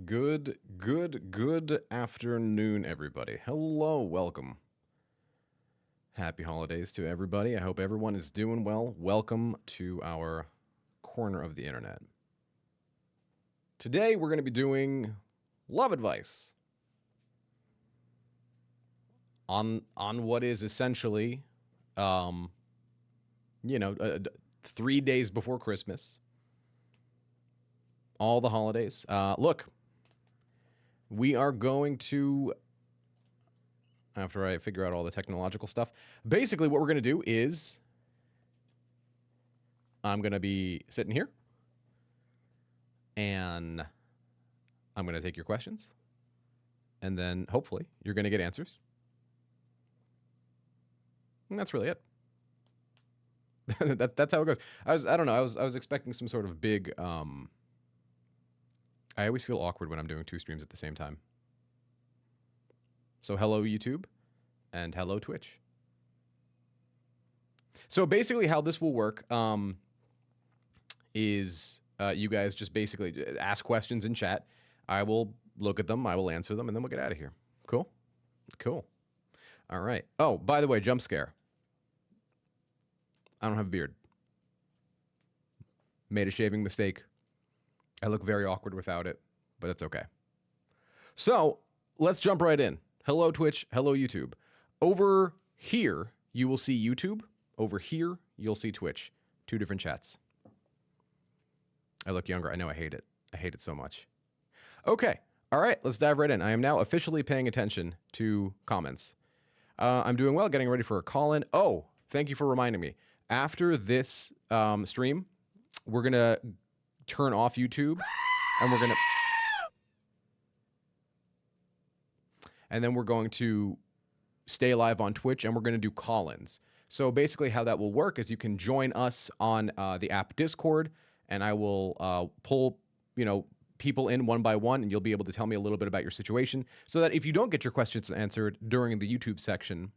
Good afternoon, everybody. Hello, welcome. Happy holidays to everybody. I hope everyone is doing well. Welcome to our corner of the internet. Today, we're going to be doing love advice on what is essentially, 3 days before Christmas. All the holidays. Look, we are going to, after I figure out all the technological stuff, basically what we're going to do is I'm going to be sitting here and I'm going to take your questions and then hopefully you're going to get answers. And that's really it. that's how it goes. I was expecting some sort of big, I always feel awkward when I'm doing two streams at the same time. So hello YouTube and hello Twitch. So basically how this will work is you guys just basically ask questions in chat. I will look at them, I will answer them, and then we'll get out of here. Cool? Cool. All right. Oh, by the way, jump scare. I don't have a beard. Made a shaving mistake. I look very awkward without it, but that's okay. So let's jump right in. Hello, Twitch. Hello, YouTube. Over here, you will see YouTube. Over here, you'll see Twitch. Two different chats. I look younger. I know. I hate it. I hate it so much. Okay. All right. Let's dive right in. I am now officially paying attention to comments. I'm doing well, getting ready for a call-in. Oh, thank you for reminding me. After this stream, we're going to turn off YouTube and we're going to stay live on Twitch and we're going to do call-ins. So basically how that will work is you can join us on the app Discord and I will pull, people in one by one and you'll be able to tell me a little bit about your situation so that if you don't get your questions answered during the YouTube section,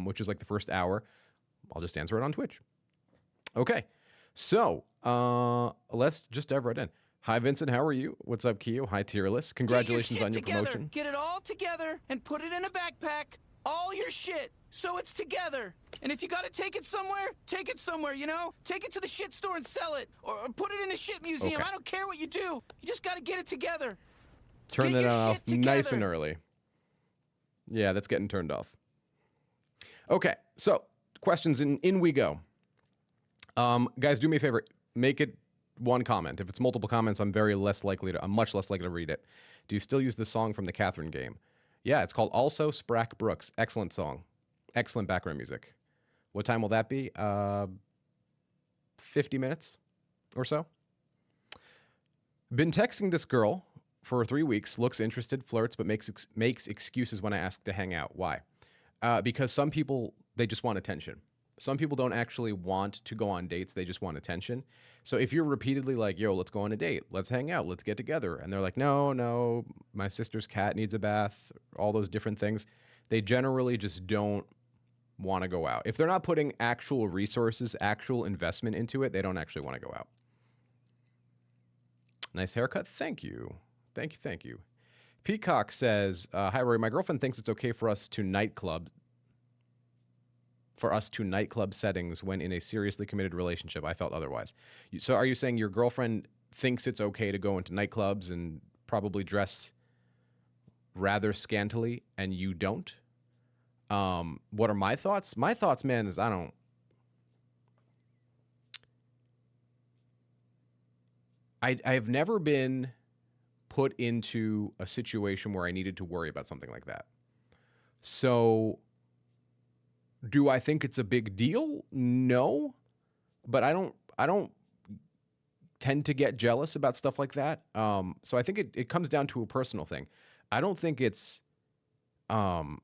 which is like the first hour, I'll just answer it on Twitch. Okay. So let's just dive right in. Hi, Vincent. How are you? What's up, Keo? Hi, Tierless. Congratulations on your promotion. Get it all together and put it in a backpack. All your shit, so it's together. And if you gotta take it somewhere, take it somewhere, Take it to the shit store and sell it. Or put it in a shit museum. Okay. I don't care what you do. You just gotta get it together. Turn that off nice and early. Yeah, that's getting turned off. Okay, so questions in we go. Guys, do me a favor. Make it one comment. If it's multiple comments, I'm much less likely to read it. Do you still use the song from the Catherine game? Yeah, it's called Also Sprack Brooks. Excellent song. Excellent background music. What time will that be? 50 minutes or so. Been texting this girl for 3 weeks. Looks interested, flirts, but makes excuses when I ask to hang out. Why? Because some people, they just want attention. Some people don't actually want to go on dates. They just want attention. So if you're repeatedly like, yo, let's go on a date. Let's hang out. Let's get together. And they're like, no, my sister's cat needs a bath, all those different things. They generally just don't want to go out. If they're not putting actual resources, actual investment into it, they don't actually want to go out. Nice haircut. Thank you. Thank you. Peacock says, hi, Rory. My girlfriend thinks it's okay for us to nightclub settings when in a seriously committed relationship. I felt otherwise. So are you saying your girlfriend thinks it's okay to go into nightclubs and probably dress rather scantily and you don't? What are my thoughts? My thoughts, man, is I've never been put into a situation where I needed to worry about something like that. So do I think it's a big deal? No, but I don't tend to get jealous about stuff like that. So I think it comes down to a personal thing. I don't think it's, how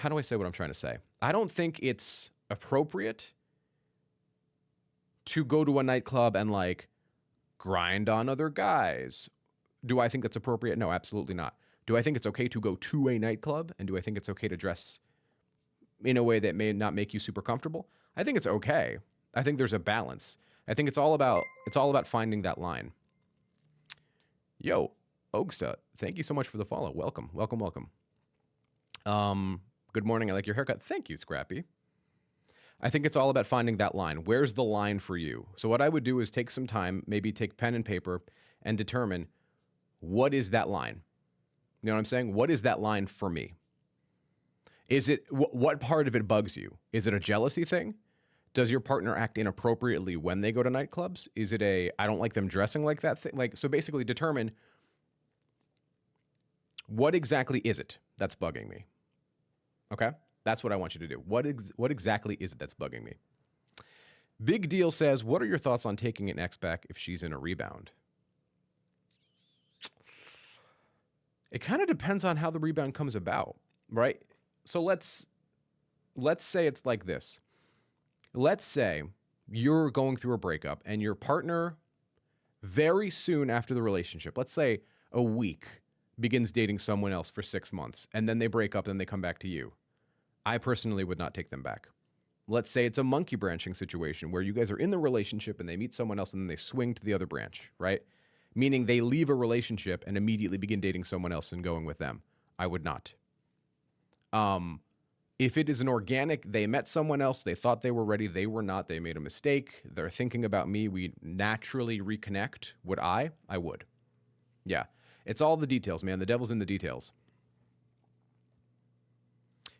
do I say what I'm trying to say? I don't think it's appropriate to go to a nightclub and like grind on other guys. Do I think that's appropriate? No, absolutely not. Do I think it's okay to go to a nightclub? And do I think it's okay to dress in a way that may not make you super comfortable? I think it's okay. I think there's a balance. I think it's all about finding that line. Yo, Ogsta, thank you so much for the follow. Welcome, welcome, welcome. Good morning. I like your haircut. Thank you, Scrappy. I think it's all about finding that line. Where's the line for you? So what I would do is take some time, maybe take pen and paper, and determine what is that line. You know what I'm saying? What is that line for me? Is it what part of it bugs you? Is it a jealousy thing? Does your partner act inappropriately when they go to nightclubs? Is it a I don't like them dressing like that thing? Like, so basically determine what exactly is it that's bugging me. Okay? That's what I want you to do. What exactly is it that's bugging me? Big Deal says, what are your thoughts on taking an ex back if she's in a rebound? It kind of depends on how the rebound comes about, right? So let's say it's like this. Let's say you're going through a breakup and your partner very soon after the relationship, let's say a week, begins dating someone else for 6 months, and then they break up and they come back to you. I personally would not take them back. Let's say it's a monkey branching situation where you guys are in the relationship and they meet someone else and then they swing to the other branch, right? Meaning they leave a relationship and immediately begin dating someone else and going with them. I would not. If it is an organic, they met someone else, they thought they were ready, they were not, they made a mistake, they're thinking about me, we naturally reconnect, would I? I would. Yeah. It's all the details, man. The devil's in the details.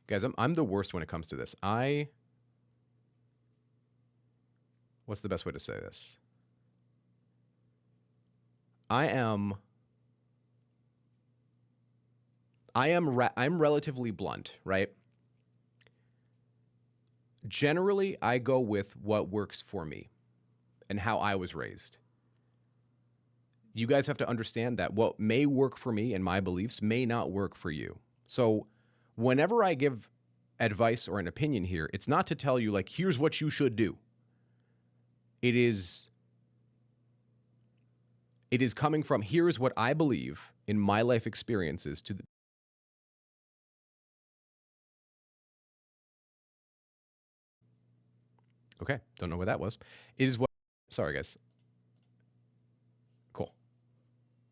Guys, I'm the worst when it comes to this. What's the best way to say this? I'm relatively blunt, right? Generally, I go with what works for me and how I was raised. You guys have to understand that what may work for me and my beliefs may not work for you. So whenever I give advice or an opinion here, it's not to tell you, like, here's what you should do. It is coming from, here's what I believe in my life experiences to the Okay, don't know what that was. It is what, sorry guys. Cool.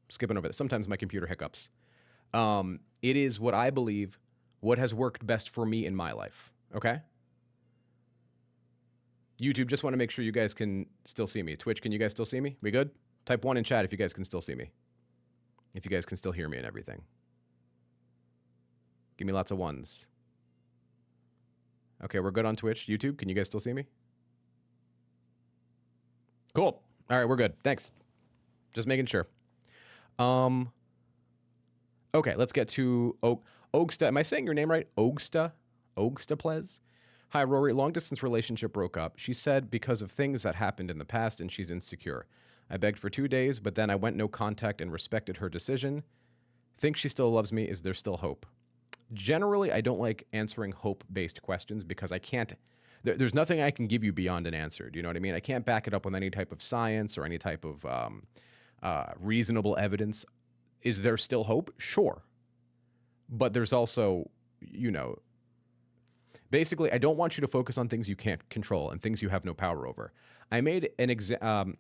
Skipping over this. Sometimes my computer hiccups. It is what I believe, what has worked best for me in my life. Okay? YouTube, just want to make sure you guys can still see me. Twitch, can you guys still see me? We good? Type 1 in chat if you guys can still see me. If you guys can still hear me and everything. Give me lots of ones. Okay, we're good on Twitch. YouTube, can you guys still see me? Cool. All right, we're good. Thanks. Just making sure. Okay, let's get to Ogsta. Am I saying your name right? Ogsta? Ogsta Plez? Hi, Rory. Long distance relationship broke up. She said because of things that happened in the past and she's insecure. I begged for 2 days, but then I went no contact and respected her decision. Think she still loves me. Is there still hope? Generally, I don't like answering hope-based questions because I can't. There's nothing I can give you beyond an answer. Do you know what I mean? I can't back it up with any type of science or any type of reasonable evidence. Is there still hope? Sure. But there's also, you know, basically, I don't want you to focus on things you can't control and things you have no power over. I made an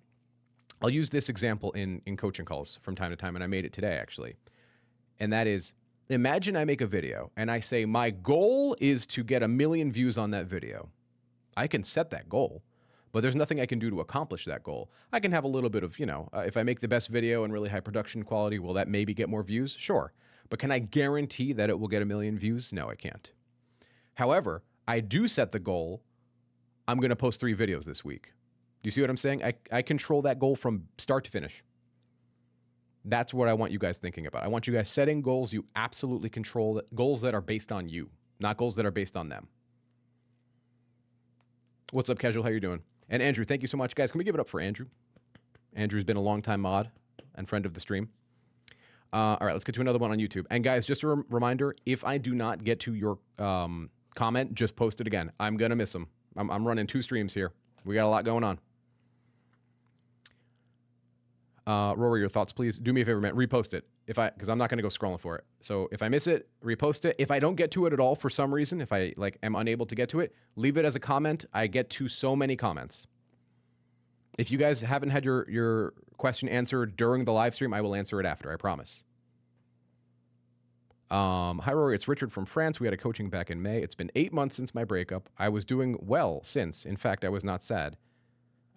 I'll use this example in coaching calls from time to time, and I made it today, actually. And that is, imagine I make a video, and I say, my goal is to get 1 million views on that video. I can set that goal, but there's nothing I can do to accomplish that goal. I can have a little bit of, if I make the best video and really high production quality, will that maybe get more views? Sure. But can I guarantee that it will get 1 million views? No, I can't. However, I do set the goal, I'm going to post 3 videos this week. Do you see what I'm saying? I control that goal from start to finish. That's what I want you guys thinking about. I want you guys setting goals you absolutely control, goals that are based on you, not goals that are based on them. What's up, Casual? How you doing? And Andrew, thank you so much. Guys, can we give it up for Andrew? Andrew's been a long-time mod and friend of the stream. All right, let's get to another one on YouTube. And guys, just a reminder, if I do not get to your comment, just post it again. I'm going to miss them. I'm running 2 streams here. We got a lot going on. Rory, your thoughts, please. Do me a favor, man. Repost it. Because I'm not going to go scrolling for it. So if I miss it, repost it. If I don't get to it at all for some reason, if I am unable to get to it, leave it as a comment. I get to so many comments. If you guys haven't had your question answered during the live stream, I will answer it after, I promise. Hi, Rory. It's Richard from France. We had a coaching back in May. It's been 8 months since my breakup. I was doing well since. In fact, I was not sad.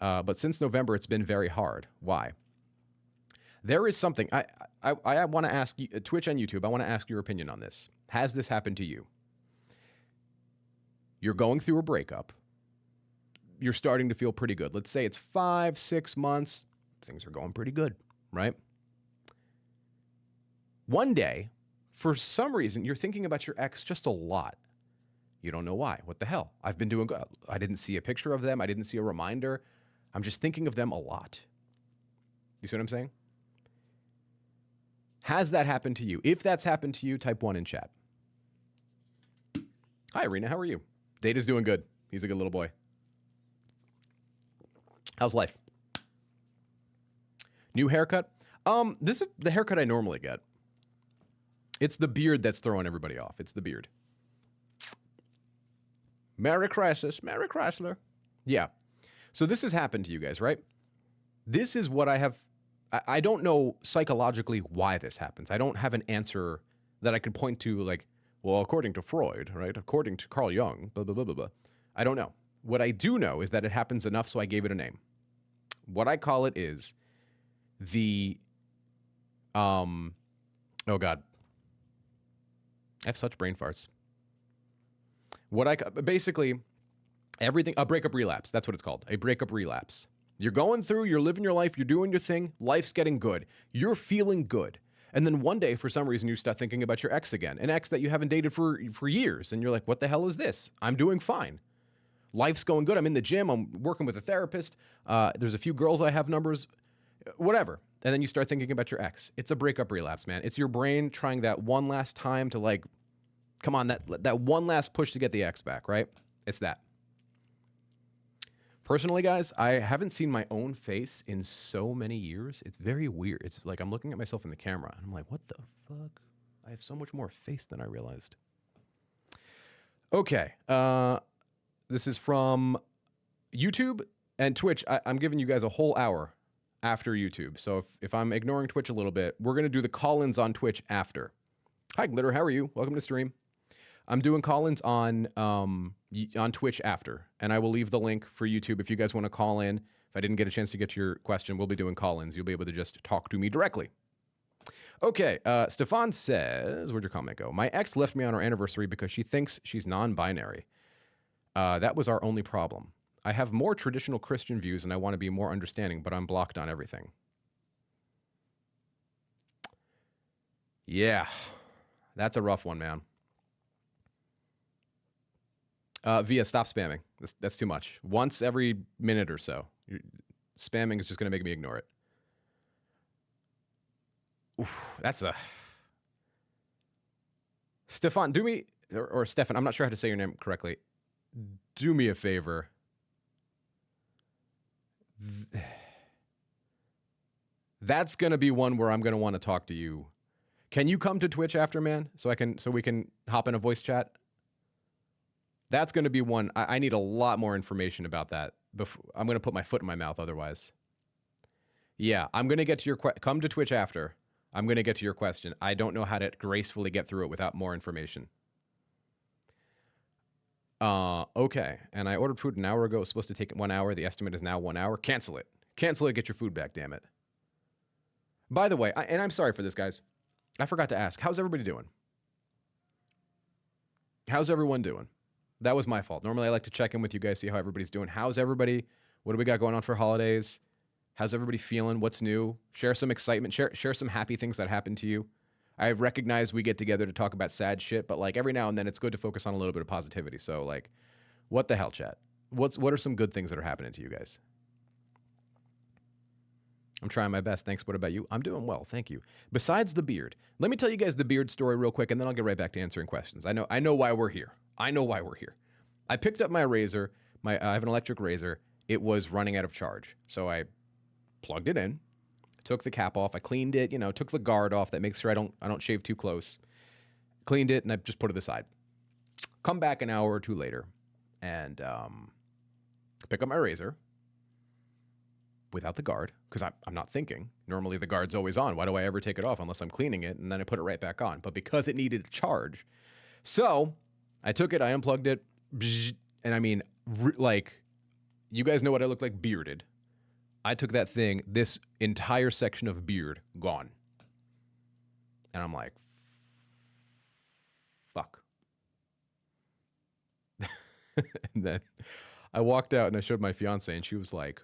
But since November, it's been very hard. Why? There is something. I want to ask you, Twitch and YouTube, I want to ask your opinion on this. Has this happened to you? You're going through a breakup. You're starting to feel pretty good. Let's say it's 5, 6 months. Things are going pretty good, right? One day, for some reason, you're thinking about your ex just a lot. You don't know why. What the hell? I've been doing good. I didn't see a picture of them. I didn't see a reminder. I'm just thinking of them a lot. You see what I'm saying? Has that happened to you? If that's happened to you, type 1 in chat. Hi, Arena. How are you? Data's doing good. He's a good little boy. How's life? New haircut? This is the haircut I normally get. It's the beard that's throwing everybody off. It's the beard. Merry Chrysler. Merry Chrysler. Yeah. So this has happened to you guys, right? This is what I have. I don't know psychologically why this happens. I don't have an answer that I could point to, like, well, according to Freud, right? According to Carl Jung, blah, blah, blah, blah, blah. I don't know. What I do know is that it happens enough, so I gave it a name. What I call it is the, oh God. I have such brain farts. Basically, everything, a breakup relapse. That's what it's called. A breakup relapse. You're going through, you're living your life, you're doing your thing, life's getting good. You're feeling good. And then one day, for some reason, you start thinking about your ex again, an ex that you haven't dated for years. And you're like, what the hell is this? I'm doing fine. Life's going good. I'm in the gym. I'm working with a therapist. There's a few girls I have numbers, whatever. And then you start thinking about your ex. It's a breakup relapse, man. It's your brain trying that one last time to, like, come on, that one last push to get the ex back, right? It's that. Personally, guys, I haven't seen my own face in so many years. It's very weird. It's like I'm looking at myself in the camera, and I'm like, what the fuck? I have so much more face than I realized. Okay. This is from YouTube and Twitch. I'm giving you guys a whole hour after YouTube. So if I'm ignoring Twitch a little bit, we're going to do the call-ins on Twitch after. Hi, Glitter. How are you? Welcome to stream. I'm doing call-ins on Twitch after, and I will leave the link for YouTube if you guys want to call in. If I didn't get a chance to get to your question, we'll be doing call-ins. You'll be able to just talk to me directly. Okay, Stefan says, where'd your comment go? My ex left me on our anniversary because she thinks she's non-binary. That was our only problem. I have more traditional Christian views and I want to be more understanding, but I'm blocked on everything. Yeah, that's a rough one, man. Via, stop spamming. That's too much. Once every minute or so. Spamming is just going to make me ignore it. Oof, that's a... Stefan, do me... Or Stefan, I'm not sure how to say your name correctly. Do me a favor. That's going to be one where I'm going to want to talk to you. Can you come to Twitch after, man? So we can hop in a voice chat? That's going to be one. I need a lot more information about that. I'm going to put my foot in my mouth otherwise. Yeah, I'm going to get to your come to Twitch after. I'm going to get to your question. I don't know how to gracefully get through it without more information. Okay. And I ordered food an hour ago. It was supposed to take 1 hour. The estimate is now 1 hour. Cancel it. Cancel it. Get your food back, damn it. By the way, and I'm sorry for this, guys. I forgot to ask. How's everybody doing? How's everyone doing? That was my fault. Normally, I like to check in with you guys, see how everybody's doing. How's everybody? What do we got going on for holidays? How's everybody feeling? What's new? Share some excitement. Share some happy things that happened to you. I recognize we get together to talk about sad shit, but like every now and then it's good to focus on a little bit of positivity. So like, what the hell, chat? What are some good things that are happening to you guys? I'm trying my best. Thanks. What about you? I'm doing well. Thank you. Besides the beard, let me tell you guys the beard story real quick, and then I'll get right back to answering questions. I know why we're here. I know why we're here. I picked up my razor. I have an electric razor. It was running out of charge. So I plugged it in, took the cap off. I cleaned it, took the guard off. That makes sure I don't shave too close. Cleaned it, and I just put it aside. Come back an hour or two later and pick up my razor. without the guard, because I'm not thinking. Normally the guard's always on. Why do I ever take it off unless I'm cleaning it? And then I put it right back on. But because it needed a charge. So I took it, I unplugged it, and I mean, like, you guys know what I look like, bearded. I took that thing, this entire section of beard, gone. And I'm like, fuck. And then I walked out and I showed my fiance, and she was like,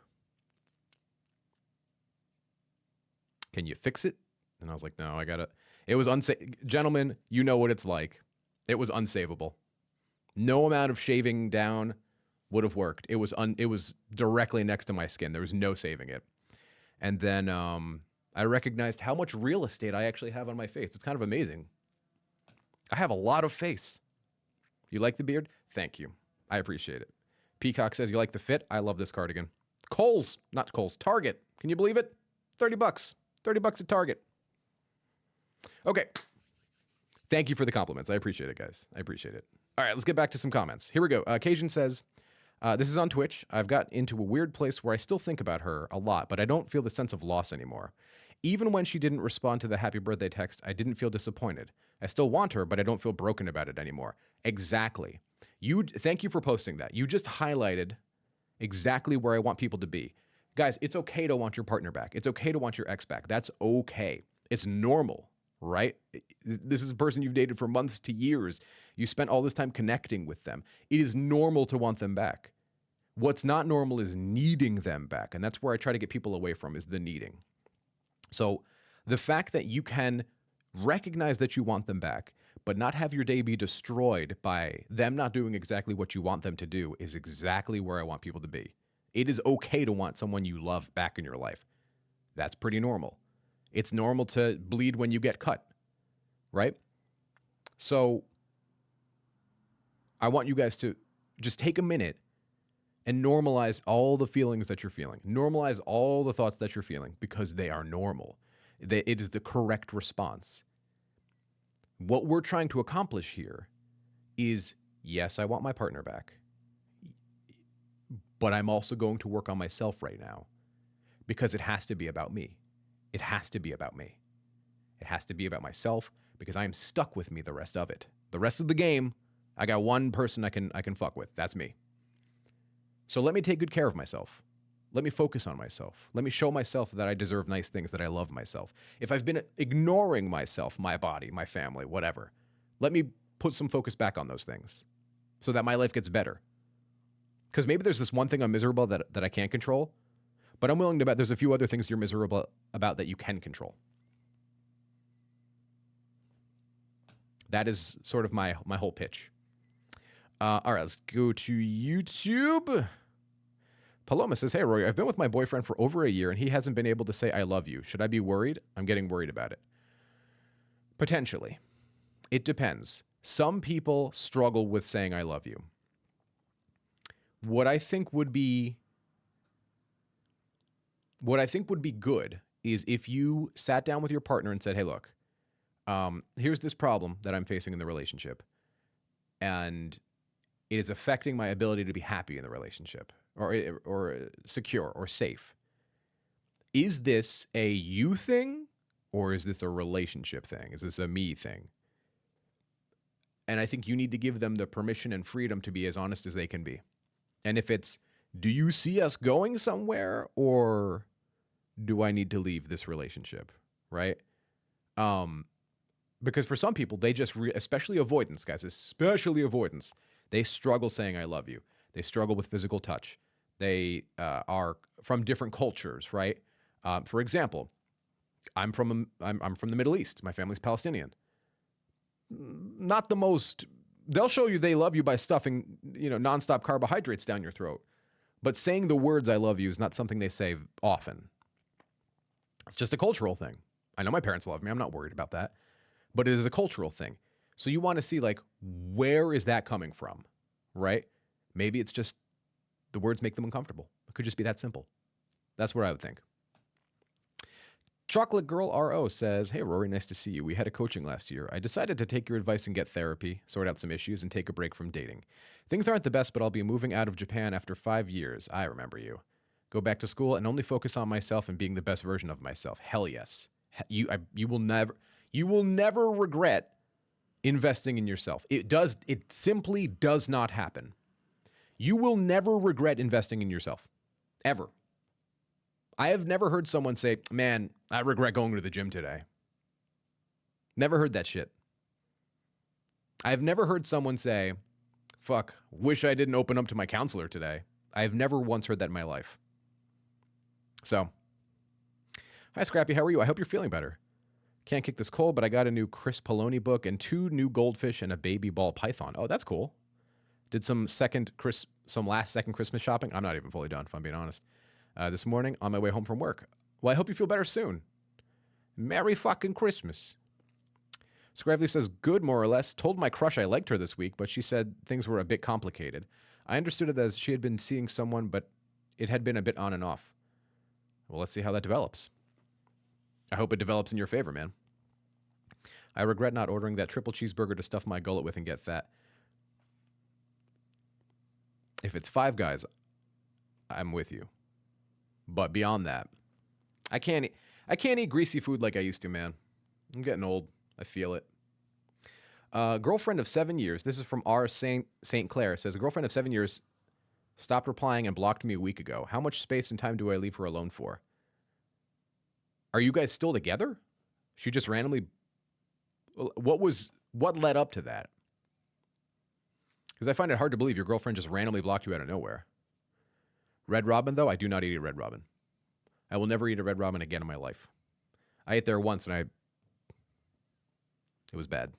can you fix it? And I was like, no, I gotta. It was unsafe. Gentlemen, you know what it's like. It was unsavable. No amount of shaving down would have worked. It was directly next to my skin. There was no saving it. And then I recognized how much real estate I actually have on my face. It's kind of amazing. I have a lot of face. You like the beard? Thank you. I appreciate it. Peacock says, you like the fit? I love this cardigan. Kohl's, not Kohl's, Target. Can you believe it? 30 bucks. 30 bucks at Target. Okay. Thank you for the compliments. I appreciate it, guys. I appreciate it. All right, let's get back to some comments. Here we go. Cajun says, this is on Twitch. I've got into a weird place where I still think about her a lot, but I don't feel the sense of loss anymore. Even when she didn't respond to the happy birthday text, I didn't feel disappointed. I still want her, but I don't feel broken about it anymore. Exactly. Thank you for posting that. You just highlighted exactly where I want people to be. Guys, it's okay to want your partner back. It's okay to want your ex back. That's okay. It's normal, right? This is a person you've dated for months to years. You spent all this time connecting with them. It is normal to want them back. What's not normal is needing them back. And that's where I try to get people away from, is the needing. So the fact that you can recognize that you want them back, but not have your day be destroyed by them not doing exactly what you want them to do, is exactly where I want people to be. It is okay to want someone you love back in your life. That's pretty normal. It's normal to bleed when you get cut, right? So I want you guys to just take a minute and normalize all the feelings that you're feeling. Normalize all the thoughts that you're feeling, because they are normal. It is the correct response. What we're trying to accomplish here is, yes, I want my partner back, but I'm also going to work on myself right now, because it has to be about me. It has to be about me. It has to be about myself, because I am stuck with me the rest of it. The rest of the game, I got one person I can fuck with. That's me. So let me take good care of myself. Let me focus on myself. Let me show myself that I deserve nice things, that I love myself. If I've been ignoring myself, my body, my family, whatever, let me put some focus back on those things so that my life gets better. Because maybe there's this one thing I'm miserable that I can't control, but I'm willing to bet there's a few other things you're miserable about that you can control. That is sort of my whole pitch. All right, let's go to YouTube. Paloma says, hey, Rory, I've been with my boyfriend for over a year and he hasn't been able to say I love you. Should I be worried? I'm getting worried about it. Potentially. It depends. Some people struggle with saying I love you. What I think would be good is if you sat down with your partner and said, hey, look, here's this problem that I'm facing in the relationship, and it is affecting my ability to be happy in the relationship, or secure or safe. Is this a you thing, or is this a relationship thing? Is this a me thing? And I think you need to give them the permission and freedom to be as honest as they can be. And if it's, do you see us going somewhere, or do I need to leave this relationship, right? Because for some people, they just, especially avoidance, guys, especially avoidance, they struggle saying I love you. They struggle with physical touch. They are from different cultures, right? For example, I'm from the Middle East. My family's Palestinian. Not the most. They'll show you they love you by stuffing, nonstop carbohydrates down your throat. But saying the words I love you is not something they say often. It's just a cultural thing. I know my parents love me. I'm not worried about that. But it is a cultural thing. So you want to see, like, where is that coming from, right? Maybe it's just the words make them uncomfortable. It could just be that simple. That's what I would think. Chocolate Girl RO says, hey, Rory, nice to see you. We had a coaching last year. I decided to take your advice and get therapy, sort out some issues, and take a break from dating. Things aren't the best, but I'll be moving out of Japan after 5 years. I remember you. Go back to school and only focus on myself and being the best version of myself. Hell yes. You will never regret investing in yourself. It simply does not happen. You will never regret investing in yourself. Ever. I have never heard someone say, man, I regret going to the gym today. Never heard that shit. I've never heard someone say, fuck, wish I didn't open up to my counselor today. I've never once heard that in my life. So, hi Scrappy, how are you? I hope you're feeling better. Can't kick this cold, but I got a new Chris Poloni book and 2 new goldfish and a baby ball python. Oh, that's cool. Did some last second Christmas shopping. I'm not even fully done, if I'm being honest. This morning on my way home from work. Well, I hope you feel better soon. Merry fucking Christmas. Scravely says, good, more or less. Told my crush I liked her this week, but she said things were a bit complicated. I understood it as she had been seeing someone, but it had been a bit on and off. Well, let's see how that develops. I hope it develops in your favor, man. I regret not ordering that triple cheeseburger to stuff my gullet with and get fat. If it's Five Guys, I'm with you. But beyond that, I can't eat greasy food like I used to, man. I'm getting old. I feel it. Girlfriend of 7 years. This is from R. St. Clair. Says, a girlfriend of 7 years stopped replying and blocked me a week ago. How much space and time do I leave her alone for? Are you guys still together? She just randomly... What led up to that? Because I find it hard to believe your girlfriend just randomly blocked you out of nowhere. Red Robin, though, I do not eat a Red Robin. I will never eat a Red Robin again in my life. I ate there once, and it was bad.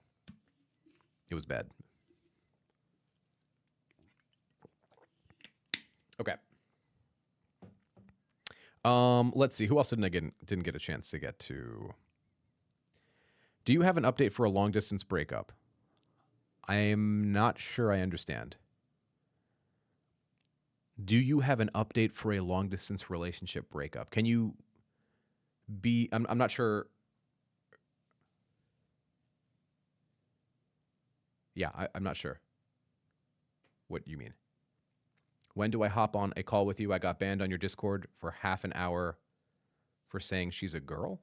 It was bad. Okay. Let's see. Who else didn't get a chance to get to? Do you have an update for a long distance breakup? I am not sure I understand. Do you have an update for a long distance relationship breakup? Can you be... I'm not sure. Yeah, I'm not sure what you mean. When do I hop on a call with you? I got banned on your Discord for half an hour for saying she's a girl.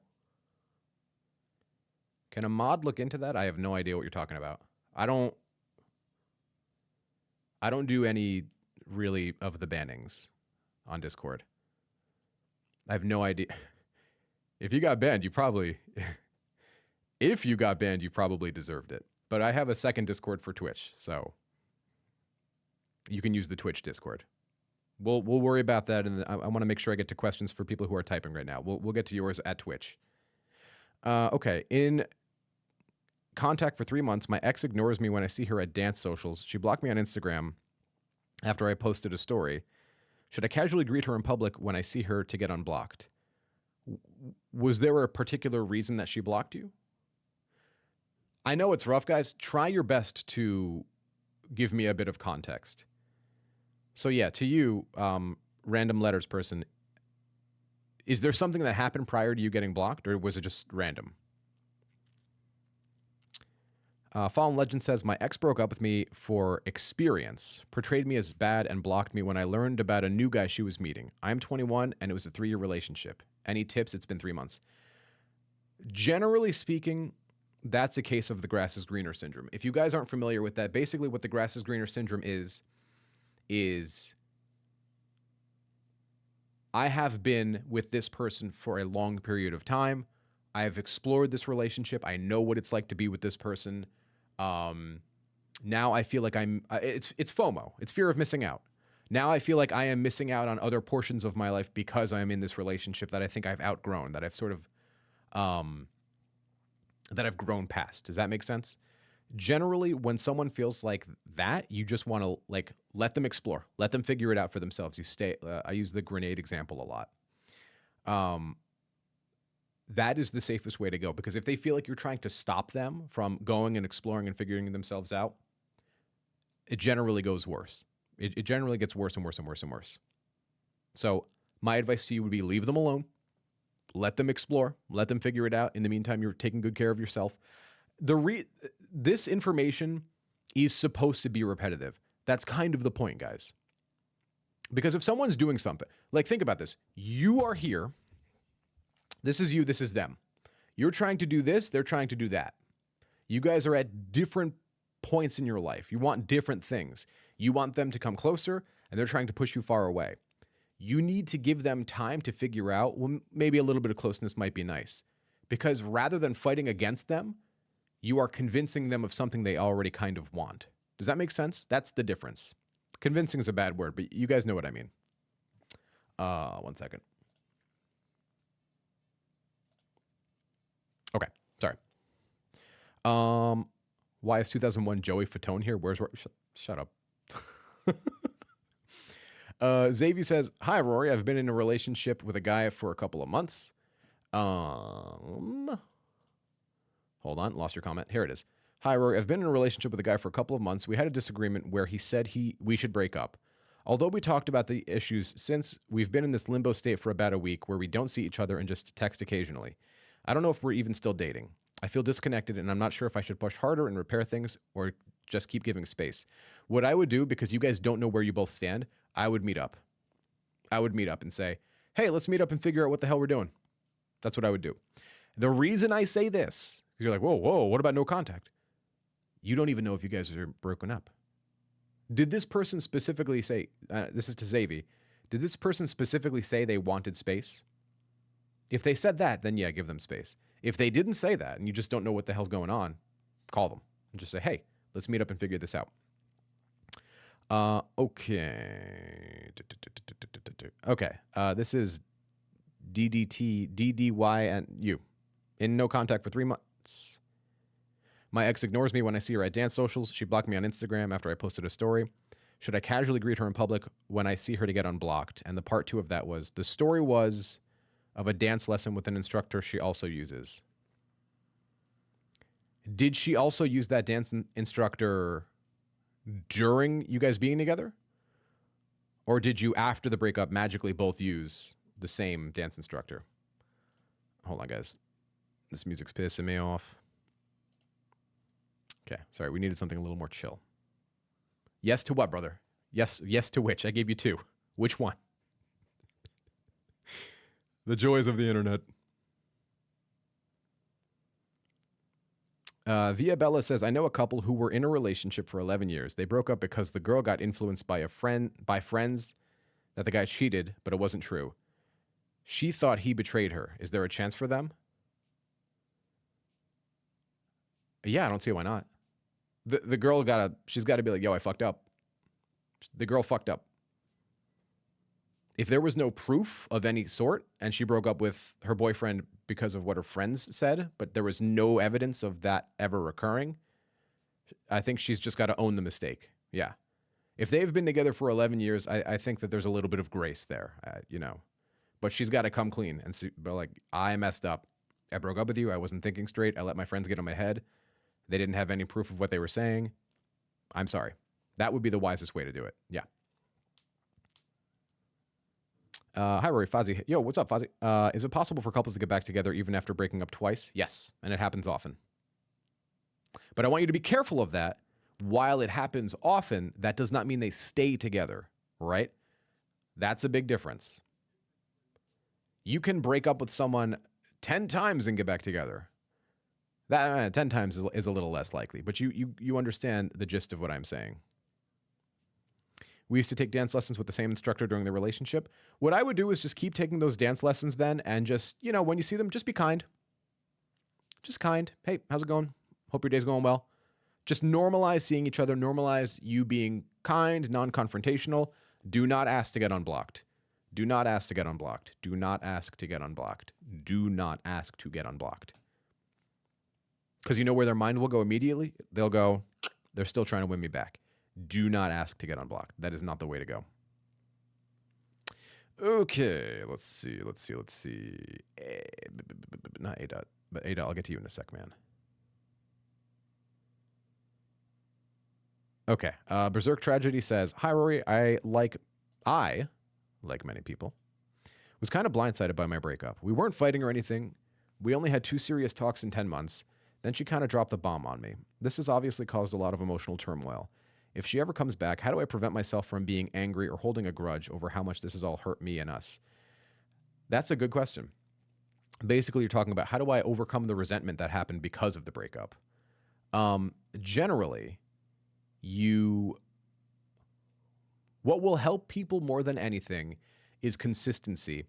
Can a mod look into that? I have no idea what you're talking about. I don't do any really of the bannings on Discord. I have no idea. If you got banned, you probably deserved it. But I have a second Discord for Twitch, so you can use the Twitch Discord. We'll worry about that, and I want to make sure I get to questions for people who are typing right now. We'll get to yours at Twitch. Okay, in contact for 3 months, my ex ignores me when I see her at dance socials. She blocked me on Instagram after I posted a story. Should I casually greet her in public when I see her to get unblocked? Was there a particular reason that she blocked you? I know it's rough, guys. Try your best to give me a bit of context. So yeah, to you, random letters person, is there something that happened prior to you getting blocked, or was it just random? Fallen Legend says, my ex broke up with me for experience, portrayed me as bad, and blocked me when I learned about a new guy she was meeting. I'm 21, and it was a 3-year relationship. Any tips? It's been 3 months. Generally speaking, that's a case of the grass is greener syndrome. If you guys aren't familiar with that, basically what the grass is greener syndrome is I have been with this person for a long period of time. I have explored this relationship. I know what it's like to be with this person. Now I feel like it's FOMO. It's fear of missing out. Now I feel like I am missing out on other portions of my life because I am in this relationship that I think I've outgrown, that I've sort of, that I've grown past. Does that make sense? Generally, when someone feels like that, you just want to let them explore, let them figure it out for themselves. I use the grenade example a lot. That is the safest way to go, because if they feel like you're trying to stop them from going and exploring and figuring themselves out, it generally goes worse. It generally gets worse and worse and worse and worse. So my advice to you would be leave them alone. Let them explore. Let them figure it out. In the meantime, you're taking good care of yourself. This information is supposed to be repetitive. That's kind of the point, guys. Because if someone's doing something, like think about this. You are here. This is you, this is them. You're trying to do this, they're trying to do that. You guys are at different points in your life. You want different things. You want them to come closer, and they're trying to push you far away. You need to give them time to figure out, well, maybe a little bit of closeness might be nice. Because rather than fighting against them, you are convincing them of something they already kind of want. Does that make sense? That's the difference. Convincing is a bad word, but you guys know what I mean. 1 second. Okay, sorry. Why is 2001 Joey Fatone here? Shut up. Xavier says, "Hi, Rory. I've been in a relationship with a guy for a couple of months. Hold on, lost your comment. Here it is. Hi, Rory. I've been in a relationship with a guy for a couple of months. We had a disagreement where he said we should break up. Although we talked about the issues since, we've been in this limbo state for about a week where we don't see each other and just text occasionally. I don't know if we're even still dating. I feel disconnected, and I'm not sure if I should push harder and repair things or just keep giving space. What I would do, because you guys don't know where you both stand, I would meet up. I would meet up and say, hey, let's meet up and figure out what the hell we're doing. That's what I would do. The reason I say this, because you're like, whoa, what about no contact? You don't even know if you guys are broken up. Did this person specifically say, this is to Xavier, did this person specifically say they wanted space? If they said that, then yeah, give them space. If they didn't say that and you just don't know what the hell's going on, call them and just say, hey, let's meet up and figure this out. Okay. Okay. This is DDY and you. In no contact for 3 months. My ex ignores me when I see her at dance socials. She blocked me on Instagram after I posted a story. Should I casually greet her in public when I see her to get unblocked? And the part 2 of that was, the story was of a dance lesson with an instructor she also uses. Did she also use that dance instructor during you guys being together? Or did you, after the breakup, magically both use the same dance instructor? Hold on, guys. This music's pissing me off. Okay, sorry, we needed something a little more chill. Yes to what, brother? Yes to which? I gave you 2. Which one? The joys of the internet. Via Bella says, I know a couple who were in a relationship for 11 years. They broke up because the girl got influenced by friends that the guy cheated, but it wasn't true. She thought he betrayed her. Is there a chance for them? Yeah, I don't see why not. The girl she's got to be like, yo, I fucked up. The girl fucked up. If there was no proof of any sort and she broke up with her boyfriend because of what her friends said, but there was no evidence of that ever occurring, I think she's just got to own the mistake. Yeah. If they've been together for 11 years, I think that there's a little bit of grace there, But she's got to come clean and be like, I messed up. I broke up with you. I wasn't thinking straight. I let my friends get on my head. They didn't have any proof of what they were saying. I'm sorry. That would be the wisest way to do it. Yeah. Hi, Rory. Fozzie. Yo, what's up, Fozzie? Is it possible for couples to get back together even after breaking up twice? Yes, and it happens often. But I want you to be careful of that. While it happens often, that does not mean they stay together, right? That's a big difference. You can break up with someone 10 times and get back together. That 10 times is a little less likely, but you understand the gist of what I'm saying. We used to take dance lessons with the same instructor during the relationship. What I would do is just keep taking those dance lessons then and just, when you see them, just be kind. Just kind. Hey, how's it going? Hope your day's going well. Just normalize seeing each other. Normalize you being kind, non-confrontational. Do not ask to get unblocked. Do not ask to get unblocked. Do not ask to get unblocked. Do not ask to get unblocked. Because you know where their mind will go immediately? They'll go, they're still trying to win me back. Do not ask to get unblocked. That is not the way to go. Okay, let's see. Not A dot, but A dot, I'll get to you in a sec, man. Okay, Berserk Tragedy says, hi, Rory. I, like many people, was kind of blindsided by my breakup. We weren't fighting or anything. We only had 2 serious talks in 10 months. Then she kind of dropped the bomb on me. This has obviously caused a lot of emotional turmoil. If she ever comes back, how do I prevent myself from being angry or holding a grudge over how much this has all hurt me and us? That's a good question. Basically, you're talking about how do I overcome the resentment that happened because of the breakup? Generally, what will help people more than anything is consistency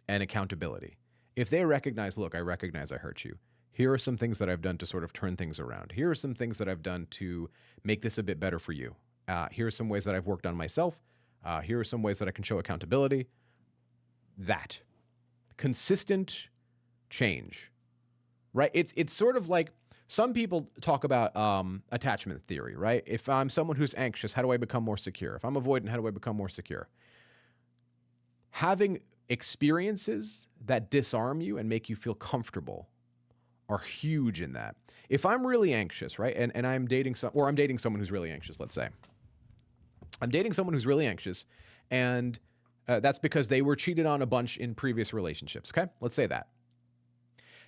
and accountability. If they recognize, look, I recognize I hurt you. Here are some things that I've done to sort of turn things around. Here are some things that I've done to make this a bit better for you. Here are some ways that I've worked on myself. Here are some ways that I can show accountability. That consistent change, right? It's sort of like some people talk about attachment theory, right? If I'm someone who's anxious, how do I become more secure? If I'm avoidant, how do I become more secure? Having experiences that disarm you and make you feel comfortable are huge in that. If I'm really anxious, right, and I'm dating someone who's really anxious, let's say. I'm dating someone who's really anxious, and that's because they were cheated on a bunch in previous relationships, okay? Let's say that.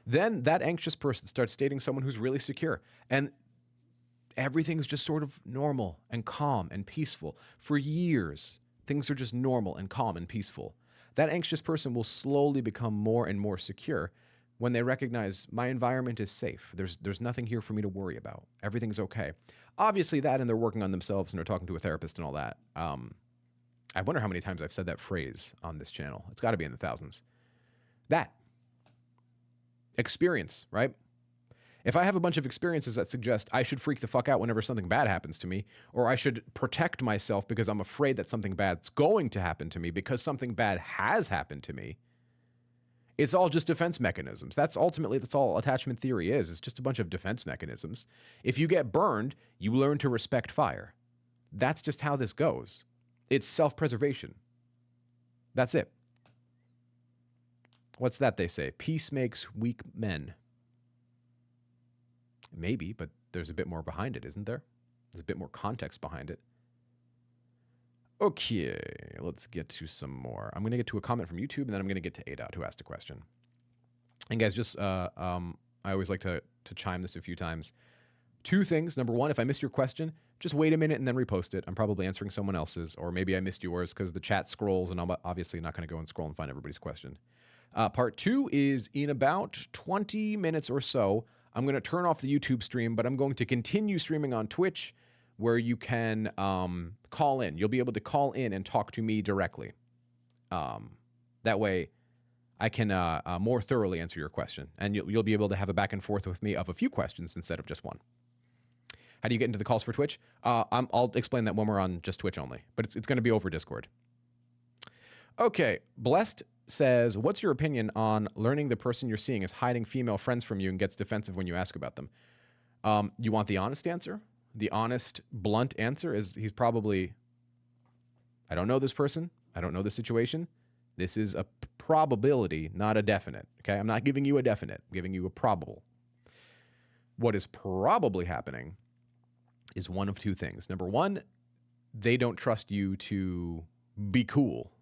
Then that anxious person starts dating someone who's really secure, and everything's just sort of normal and calm and peaceful. For years, things are just normal and calm and peaceful. That anxious person will slowly become more and more secure when they recognize my environment is safe. There's nothing here for me to worry about. Everything's okay. Obviously that, and they're working on themselves and they're talking to a therapist and all that. I wonder how many times I've said that phrase on this channel. It's got to be in the thousands. That experience, right? If I have a bunch of experiences that suggest I should freak the fuck out whenever something bad happens to me, or I should protect myself because I'm afraid that something bad's going to happen to me because something bad has happened to me, it's all just defense mechanisms. That's all attachment theory is. It's just a bunch of defense mechanisms. If you get burned, you learn to respect fire. That's just how this goes. It's self-preservation. That's it. What's that they say? Peace makes weak men. Maybe, but there's a bit more behind it, isn't there? There's a bit more context behind it. Okay, let's get to some more. I'm going to get to a comment from YouTube, and then I'm going to get to ADOT, who asked a question. And guys, just I always like to chime this a few times. Two things. Number one, if I missed your question, just wait a minute and then repost it. I'm probably answering someone else's, or maybe I missed yours because the chat scrolls, and I'm obviously not going to go and scroll and find everybody's question. Part two is in about 20 minutes or so, I'm going to turn off the YouTube stream, but I'm going to continue streaming on Twitch, where you can call in. You'll be able to call in and talk to me directly. That way, I can more thoroughly answer your question, and you'll be able to have a back and forth with me of a few questions instead of just one. How do you get into the calls for Twitch? I'll explain that when we're on just Twitch only, but it's going to be over Discord. Okay, Blessed says, what's your opinion on learning the person you're seeing is hiding female friends from you and gets defensive when you ask about them? You want the honest answer? The honest, blunt answer is he's probably, I don't know this person. I don't know the situation. This is a probability, not a definite. Okay, I'm not giving you a definite. I'm giving you a probable. What is probably happening is one of two things. Number one, they don't trust you to be cool.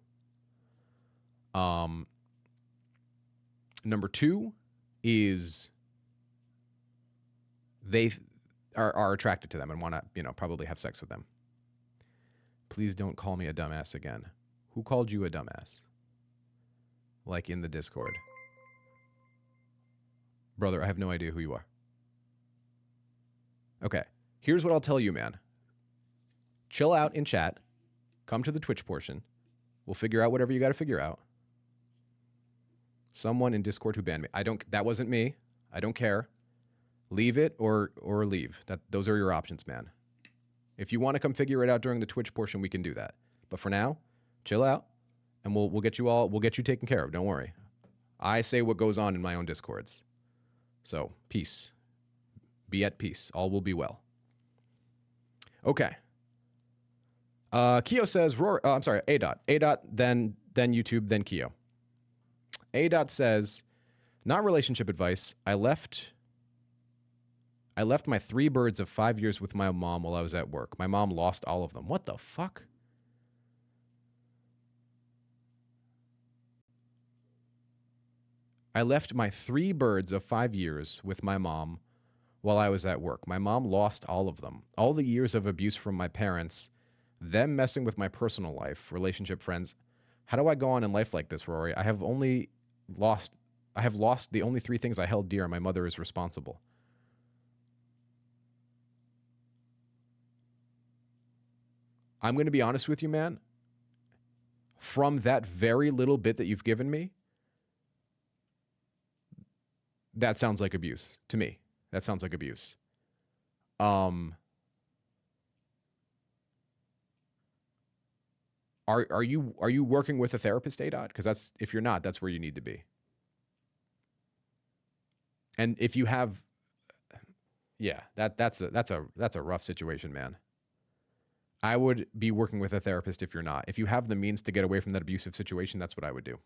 Number two is they are attracted to them and want to, probably have sex with them. Please don't call me a dumbass again. Who called you a dumbass? Like in the Discord. Brother, I have no idea who you are. Okay, here's what I'll tell you, man. Chill out in chat. Come to the Twitch portion. We'll figure out whatever you got to figure out. Someone in Discord who banned me. That wasn't me. I don't care. Leave it or leave. Those are your options, man. If you want to come figure it out during the Twitch portion, we can do that. But for now, chill out, and we'll get you taken care of. Don't worry. I say what goes on in my own Discords. So, peace. Be at peace. All will be well. Okay. Keo says, I'm sorry, ADOT. ADOT, then YouTube, then Keo. ADOT says, not relationship advice. I left my 3 birds of 5 years with my mom while I was at work. My mom lost all of them. What the fuck? I left my 3 birds of 5 years with my mom while I was at work. My mom lost all of them. All the years of abuse from my parents, them messing with my personal life, relationship, friends. How do I go on in life like this, Rory? I have lost the only three things I held dear, and my mother is responsible. I'm going to be honest with you, man. From that very little bit that you've given me, that sounds like abuse to me. That sounds like abuse. Are you working with a therapist, ADOT? Because that's, if you're not, that's where you need to be. And if you have, yeah, that's a rough situation, man. I would be working with a therapist if you're not. If you have the means to get away from that abusive situation, that's what I would do.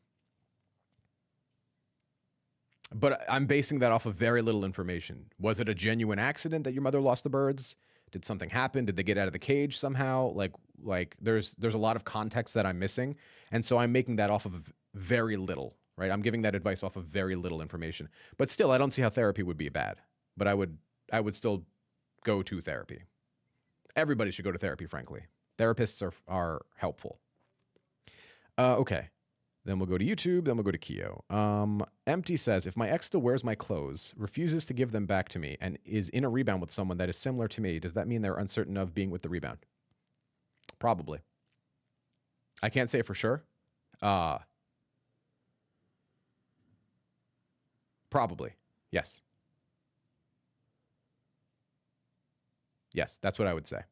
But I'm basing that off of very little information. Was it a genuine accident that your mother lost the birds? Did something happen? Did they get out of the cage somehow? Like there's a lot of context that I'm missing. And so I'm making that off of very little, right? I'm giving that advice off of very little information. But still, I don't see how therapy would be bad. But I would still go to therapy. Everybody should go to therapy, frankly. Therapists are helpful. Okay. Then we'll go to YouTube. Then we'll go to Keo. Empty says, if my ex still wears my clothes, refuses to give them back to me, and is in a rebound with someone that is similar to me, does that mean they're uncertain of being with the rebound? Probably. I can't say for sure. Probably. Yes. Yes, that's what I would say.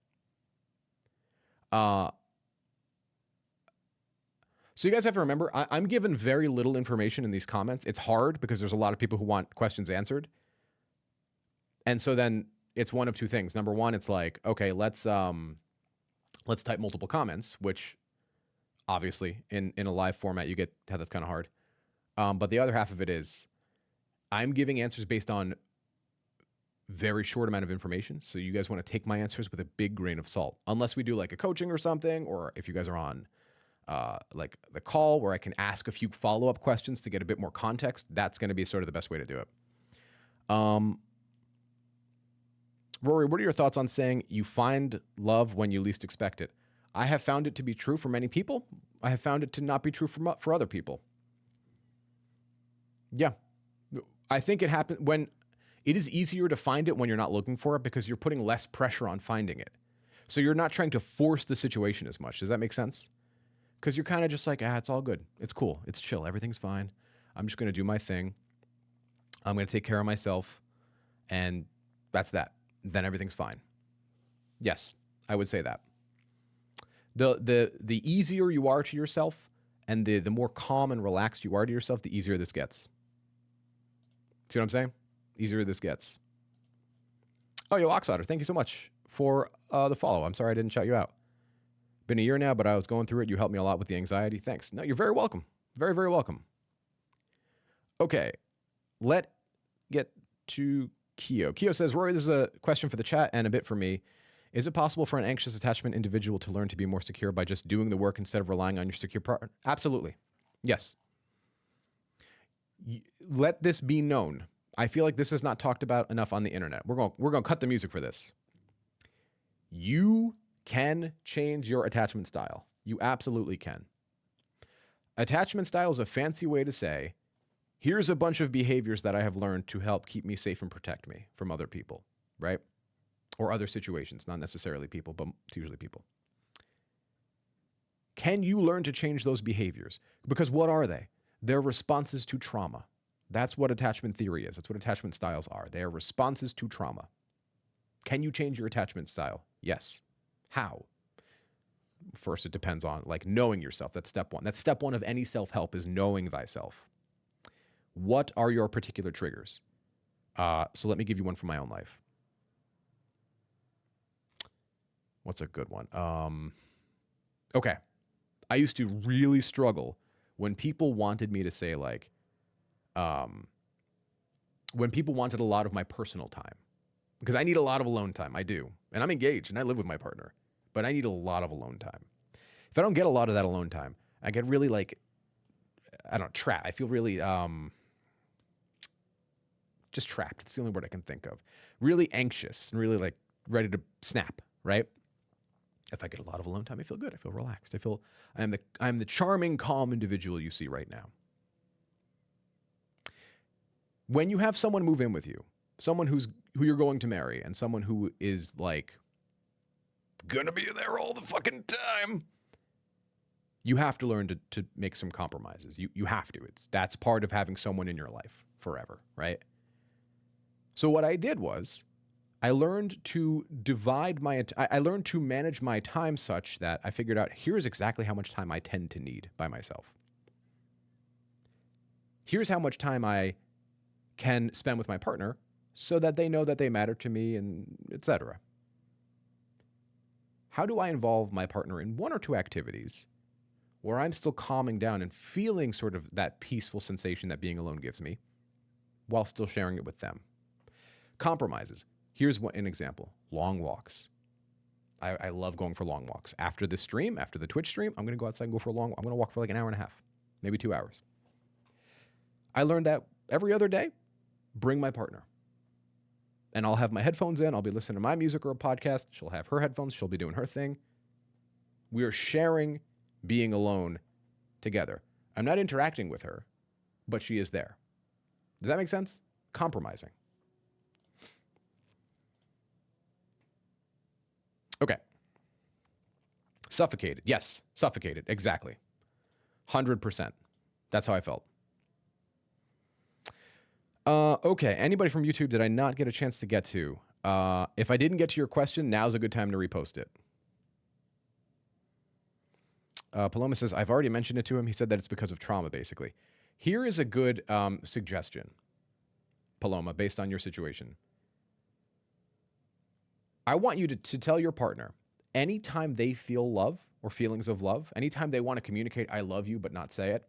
So you guys have to remember, I'm given very little information in these comments. It's hard because there's a lot of people who want questions answered. And so then it's one of two things. Number one, it's like, okay, let's type multiple comments, which obviously in a live format, you get how that's kind of hard. But the other half of it is I'm giving answers based on very short amount of information. So you guys want to take my answers with a big grain of salt, unless we do like a coaching or something, or if you guys are on like the call where I can ask a few follow-up questions to get a bit more context, that's going to be sort of the best way to do it. Rory, what are your thoughts on saying you find love when you least expect it? I have found it to be true for many people. I have found it to not be true for other people. Yeah. I think it happens when it is easier to find it when you're not looking for it because you're putting less pressure on finding it. So you're not trying to force the situation as much. Does that make sense? Because you're kind of just like, it's all good. It's cool. It's chill. Everything's fine. I'm just going to do my thing. I'm going to take care of myself. And that's that. Then everything's fine. Yes, I would say that. The easier you are to yourself and the more calm and relaxed you are to yourself, the easier this gets. See what I'm saying? Easier this gets. Oh, yo, Oxotter, thank you so much for the follow. I'm sorry I didn't shout you out. Been a year now, but I was going through it. You helped me a lot with the anxiety. Thanks. No, you're very welcome. Very, very welcome. Okay, let's get to Keo. Keo says, Rory, this is a question for the chat and a bit for me. Is it possible for an anxious attachment individual to learn to be more secure by just doing the work instead of relying on your secure partner? Absolutely. Yes. Let this be known. I feel like this is not talked about enough on the internet. We're going to cut the music for this. You can change your attachment style. You absolutely can. Attachment style is a fancy way to say, here's a bunch of behaviors that I have learned to help keep me safe and protect me from other people, right? Or other situations, not necessarily people, but it's usually people. Can you learn to change those behaviors? Because what are they? They're responses to trauma. That's what attachment theory is. That's what attachment styles are. They are responses to trauma. Can you change your attachment style? Yes. How? First, it depends on like knowing yourself. That's step one. That's step one of any self-help is knowing thyself. What are your particular triggers? So let me give you one from my own life. What's a good one? Okay. I used to really struggle when people wanted me to say like, when people wanted a lot of my personal time, because I need a lot of alone time. I do. And I'm engaged and I live with my partner, but I need a lot of alone time. If I don't get a lot of that alone time, I get really like, I don't know, trapped. I feel really Just trapped. It's the only word I can think of. Really anxious and really like ready to snap, right? If I get a lot of alone time, I feel good. I feel relaxed. I'm the charming, calm individual you see right now. When you have someone move in with you, someone who you're going to marry, and someone who is like gonna be there all the fucking time, you have to learn to make some compromises. You have to. That's part of having someone in your life forever, right? So what I did was I learned to I learned to manage my time such that I figured out here's exactly how much time I tend to need by myself. Here's how much time I can spend with my partner so that they know that they matter to me, and etc. How do I involve my partner in one or two activities where I'm still calming down and feeling sort of that peaceful sensation that being alone gives me while still sharing it with them? Compromises. Here's an example. Long walks. I love going for long walks. After the stream, after the Twitch stream, I'm going to go outside and go for a long walk. I'm going to walk for like an hour and a half, maybe 2 hours. I learned that every other day, bring my partner. And I'll have my headphones in. I'll be listening to my music or a podcast. She'll have her headphones. She'll be doing her thing. We are sharing being alone together. I'm not interacting with her, but she is there. Does that make sense? Compromising. Okay. Suffocated. Yes, suffocated. Exactly. 100%. That's how I felt. Okay. Anybody from YouTube did I not get a chance to get to? If I didn't get to your question, now's a good time to repost it. Paloma says, I've already mentioned it to him. He said that it's because of trauma, basically. Here is a good suggestion, Paloma, based on your situation. I want you to tell your partner, anytime they feel love or feelings of love, anytime they want to communicate, I love you, but not say it,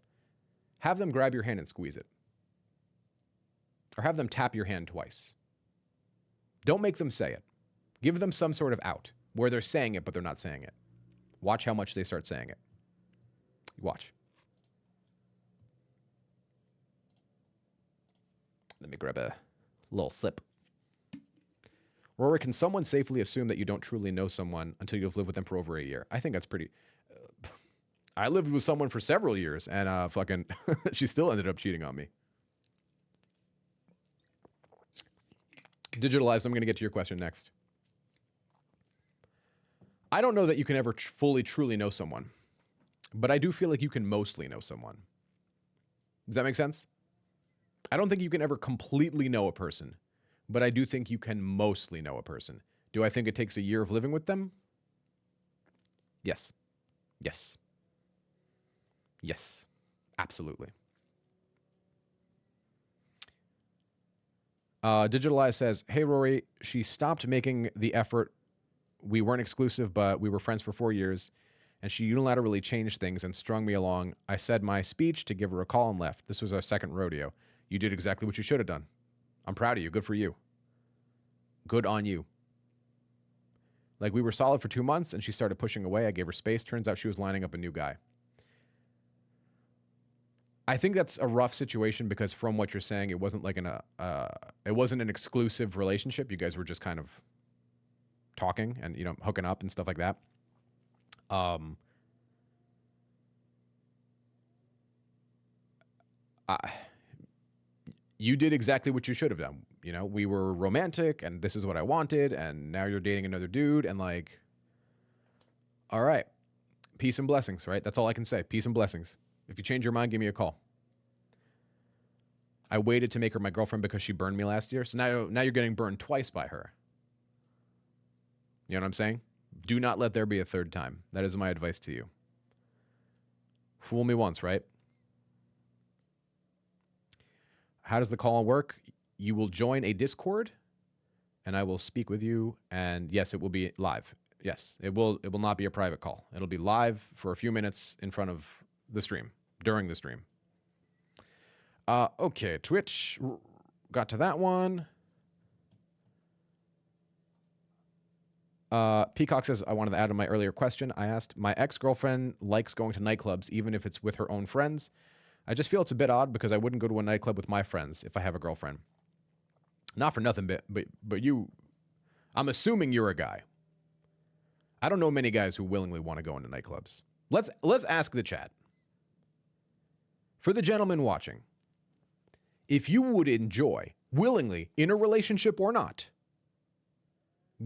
have them grab your hand and squeeze it. Or have them tap your hand twice. Don't make them say it. Give them some sort of out where they're saying it, but they're not saying it. Watch how much they start saying it. Watch. Let me grab a little sip. Rory, can someone safely assume that you don't truly know someone until you've lived with them for over a year? I think that's pretty... I lived with someone for several years, and fucking she still ended up cheating on me. Digitalized, I'm going to get to your question next. I don't know that you can ever fully, truly know someone, but I do feel like you can mostly know someone. Does that make sense? I don't think you can ever completely know a person, but I do think you can mostly know a person. Do I think it takes a year of living with them? Yes. Yes. Yes. Absolutely. Digitalize says, hey, Rory, she stopped making the effort. We weren't exclusive, but we were friends for 4 years, and she unilaterally changed things and strung me along. I said my speech to give her a call and left. This was our second rodeo. You did exactly what you should have done. I'm proud of you. Good for you. Good on you. Like, we were solid for 2 months, and she started pushing away. I gave her space. Turns out she was lining up a new guy. I think that's a rough situation because from what you're saying, it wasn't like it wasn't an exclusive relationship. You guys were just kind of talking and, you know, hooking up and stuff like that. You did exactly what you should have done. You know, we were romantic and this is what I wanted. And now you're dating another dude and like, all right, peace and blessings, right? That's all I can say. Peace and blessings. If you change your mind, give me a call. I waited to make her my girlfriend because she burned me last year. So now you're getting burned twice by her. You know what I'm saying? Do not let there be a third time. That is my advice to you. Fool me once, right? How does the call work? You will join a Discord and I will speak with you. And yes, it will be live. Yes, it will not be a private call. It'll be live for a few minutes in front of the stream, during the stream. Okay, Twitch, got to that one. Peacock says, I wanted to add on my earlier question. I asked, my ex-girlfriend likes going to nightclubs, even if it's with her own friends. I just feel it's a bit odd because I wouldn't go to a nightclub with my friends if I have a girlfriend. Not for nothing, but you, I'm assuming you're a guy. I don't know many guys who willingly want to go into nightclubs. Let's ask the chat. For the gentleman watching, if you would enjoy willingly, in a relationship or not,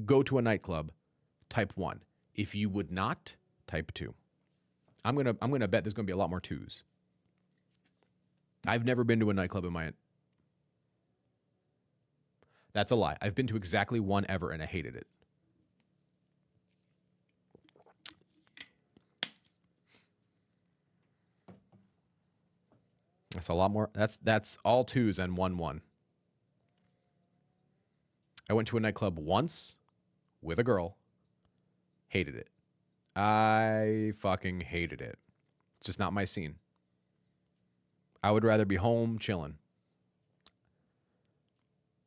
go to a nightclub, type 1. If you would not, type 2. I'm gonna bet there's gonna be a lot more 2s. I've never been to a nightclub in my. That's a lie. I've been to exactly one ever and I hated it. That's a lot more. That's all 2s and 1. I went to a nightclub once with a girl. Hated it. I fucking hated it. It's just not my scene. I would rather be home chilling.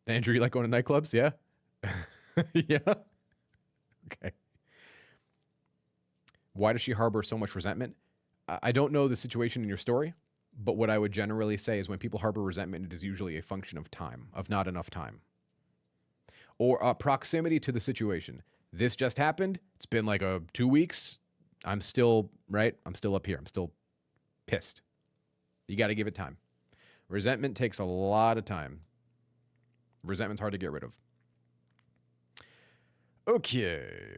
Andrew, you like going to nightclubs? Yeah? Yeah? Okay. Why does she harbor so much resentment? I don't know the situation in your story, but what I would generally say is when people harbor resentment, it is usually a function of time, of not enough time. Or proximity to the situation. This just happened. It's been like 2 weeks. I'm still, right? I'm still up here. I'm still pissed. You got to give it time. Resentment takes a lot of time. Resentment's hard to get rid of. Okay.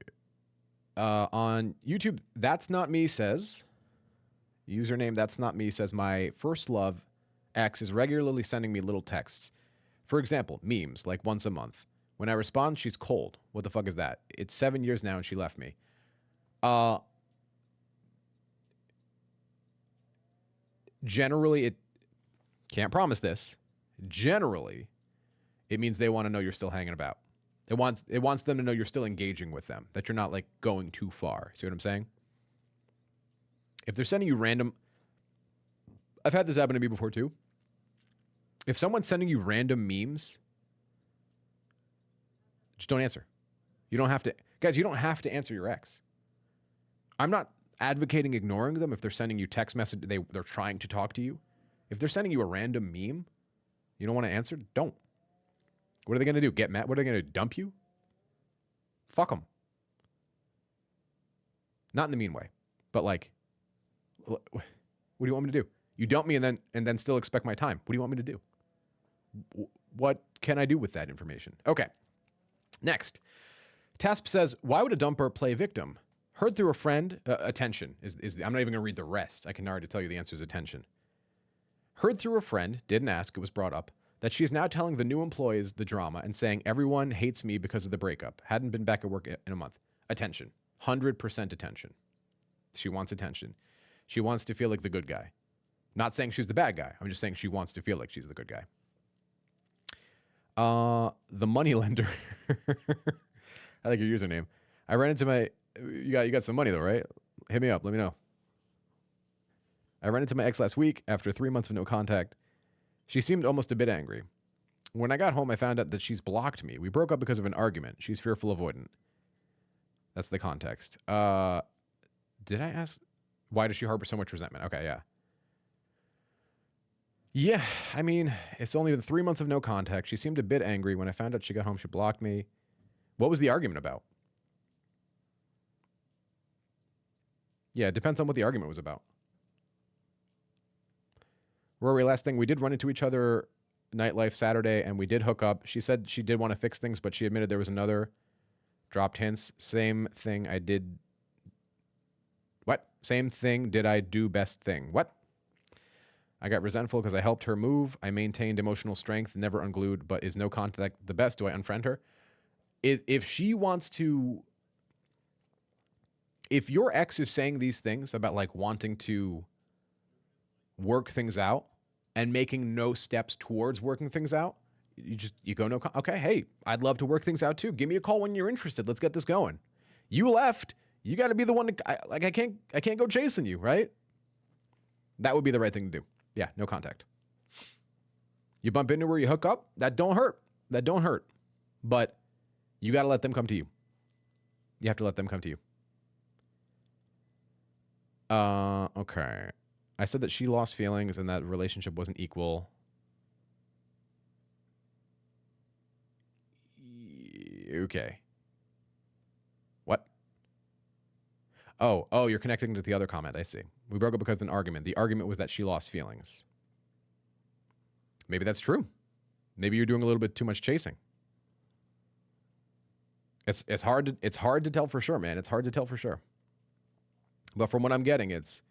On YouTube, That's Not Me says, username That's Not Me says, my first love ex is regularly sending me little texts. For example, memes, like once a month. When I respond, she's cold. What the fuck is that? It's 7 years now and she left me. Generally, it can't promise this. Generally, it means they want to know you're still hanging about. It wants them to know you're still engaging with them, that you're not like going too far. See what I'm saying? If they're sending you random, I've had this happen to me before too. If someone's sending you random memes, just don't answer. You don't have to, guys, you don't have to answer your ex. I'm not advocating ignoring them if they're sending you text message, they're trying to talk to you. If they're sending you a random meme, you don't want to answer, don't. What are they going to do? Get mad? What are they going to dump you? Fuck them. Not in the mean way, but like, what do you want me to do? You dump me and then still expect my time. What do you want me to do? What can I do with that information? Okay. Next. Tasp says, why would a dumper play victim? Heard through a friend, attention I'm not even going to read the rest. I can already tell you the answer is attention. Heard through a friend, didn't ask, it was brought up, that she is now telling the new employees the drama and saying everyone hates me because of the breakup. Hadn't been back at work in a month. Attention. 100% attention. She wants attention. She wants to feel like the good guy. Not saying she's the bad guy. I'm just saying she wants to feel like she's the good guy. The money lender. I like your username. I ran into my... You got some money though, right? Hit me up. Let me know. I ran into my ex last week after 3 months of no contact. She seemed almost a bit angry. When I got home, I found out that she's blocked me. We broke up because of an argument. She's fearful, avoidant. That's the context. Did I ask? Why does she harbor so much resentment? Okay, yeah. Yeah, I mean, it's only been 3 months of no contact. She seemed a bit angry. When I found out she got home, she blocked me. What was the argument about? Yeah, it depends on what the argument was about. Rory, last thing, we did run into each other nightlife Saturday, and we did hook up. She said she did want to fix things, but she admitted there was another. Dropped hints. Same thing I did. What? Same thing did I do best thing. What? I got resentful because I helped her move. I maintained emotional strength, never unglued, but is no contact the best? Do I unfriend her? If she wants to... If your ex is saying these things about like wanting to work things out and making no steps towards working things out, you go no. Okay, hey, I'd love to work things out too. Give me a call when you're interested. Let's get this going. You left. You got to be the one to I can't go chasing you, right? That would be the right thing to do. Yeah, no contact. You bump into her, you hook up. That don't hurt. That don't hurt. But you got to let them come to you. You have to let them come to you. Okay. I said that she lost feelings and that relationship wasn't equal. Okay. What? Oh, you're connecting to the other comment. I see. We broke up because of an argument. The argument was that she lost feelings. Maybe that's true. Maybe you're doing a little bit too much chasing. It's hard to tell for sure, man. It's hard to tell for sure. But from what I'm getting, it's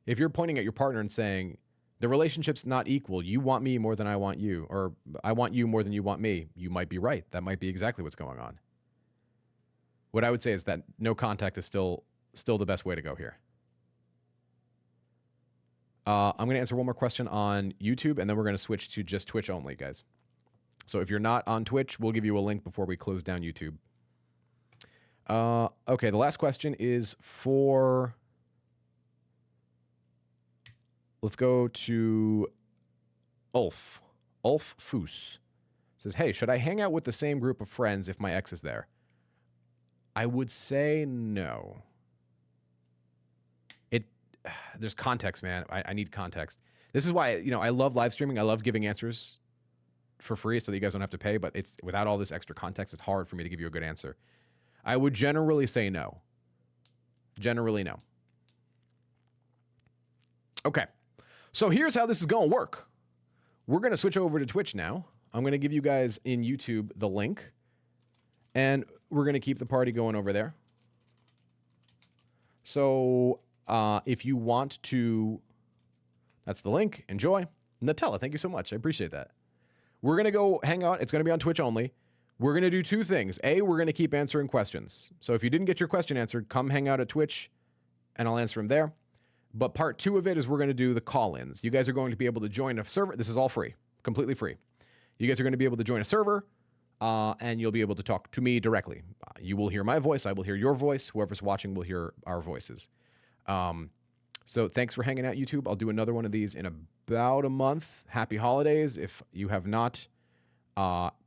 if you're pointing at your partner and saying the relationship's not equal, you want me more than I want you, or I want you more than you want me, you might be right. That might be exactly what's going on. What I would say is that no contact is still the best way to go here. I'm going to answer one more question on YouTube, and then we're going to switch to just Twitch only, guys. So if you're not on Twitch, we'll give you a link before we close down YouTube. Okay, the last question is for... Let's go to Ulf. Ulf Foos says, hey, should I hang out with the same group of friends if my ex is there? I would say no. There's context, man. I need context. This is why, I love live streaming. I love giving answers for free so that you guys don't have to pay, but it's without all this extra context, it's hard for me to give you a good answer. I would generally say no. Generally no. Okay. So here's how this is going to work. We're going to switch over to Twitch now. I'm going to give you guys in YouTube the link, and we're going to keep the party going over there. So if you want to, that's the link. Enjoy. Nutella, thank you so much. I appreciate that. We're going to go hang out. It's going to be on Twitch only. We're going to do two things. A, we're going to keep answering questions. So if you didn't get your question answered, come hang out at Twitch, and I'll answer them there. But part two of it is we're going to do the call-ins. You guys are going to be able to join a server. This is all free, completely free. You guys are going to be able to join a server, and you'll be able to talk to me directly. You will hear my voice. I will hear your voice. Whoever's watching will hear our voices. So thanks for hanging out, YouTube. I'll do another one of these in about a month. Happy holidays. If you have not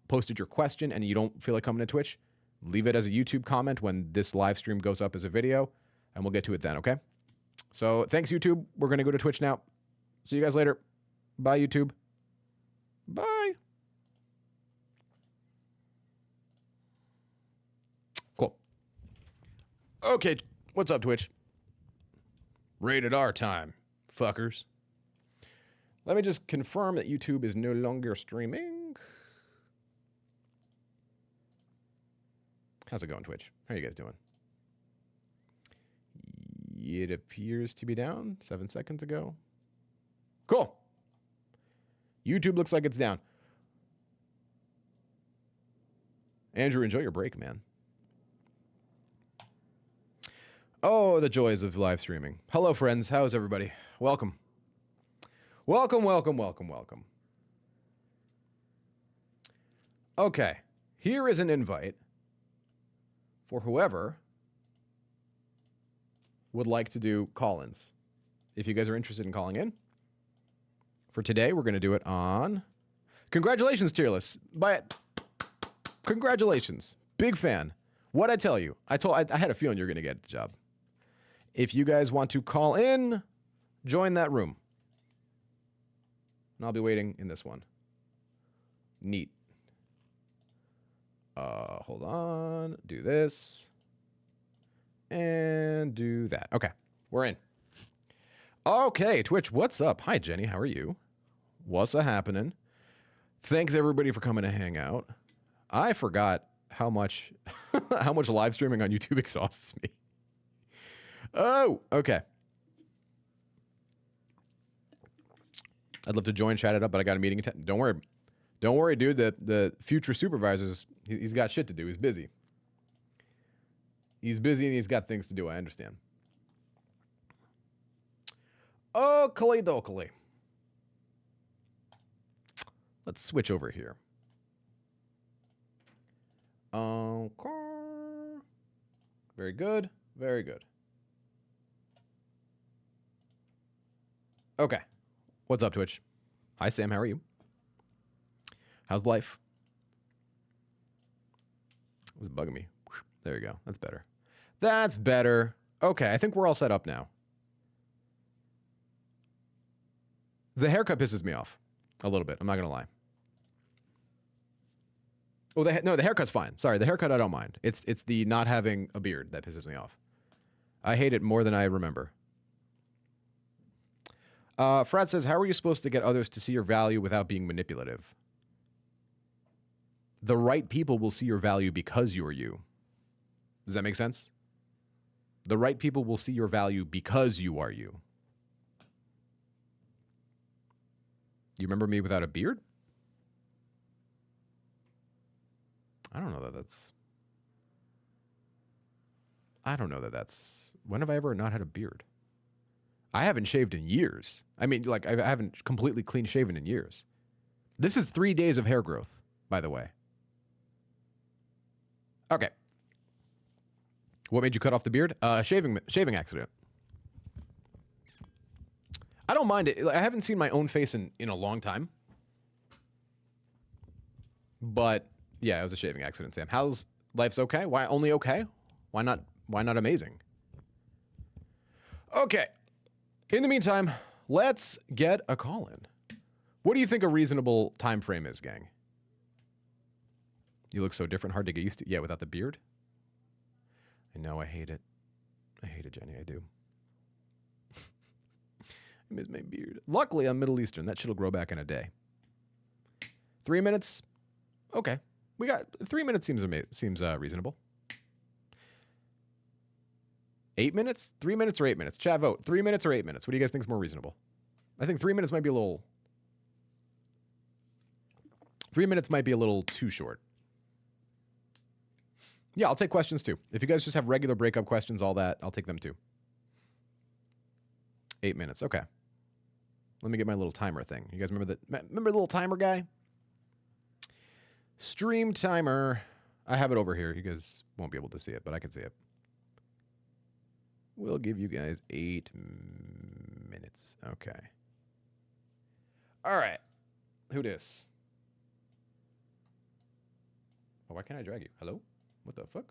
posted your question and you don't feel like coming to Twitch, leave it as a YouTube comment when this live stream goes up as a video, and we'll get to it then, okay? So thanks, YouTube. We're going to go to Twitch now. See you guys later. Bye, YouTube. Bye. Cool. Okay, what's up, Twitch? Rated R time, fuckers. Let me just confirm that YouTube is no longer streaming. How's it going, Twitch? How are you guys doing? It appears to be down 7 seconds ago. Cool. YouTube looks like it's down. Andrew, enjoy your break, man. Oh, the joys of live streaming. Hello, friends. How's everybody? Welcome. Welcome, welcome, welcome, welcome. Okay. Here is an invite for whoever would like to do call-ins. If you guys are interested in calling in. For today, we're going to do it on... Congratulations, Tearless. Congratulations. Big fan. What'd I tell you? I had a feeling you're going to get the job. If you guys want to call in, join that room. And I'll be waiting in this one. Neat. Hold on. Do this. And do that. Okay. We're in. Okay, Twitch, what's up? Hi, Jenny. How are you? What's a-happening? Thanks, everybody, for coming to hang out. I forgot how much live streaming on YouTube exhausts me. Oh, okay. I'd love to join, chat it up, but I got a meeting. Don't worry. Don't worry, dude. The future supervisors, he's got shit to do. He's busy. He's busy and he's got things to do. I understand. Oh, Kaleidokley. Let's switch over here. Okay. Very good. Very good. Okay. What's up, Twitch? Hi, Sam. How are you? How's life? It was bugging me. There you go. That's better. That's better. Okay, I think we're all set up now. The haircut pisses me off a little bit. I'm not going to lie. Oh, no, the haircut's fine. Sorry, the haircut I don't mind. It's the not having a beard that pisses me off. I hate it more than I remember. Frat says, how are you supposed to get others to see your value without being manipulative? The right people will see your value because you are you. Does that make sense? The right people will see your value because you are you. You remember me without a beard? I don't know that that's... When have I ever not had a beard? I haven't shaved in years. I mean, like, I haven't completely clean shaven in years. This is 3 days of hair growth, by the way. Okay. What made you cut off the beard? Shaving accident. I don't mind it. I haven't seen my own face in a long time. But yeah, it was a shaving accident, Sam. How's life's okay? Why only okay? Why not amazing? Okay. In the meantime, let's get a call in. What do you think a reasonable time frame is, gang? You look so different, hard to get used to. Yeah, without the beard. I know, I hate it. I hate it, Jenny, I do. I miss my beard. Luckily, I'm Middle Eastern. That shit'll grow back in a day. 3 minutes? Okay. We got 3 minutes seems reasonable. 8 minutes? 3 minutes or 8 minutes? Chat vote. 3 minutes or 8 minutes? What do you guys think is more reasonable? I think 3 minutes might be a little... 3 minutes might be a little too short. Yeah, I'll take questions too. If you guys just have regular breakup questions, all that, I'll take them too. 8 minutes. Okay. Let me get my little timer thing. You guys remember the little timer guy? Stream timer. I have it over here. You guys won't be able to see it, but I can see it. We'll give you guys 8 minutes. Okay. All right. Who dis? Oh, why can't I drag you? Hello? What the fuck?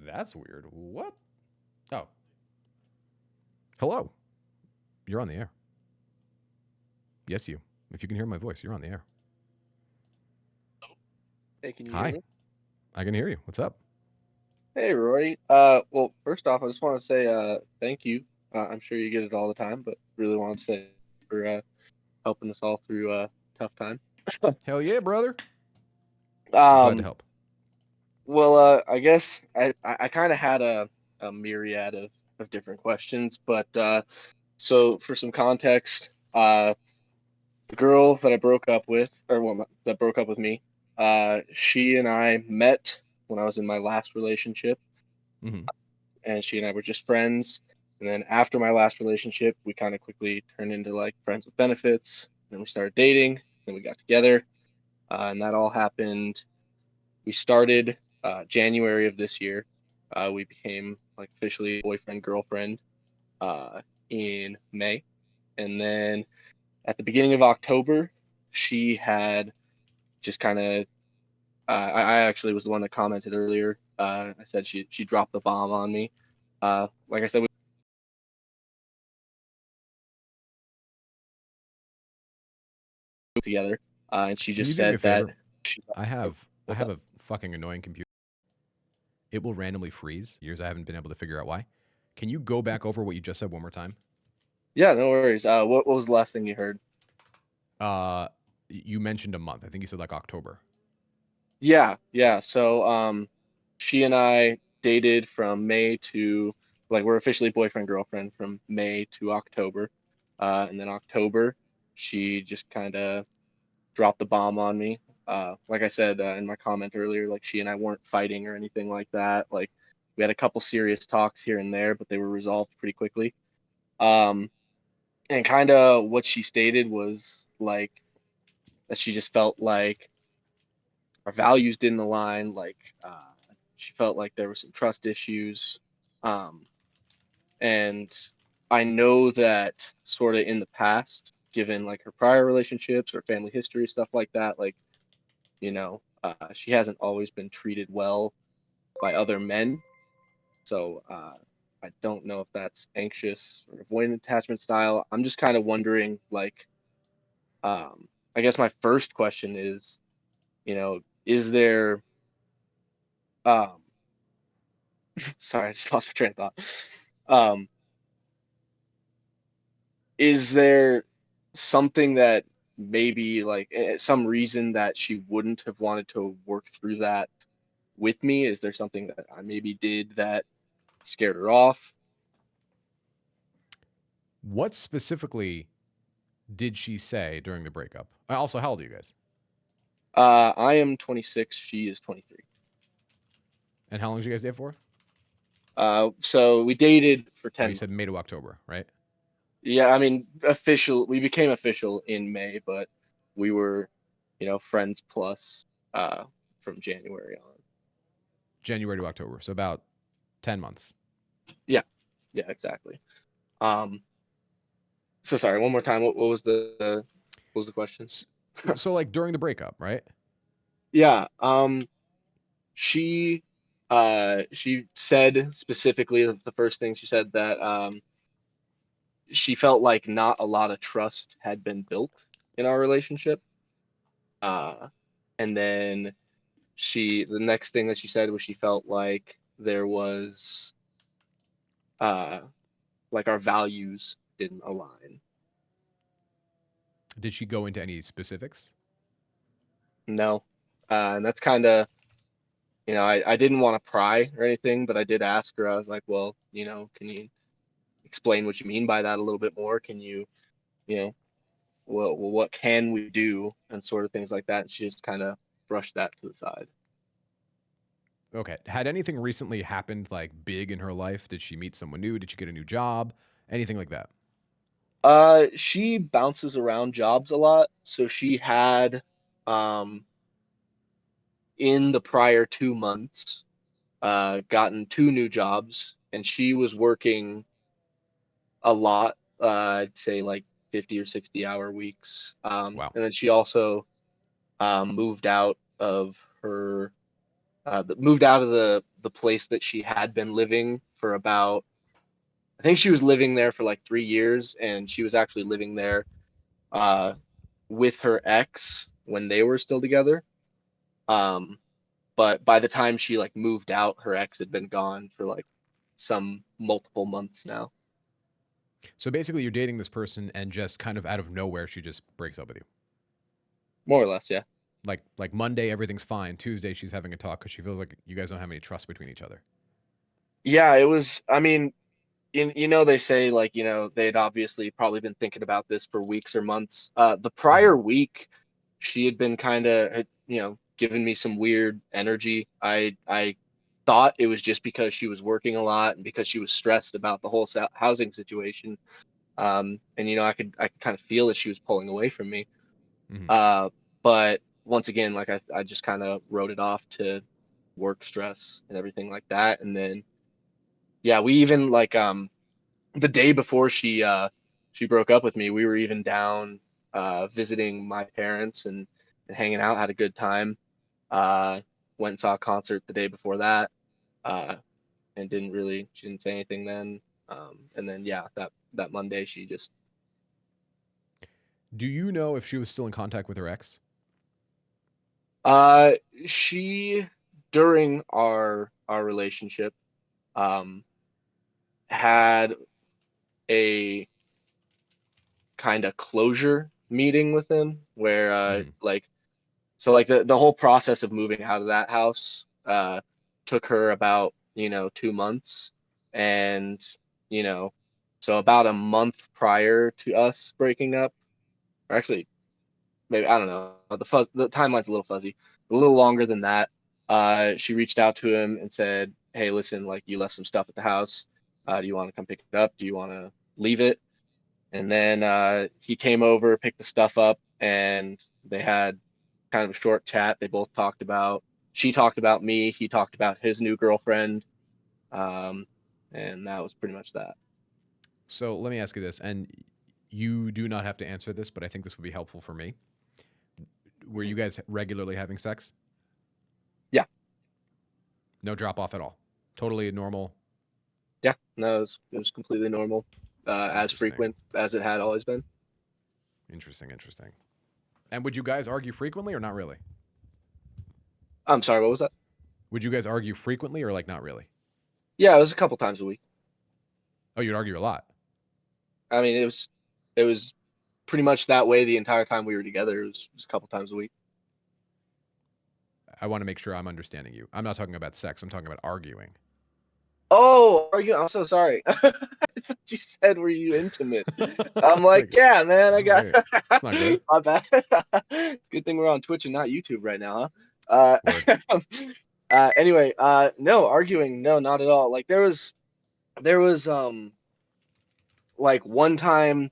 That's weird. What? Oh. Hello. You're on the air. Yes, you. If you can hear my voice, you're on the air. Hey, can you Hi. hear me? I can hear you. What's up? Hey, Rory. Well, first off, I just want to say thank you. I'm sure you get it all the time, but really want to say for helping us all through a tough time. Hell yeah, brother. Glad to help. Well, I guess I kind of had a myriad of different questions, but so for some context, the girl that I broke up with, that broke up with me, she and I met when I was in my last relationship. Mm-hmm. And she and I were just friends. And then after my last relationship, we kind of quickly turned into like friends with benefits. Then we started dating. Then we got together, and that all happened. We started January of this year. We became like officially boyfriend girlfriend in May, and then at the beginning of October, she had just kind of. I actually was the one that commented earlier. I said she dropped the bomb on me. Like I said, we together, and she Can you just do me a said that favor? I have a fucking annoying computer. It will randomly freeze. Years I haven't been able to figure out why. Can you go back over what you just said one more time? Yeah, no worries. What was the last thing you heard? You mentioned a month. I think you said like October. Yeah. So, she and I dated from May to like we're officially boyfriend girlfriend from May to October, and then October, she just kind of dropped the bomb on me. Like I said in my comment earlier, like she and I weren't fighting or anything like that. Like we had a couple serious talks here and there, but they were resolved pretty quickly. Um, and kind of what she stated was like that she just felt like our values didn't align. Like she felt like there were some trust issues, um, and I know that sort of in the past, given like her prior relationships or family history, stuff like that, like she hasn't always been treated well by other men. So I don't know if that's anxious or avoidant attachment style. I'm just kind of wondering, like, I guess my first question is, is there um sorry, I just lost my train of thought. Um, is there something that maybe like some reason that she wouldn't have wanted to work through that with me? Is there something that I maybe did that scared her off? What specifically did she say during the breakup? Also, how old are you guys? I am 26, she is 23. And how long did you guys date for? So we dated for Oh, 10 you months. said May to October, right? Yeah, I mean, we became official in May, but we were, friends plus uh from January on. January to October. So about 10 months. Yeah, yeah, exactly. Um, so sorry, one more time. What was the question? So like during the breakup, right? Yeah, she she said specifically the first thing she said that she felt like not a lot of trust had been built in our relationship. Uh, and then the next thing that she said was she felt like there was uh like our values didn't align. Did she go into any specifics? No. And that's kind of, I didn't want to pry or anything, but I did ask her. I was like, well, can you explain what you mean by that a little bit more? Can you, you know, what can we do and sort of things like that? And she just kind of brushed that to the side. Okay. Had anything recently happened like big in her life? Did she meet someone new? Did she get a new job? Anything like that? She bounces around jobs a lot, so she had, um, in the prior 2 months, gotten two new jobs, and she was working a lot. I'd say like 50 or 60-hour weeks. Wow. And then she also moved out of her moved out of the place that she had been living for about, I think she was living there for like 3 years, and she was actually living there uh, with her ex when they were still together. Um, but by the time she like moved out, her ex had been gone for like some multiple months now. So basically, you're dating this person, and just kind of out of nowhere, she just breaks up with you. More or less, yeah. Like Monday, everything's fine. Tuesday, she's having a talk because she feels like you guys don't have any trust between each other. Yeah, it was, I mean, they say like, they'd obviously probably been thinking about this for weeks or months. The Hmm. prior week, she had been kind of, giving me some weird energy. I thought it was just because she was working a lot and because she was stressed about the whole housing situation. And I could kind of feel that she was pulling away from me. Hmm. Uh, but once again, like I just kind of wrote it off to work stress and everything like that. And then yeah, we even like the day before she broke up with me, we were even down visiting my parents and hanging out, had a good time. Uh, Went and saw a concert the day before that, uh, and she didn't say anything then. And then yeah, that Monday she just Do you know if she was still in contact with her ex? uh she during our relationship um had a kind of closure meeting with him where Hmm. like, so like the whole process of moving out of that house took her about, 2 months. And, you know, so about a month prior to us breaking up, or actually maybe, I don't know, the timeline's a little fuzzy, a little longer than that. She reached out to him and said, "Hey, listen, like you left some stuff at the house. Do you want to come pick it up? Do you want to leave it?" And then he came over, picked the stuff up, and they had kind of a short chat. She talked about me, he talked about his new girlfriend, um, and that was pretty much that. So let me ask you this, and you do not have to answer this, but I think this would be helpful for me. Were Mhm. you guys regularly having sex? Yeah, No drop off at all. Totally normal. yeah, no, it was completely normal, as Interesting. frequent as it had always been. Interesting. Interesting. And would you guys argue frequently or not really? I'm sorry, what was that? Would you guys argue frequently or like not really? Yeah, it was a couple times a week. Oh, you'd argue a lot. I mean, it was pretty much that way the entire time we were together. It was a couple times a week. I want to make sure I'm understanding you. I'm not talking about sex. I'm talking about arguing. Oh, are you? I'm so sorry. You said, were you intimate? I'm like, Like, yeah, man, I oh, got. wait, that's not good. My bad. It's a good thing we're on Twitch and not YouTube right now, huh? Word. Anyway, no, arguing, no, not at all. Like there was like one time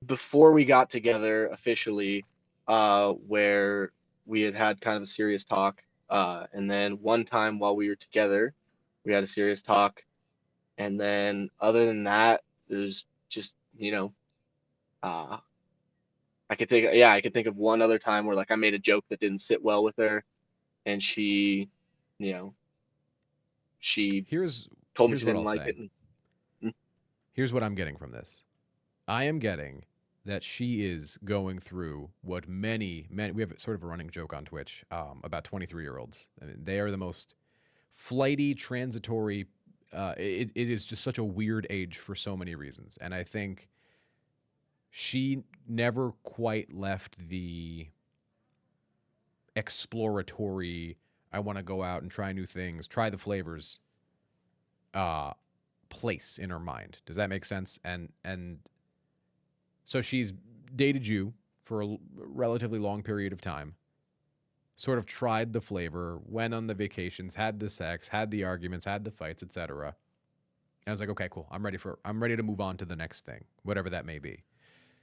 before we got together officially, where we had kind of a serious talk, and then one time while we were together, we had a serious talk, and then other than that, it was just, uh, I could think of one other time where like I made a joke that didn't sit well with her, and you know, she Here's told me here's she what didn't I'll like say. it. And, Here's what I'm getting from this. I am getting that she is going through what many we have sort of a running joke on Twitch about 23-year-olds. I mean, they are the most flighty, transitory. It is just such a weird age for so many reasons, and I think she never quite left the exploratory. I want to go out and try new things, try the flavors. Uh, place in her mind. Does that make sense? And so she's dated you for a relatively long period of time, sort of tried the flavor, went on the vacations, had the sex, had the arguments, had the fights, etc. And I was like, okay, cool. I'm ready to move on to the next thing, whatever that may be.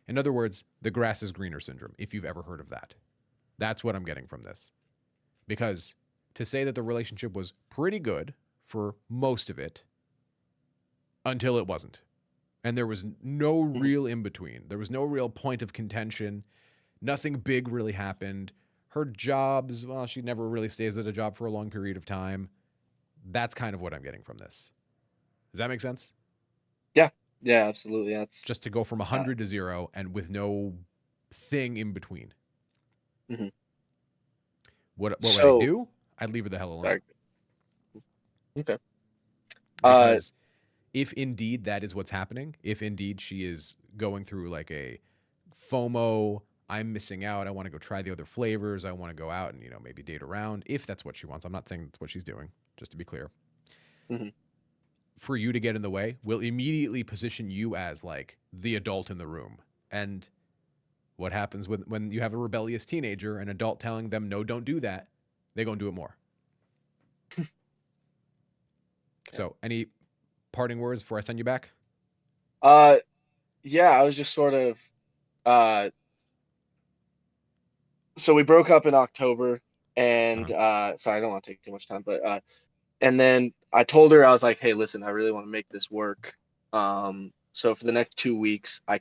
In other words, the grass is greener syndrome, if you've ever heard of that. That's what I'm getting from this. Because to say that the relationship was pretty good for most of it until it wasn't. And there was no real in between. There was no real point of contention. Nothing big really happened. Her jobs, well, she never really stays at a job for a long period of time. That's kind of what I'm getting from this. Does that make sense? yeah, yeah, absolutely. That's Just to go from 100 to 0 and with no thing in between. mhm. What would I So do? I'd leave her the hell alone. sorry. Okay. Because if indeed that is what's happening, if indeed she is going through like a FOMO, I'm missing out, I want to go try the other flavors, I want to go out and, maybe date around, if that's what she wants. I'm not saying that's what she's doing, just to be clear. Mhm. For you to get in the way will immediately position you as like the adult in the room. And what happens when you have a rebellious teenager, an adult telling them, no, don't do that, they're going to do it more. So any parting words before I send you back? Yeah, I was just sort of uh so we broke up in October, and sorry, I don't want to take too much time, but and then I told her, I was like, hey, listen, I really want to make this work. So for the next 2 weeks, I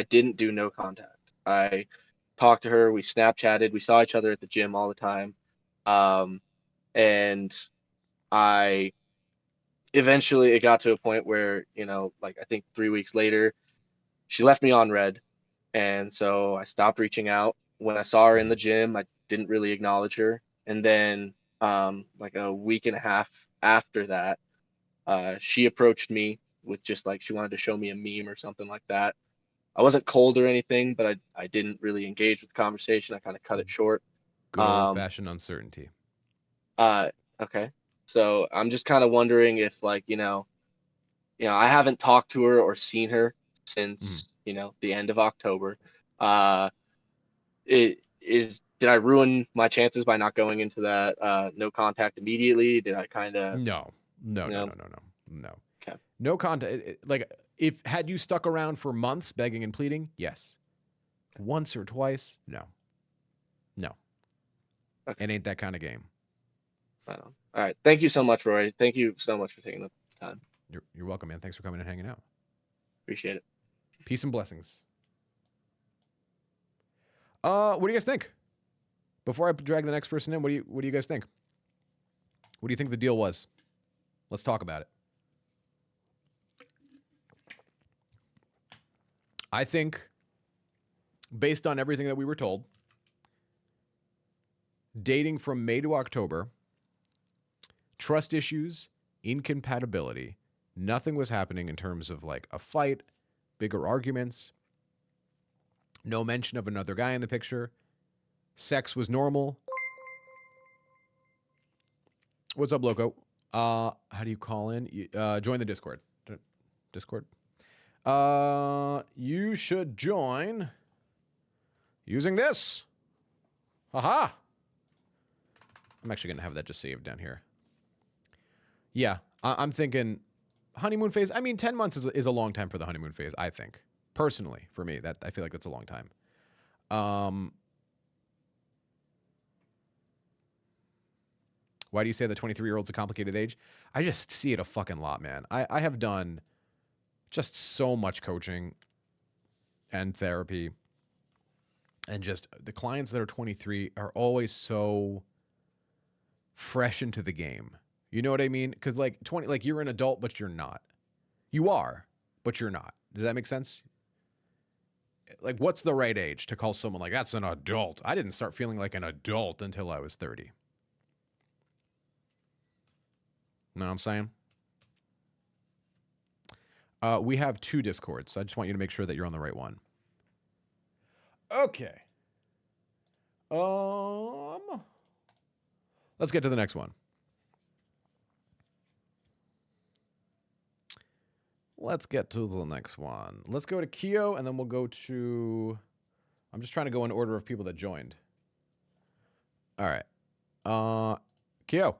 didn't do no contact. I talked to her, we Snapchatted, we saw each other at the gym all the time. Um, and I eventually it got to a point where, like I think 3 weeks later, she left me on red. And so I stopped reaching out. When I saw her in the gym, I didn't really acknowledge her. And then like a week and a half after that, she approached me with just like she wanted to show me a meme or something like that. I wasn't cold or anything, but I didn't really engage with the conversation. I kind of cut it short. Good old Um, fashioned uncertainty. okay. So I'm just kind of wondering if like, I haven't talked to her or seen her since, the end of October. Uh, did I ruin my chances by not going into that no contact immediately? Did I kind of, No. no? Okay. No contact. Like, if had you stuck around for months begging and pleading, yes. Once or twice, no. Okay. It ain't that kind of game. All right. Thank you so much, Roy. Thank you so much for taking the time. You're welcome, man. Thanks for coming and hanging out. Appreciate it. Peace and blessings. What do you guys think? Before I drag the next person in, what do you guys think? What do you think the deal was? Let's talk about it. I think, based on everything that we were told, dating from May to October, trust issues, incompatibility. Nothing was happening in terms of like a fight, bigger arguments. No mention of another guy in the picture. Sex was normal. What's up, Loco? How do you call in? Join the Discord. Discord. You should join using this. Haha. I'm actually going to have that just saved down here. Yeah, I'm thinking honeymoon phase. I mean, 10 months is a long time for the honeymoon phase, I think. Personally, for me, I feel like that's a long time. Why do you say the 23-year-old's a complicated age? I just see it a fucking lot, man. I have done just so much coaching and therapy. And just the clients that are 23 are always so fresh into the game. You know what I mean? Because like you're an adult, but you're not. You are, but you're not. Does that make sense? Like, what's the right age to call someone like, that's an adult? I didn't start feeling like an adult until I was 30. Know what I'm saying? We have 2 Discords, so I just want you to make sure that you're on the right one. Okay. Let's get to the next one. Let's get to the next one. Let's go to Keo, and then we'll go to... I'm just trying to go in order of people that joined. All right. Keo.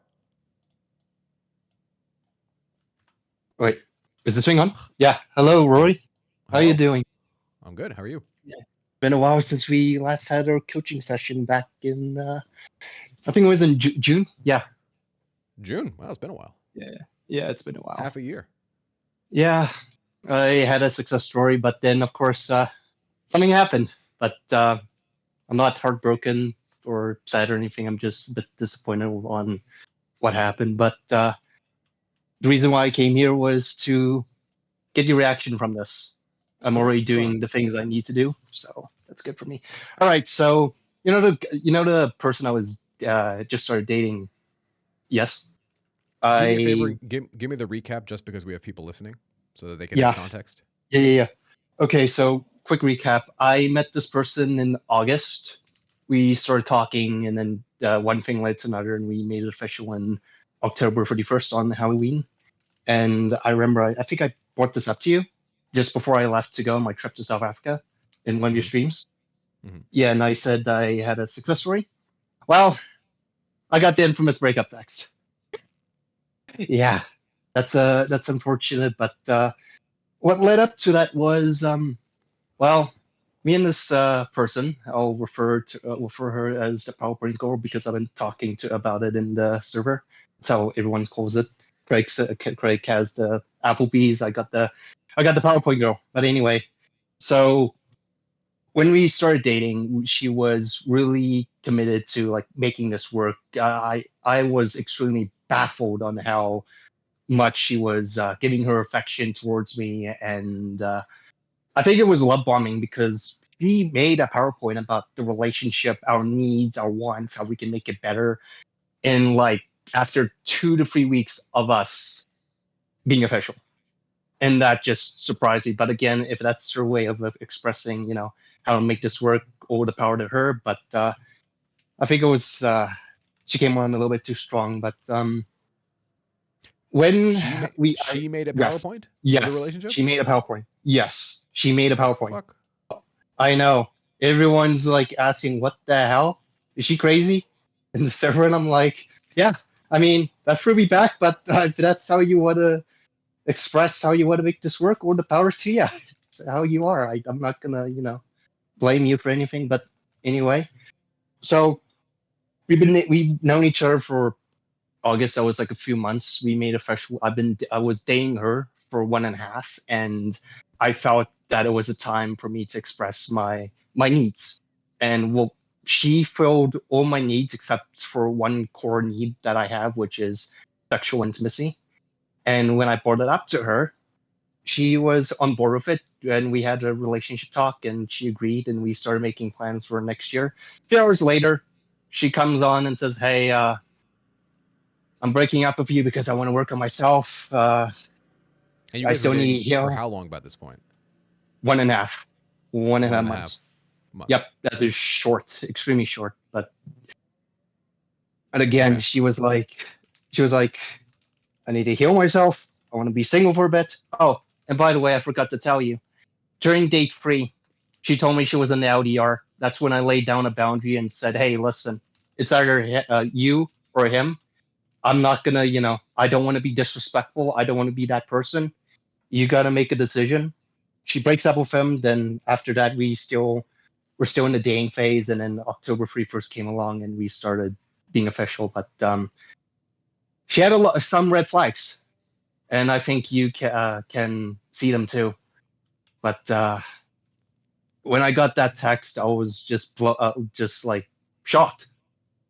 Wait, is this thing on? Yeah. Hello, Roy. How you doing? I'm good. How are you? Yeah. Been a while since we last had our coaching session back in, I think it was in June. Yeah. June? Wow, it's been a while. Yeah, it's been a while. Half a year. Yeah. I had a success story, but then, of course, something happened. But I'm not heartbroken or sad or anything. I'm just a bit disappointed on what happened. But the reason why I came here was to get your reaction from this. I'm already doing the things I need to do, so that's good for me. All right, so you know the person I was just started dating. Yes. Do me a favor, give me the recap just because we have people listening, so that they can have context. Yeah. Okay, so quick recap. I met this person in August. We started talking, and then one thing led to another, and we made it official in October 31st on Halloween. And I remember, I think I brought this up to you just before I left to go on my trip to South Africa in one of your streams. Mm-hmm. Yeah, and I said I had a success story. Well, I got the infamous breakup text. Yeah, that's unfortunate, but what led up to that was, well, me and this person, I'll refer her as the PowerPoint girl because I've been talking about it in the server. That's how everyone calls it. Craig has the Applebee's. I got the PowerPoint girl. But anyway, so when we started dating, she was really committed to like making this work. I was extremely baffled on how much she was giving her affection towards me, and I think it was love bombing because she made a PowerPoint about the relationship, our needs, our wants, how we can make it better, and like after 2 to 3 weeks of us being official. And that just surprised me. But again, if that's her way of expressing, how to make this work, all the power to her. But I think it was, she came on a little bit too strong. But when she made a PowerPoint? Yes. For the relationship? She made a PowerPoint. Yes. She made a PowerPoint. Fuck. I know. Everyone's like asking, what the hell? Is she crazy? In the server, and I'm like, yeah. I mean, that threw me back, but if that's how you want to express how you want to make this work, or the power to you. It's how you are. I'm not gonna, blame you for anything. But anyway, so we've known each other for August. That was like a few months. We made a fresh. I was dating her for 1.5, and I felt that it was a time for me to express my needs, and well, she filled all my needs except for one core need that I have, which is sexual intimacy. And when I brought it up to her, she was on board with it, and we had a relationship talk, and she agreed, and we started making plans for next year. A few hours later, she comes on and says, "Hey, I'm breaking up with you because I want to work on myself. And you I guys still were dating need heal." for how long by this point? 1.5, one and a half 1.5 months. months. Yep, that is short, extremely short. But and again, Okay. she was like, I need to heal myself. I want to be single for a bit. Oh, and by the way, I forgot to tell you. During date 3, she told me she was in the LDR. That's when I laid down a boundary and said, "Hey, listen, it's either you or him. I'm not gonna, I don't want to be disrespectful. I don't want to be that person. You gotta make a decision." She breaks up with him. Then after that, we're still in the dating phase, and then October 31st came along, and we started being official. But she had some red flags, and I think you can see them too. But when I got that text, I was just like shocked.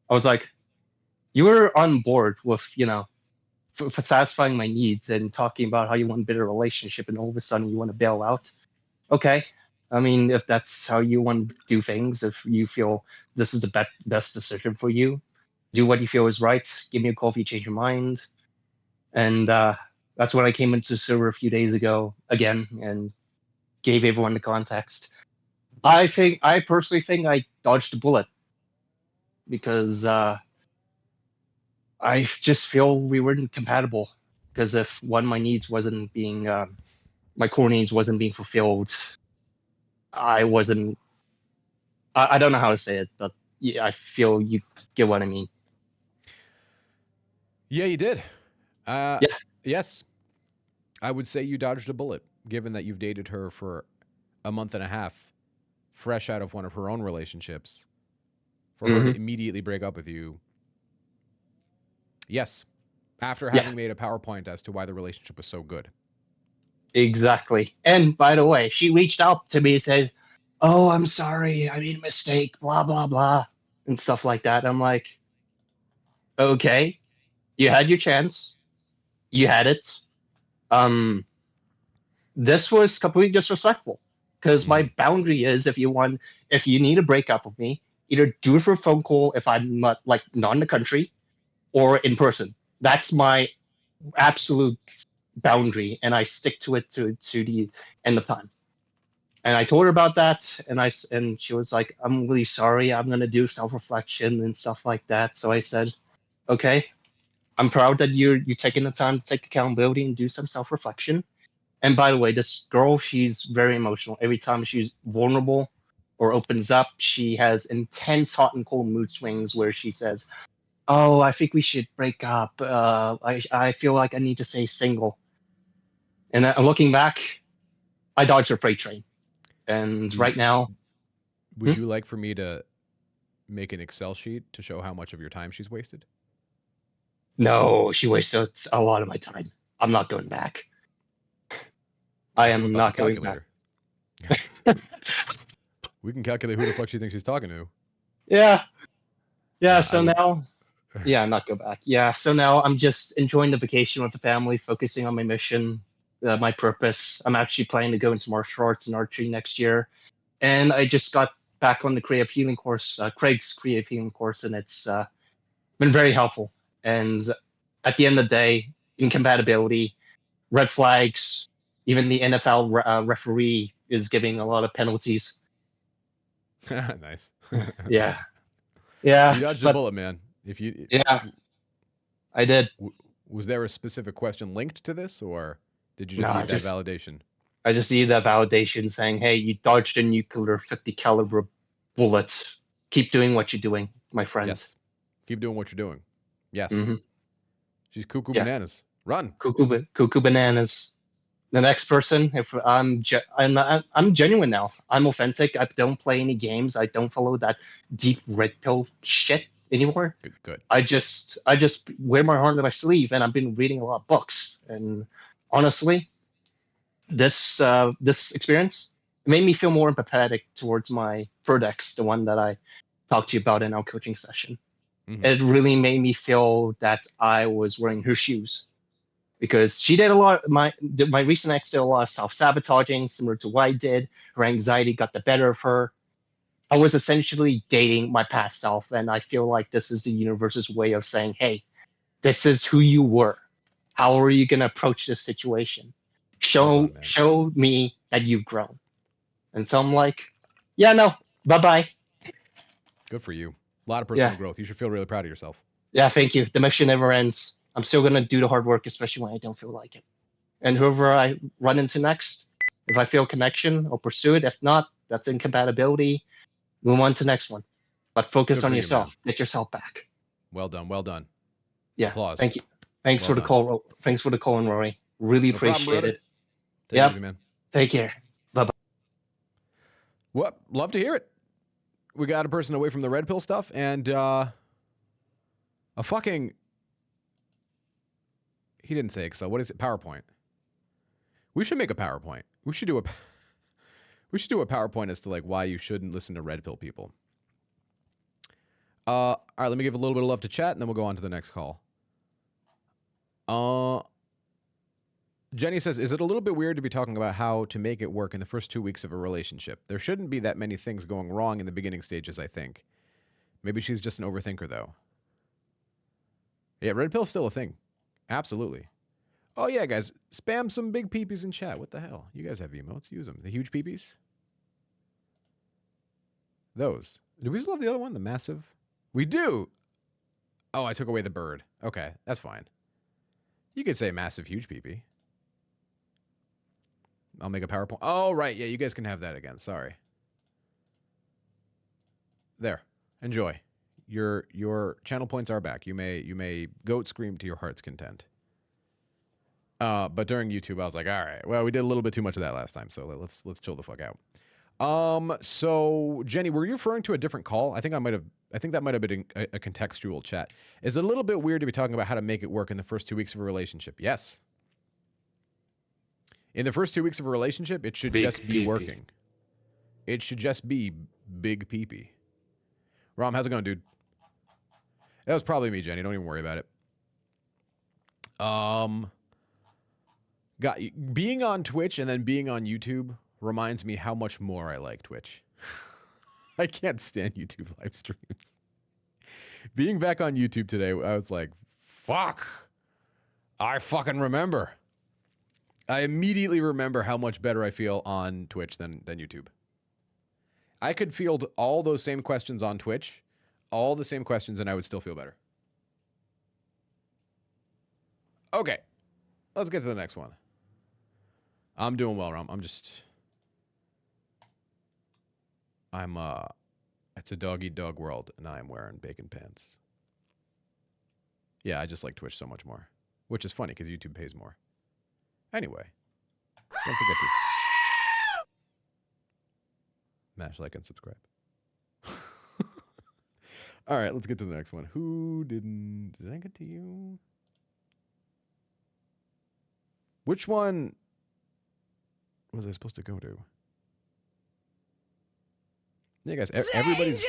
I was like, "You were on board with for satisfying my needs and talking about how you want a better relationship, and all of a sudden you want to bail out." Okay, I mean, if that's how you want to do things, if you feel this is the best decision for you, do what you feel is right. Give me a call if you change your mind. And that's when I came into server a few days ago again and gave everyone the context. I personally think I dodged a bullet because I just feel we weren't compatible. Because if one, my needs wasn't being, my core needs wasn't being fulfilled, I wasn't. I don't know how to say it, but yeah, I feel you get what I mean. Yeah, you did. Yeah. Yes. I would say you dodged a bullet, given that you've dated her for a month and a half, fresh out of one of her own relationships. For her to immediately break up with you. Yes. After having made a PowerPoint as to why the relationship was so good. Exactly. And by the way, she reached out to me and says, "Oh, I'm sorry. I made a mistake, blah, blah, blah," and stuff like that. I'm like, okay, you had your chance. You had it. This was completely disrespectful because my boundary is if you need to break up with me, either do it for a phone call if I'm not in the country or in person. That's my absolute boundary, and I stick to it to the end of time. And I told her about that, and she was like, "I'm really sorry. I'm gonna do self-reflection and stuff like that." So I said, "Okay, I'm proud that you're taking the time to take accountability and do some self-reflection." And by the way, this girl, she's very emotional. Every time she's vulnerable or opens up, she has intense hot and cold mood swings where she says, "Oh, I think we should break up. I feel like I need to stay single." And looking back, I dodged her freight train. And right now, Would you like for me to make an Excel sheet to show how much of your time she's wasted? no, she wasted a lot of my time. I'm not going back. I am not going back. We can calculate who the fuck she thinks she's talking to. Yeah. Yeah. I So would- now, yeah, not go back. Yeah. So now I'm just enjoying the vacation with the family, focusing on my mission, my purpose. I'm actually planning to go into martial arts and archery next year. And I just got back on the creative healing course, Craig's creative healing course, and it's been very helpful. And at the end of the day, incompatibility, red flags, even the NFL referee is giving a lot of penalties. Nice. Yeah. Yeah. You dodged a bullet, man. Yeah, I did. Was there a specific question linked to this, or did you just need that validation? I just needed that validation saying, "Hey, you dodged a nuclear 50 caliber bullet. Keep doing what you're doing, my friend." Yes. Keep doing what you're doing. Yes. She's cuckoo bananas. Run. Cuckoo bananas. The next person, if I'm genuine now. I'm authentic. I don't play any games. I don't follow that deep red pill shit anymore. Good. I just wear my heart on my sleeve, and I've been reading a lot of books. And honestly, this experience made me feel more empathetic towards my third ex, the one that I talked to you about in our coaching session. It really made me feel that I was wearing her shoes. Because she did a lot. My recent ex did a lot of self-sabotaging, similar to what I did. Her anxiety got the better of her. I was essentially dating my past self, and I feel like this is the universe's way of saying, "Hey, this is who you were. How are you gonna approach this situation? Well done, man. Show me that you've grown." And so I'm like, "Yeah, no, bye bye." Good for you. A lot of personal Yeah, growth. You should feel really proud of yourself. yeah. Thank you. The mission never ends. I'm still gonna do the hard work, especially when I don't feel like it. And whoever I run into next, if I feel connection, I'll pursue it. If not, that's incompatibility. Move on to the next one. But focus Good on for you, yourself. Get yourself back. Well done. Well done. Yeah. Applause. Thank you. Thanks Well for the done. call. Thanks for the call, and Rory. Really No problem, appreciate brother. it. Take Yep. it easy, man. Take care. Bye bye. Well, love to hear it. We got a person away from the red pill stuff and a fucking. He didn't say Excel. What is it? PowerPoint. We should make a PowerPoint. We should do a PowerPoint as to like why you shouldn't listen to red pill people. All right, let me give a little bit of love to chat, and then we'll go on to the next call. Jenny says, is it a little bit weird to be talking about how to make it work in the first 2 weeks of a relationship? There shouldn't be that many things going wrong in the beginning stages, I think. Maybe she's just an overthinker, though. Yeah, red pill's still a thing. Absolutely. Oh, yeah, guys, spam some big peepees in chat. What the hell? You guys have emotes. Use them. The huge peepees? Those. Do we still have the other one? The massive? We do. Oh, I took away the bird. Okay, that's fine. You could say massive, huge peepee. I'll make a PowerPoint. Oh, right. Yeah, you guys can have that again. Sorry. There. Enjoy. Your channel points are back. You may goat scream to your heart's content. But during YouTube, I was like, all right, well, we did a little bit too much of that last time, so let's chill the fuck out. So Jenny, were you referring to a different call? I think that might have been a contextual chat. Is it a little bit weird to be talking about how to make it work in the first 2 weeks of a relationship? Yes. In the first 2 weeks of a relationship, it should just be working. It should just be big peepee. Rom, how's it going, dude? That was probably me, Jenny. Don't even worry about it. Being on Twitch and then being on YouTube reminds me how much more I like Twitch. I can't stand YouTube live streams. Being back on YouTube today, I was like, fuck. I fucking remember. I immediately remember how much better I feel on Twitch than YouTube. I could field all those same questions on Twitch, all the same questions, and I would still feel better. Okay, let's get to the next one. I'm doing well, Rom. It's a dog-eat-dog world, and I'm wearing bacon pants. Yeah, I just like Twitch so much more, which is funny because YouTube pays more. Anyway, don't forget to smash like and subscribe. All right, let's get to the next one. Did I get to you? Which one was I supposed to go to? Yeah, guys, everybody's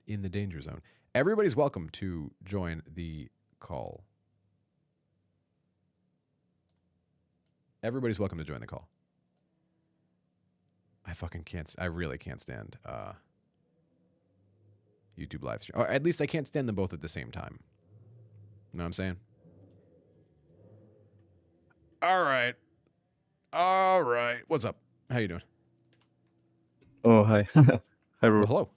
in the danger zone. Everybody's welcome to join the call. Everybody's welcome to join the call. I really can't stand YouTube live stream. Or at least I can't stand them both at the same time. You know what I'm saying? All right. What's up? How you doing? Oh, hi. Hi, Well, bro.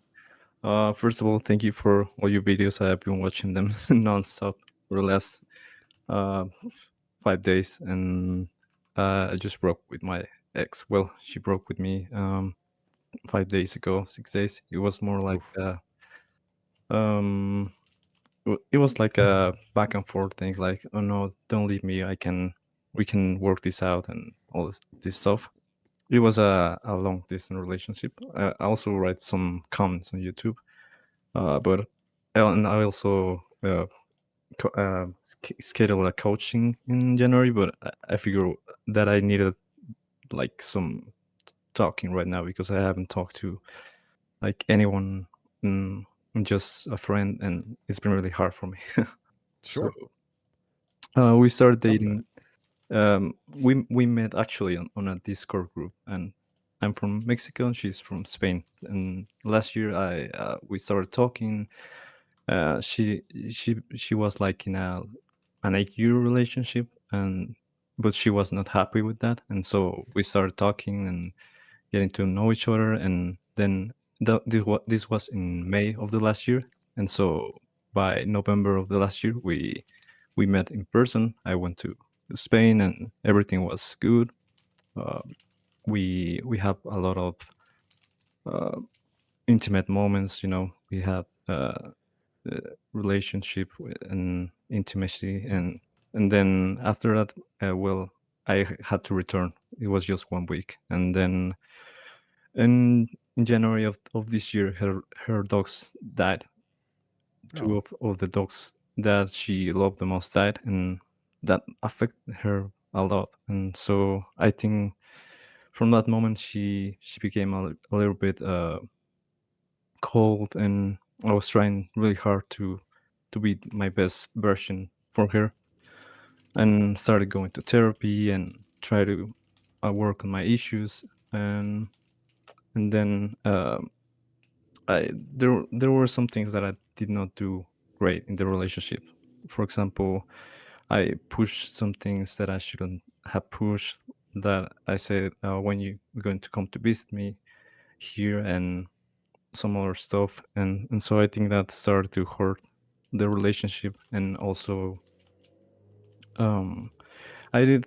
hello. First of all, thank you for all your videos. I have been watching them nonstop for the last 5 days, and I just broke with my ex. Well, she broke with me 5 days ago, 6 days. It was more like it was like a back and forth thing. Like, oh no, don't leave me. We can work this out and all this stuff. It was a long distance relationship. I also write some comments on YouTube, and I also schedule a coaching in January. But I figure that I needed like some talking right now because I haven't talked to like anyone, just a friend, and it's been really hard for me. Sure. So we started dating. We met actually on a Discord group, and I'm from Mexico and she's from Spain. And last year, we started talking. She was like in an 8 year relationship, and but she was not happy with that, and so we started talking and getting to know each other. And then this was in May of the last year, and so by November of the last year, we met in person. I went to Spain, and everything was good. Uh, we have a lot of uh, intimate moments. We had relationship and intimacy, and then after that, well, I had to return. It was just 1 week, and then in January of this year, her dogs died. Two Oh. of the dogs that she loved the most died, and that affected her a lot. And so I think from that moment, she became a little bit cold, and I was trying really hard to be my best version for her, and started going to therapy and try to work on my issues. And then there were some things that I did not do great in the relationship. For example, I pushed some things that I shouldn't have pushed. That I said, when you're going to come to visit me here, and some other stuff. And so I think that started to hurt the relationship. And also, um I did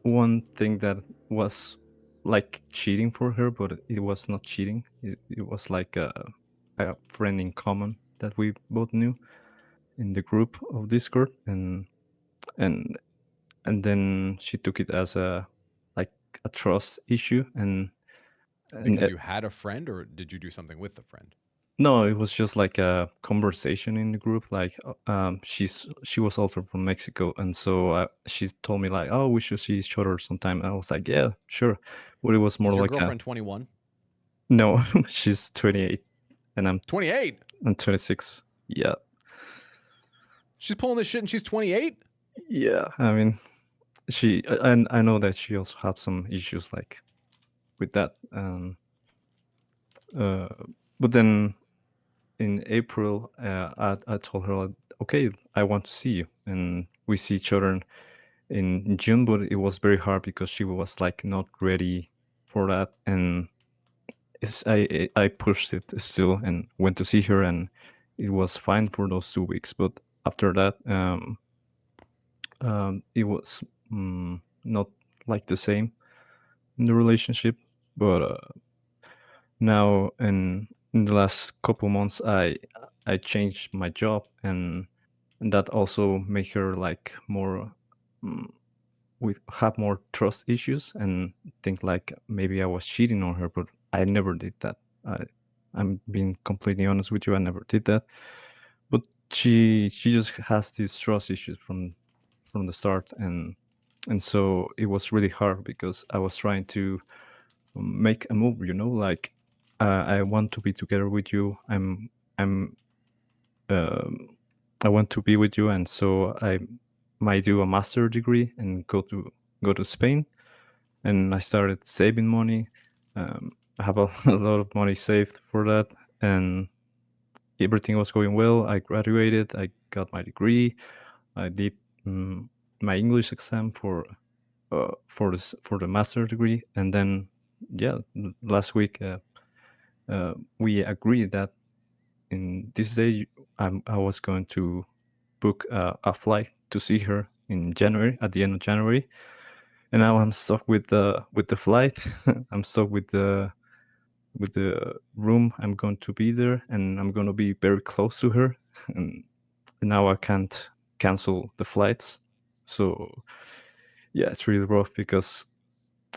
one thing that was like cheating for her, but it was not cheating. It was like a friend in common that we both knew in the group of Discord. And and then she took it as like a trust issue. And Because you had a friend, or did you do something with the friend? no, it was just like a conversation in the group. Like, she was also from Mexico, and so she told me like, "Oh, we should see each other sometime." And I was like, "Yeah, sure," but it was Is more your like a girlfriend 21? no. She's 28, and 28? I'm 26. Yeah, She's pulling this shit and she's 28? yeah. I mean, and I know that she also had some issues like with that. Uh, but then in April, I told her, like, okay, I want to see you, and we see each other in June. But it was very hard because she was like not ready for that, and I pushed it still and went to see her, and it was fine for those 2 weeks. But after that, it was not like the same in the relationship. But now in the last couple months, I changed my job, and that also made her like more we have more trust issues, and think like maybe I was cheating on her. But I never did that. I'm being completely honest with you. I never did that. But she just has these trust issues from the start. And so it was really hard because I was trying to make a move, like, I want to be together with you. I'm um, I want to be with you, and so I might do a master degree and go to Spain. And I started saving money. I have a, a lot of money saved for that, and everything was going well. I graduated. I got my degree. I did my English exam for the master degree, and then yeah, last week we agreed that in this day I was going to book a flight to see her in January, at the end of January. And now I'm stuck with the flight. I'm stuck with the room. I'm going to be there, and I'm going to be very close to her. And now I can't cancel the flights. So yeah, it's really rough because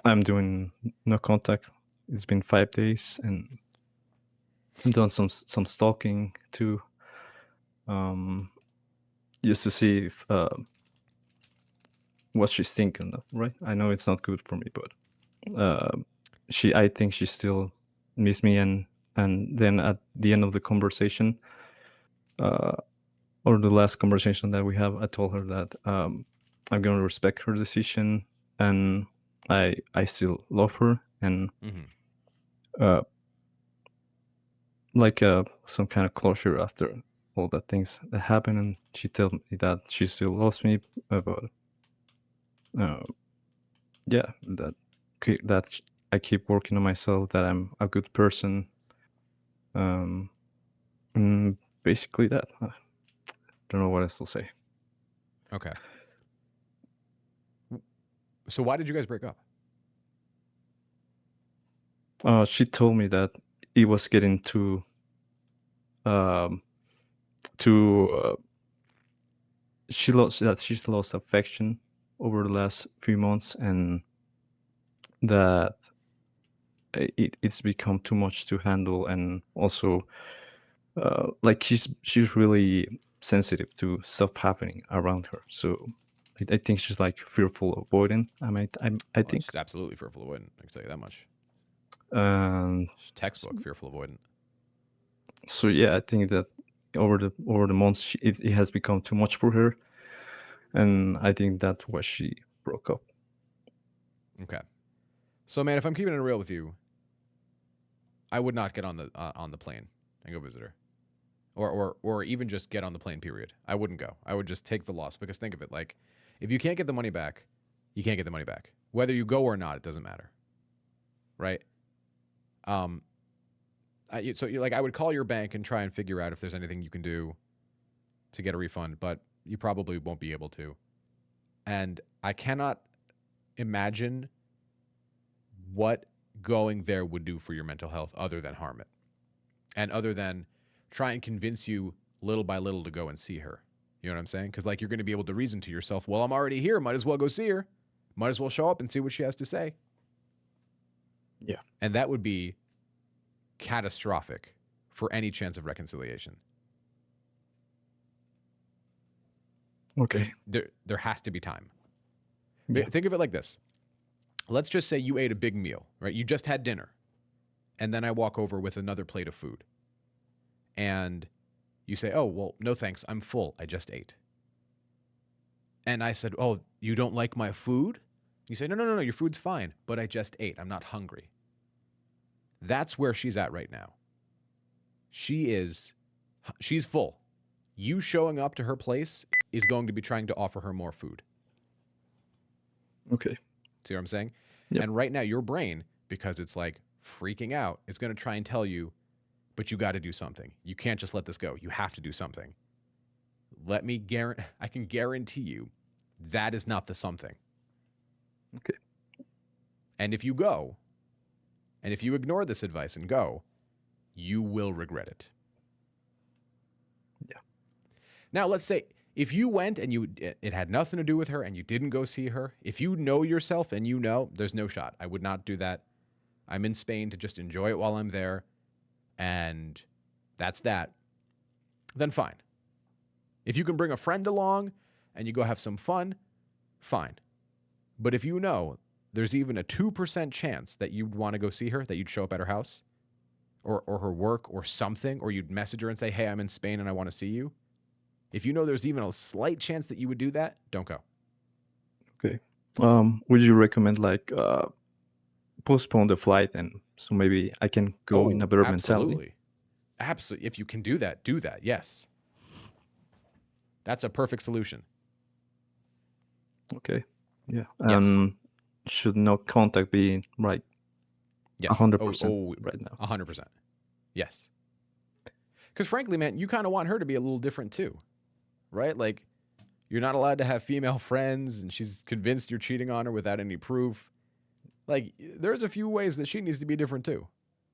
I'm doing no contact. It's been 5 days, and I've done some stalking too, um, just to see if what she's thinking of, right? I know it's not good for me, but I think she still miss me. And then at the end of the conversation, uh, or the last conversation that we have, I told her that I'm going to respect her decision, and I still love her, and Mhm. like some kind of closure after all the things that happened, and she told me that she still loves me, but yeah, I keep working on myself, that I'm a good person, um, and basically that. Don't know what else to say. Okay. So why did you guys break up? She told me that it was getting too she's lost affection over the last few months, and that it's become too much to handle, and also like she's really sensitive to stuff happening around her, so I think she's like fearful, avoidant. I Well, think. she's absolutely fearful avoidant. I can tell you that much. um She's textbook fearful avoidant. so yeah, I think that over the months it has become too much for her, and I think that's why she broke up. Okay. So, man, if I'm keeping it real with you, I would not get on the plane and go visit her, or even just get on the plane. Period. I wouldn't go. I would just take the loss, because think of it, like, if you can't get the money back, you can't get the money back. Whether you go or not, it doesn't matter, right? So you like, I would call your bank and try and figure out if there's anything you can do to get a refund, but you probably won't be able to. And I cannot imagine what going there would do for your mental health other than harm it, and other than try and convince you little by little to go and see her. You know what I'm saying? Because, like, you're going to be able to reason to yourself, well, I'm already here, might as well go see her, might as well show up and see what she has to say. Yeah. And that would be catastrophic for any chance of reconciliation. Okay. There has to be time. Yeah. Think of it like this. Let's just say you ate a big meal, right? You just had dinner. And then I walk over with another plate of food. And you say, oh, well, no thanks, I'm full, I just ate. And I said, oh, you don't like my food? You say, no, your food's fine, but I just ate, I'm not hungry. That's where she's at right now. She's full. You showing up to her place is going to be trying to offer her more food. Okay. See what I'm saying? Yep. And right now, your brain, because it's like freaking out, is going to try and tell you, but you got to do something. You can't just let this go. You have to do something. I can guarantee you that is not the something. Okay. And if you go, and if you ignore this advice and go, you will regret it. Yeah. Now, let's say if you went and it had nothing to do with her and you didn't go see her, if you know yourself and you know, there's no shot. I would not do that. I'm in Spain to just enjoy it while I'm there, and that's that. Then fine. If you can bring a friend along and you go have some fun, fine. But if you know there's even a 2% chance that you'd want to go see her, that you'd show up at her house or her work or something, or you'd message her and say, hey, I'm in Spain and I want to see you. If you know there's even a slight chance that you would do that, don't go. Okay. Would you recommend like postpone the flight, and so maybe I can go in a better mentality? Absolutely. If you can do that, do that. Yes. That's a perfect solution. Okay. Yeah. Yes. Should no contact be right? Yes. 100% right now. 100%. Yes. Because frankly, man, you kind of want her to be a little different too, right? Like, you're not allowed to have female friends, and she's convinced you're cheating on her without any proof. Like, there's a few ways that she needs to be different too.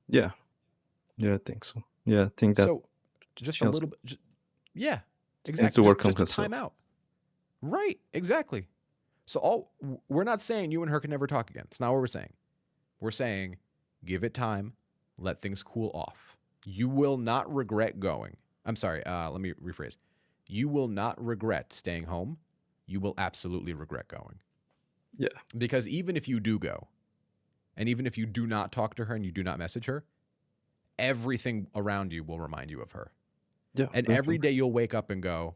Yeah. Yeah, I think so. Yeah, I think that. So, just a Chelsea little bit. Yeah, exactly. needs to work on just a herself. time out. Right, exactly. So we're not saying you and her can never talk again. It's not what we're saying. We're saying give it time, let things cool off. You will not regret going. I'm sorry, let me rephrase. You will not regret staying home. You will absolutely regret going. Yeah. Because even if you do go, and even if you do not talk to her and you do not message her, everything around you will remind you of her. Yeah. And every day you'll wake up and go,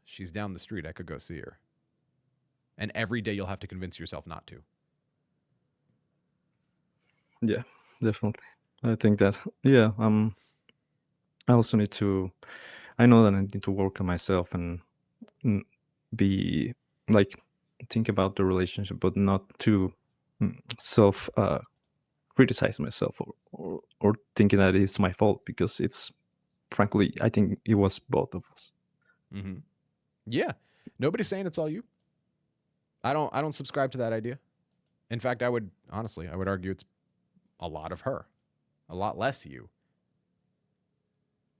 she's down the street, I could go see her. And every day you'll have to convince yourself not to. Yeah, definitely. I think that yeah. I also need to. I know that I need to work on myself and be like think about the relationship, but not to self criticize myself or thinking that it's my fault because it's frankly I think it was both of us. Mm-hmm. Yeah. Nobody's saying it's all you. I don't subscribe to that idea. In fact, I would argue it's a lot of her, a lot less you.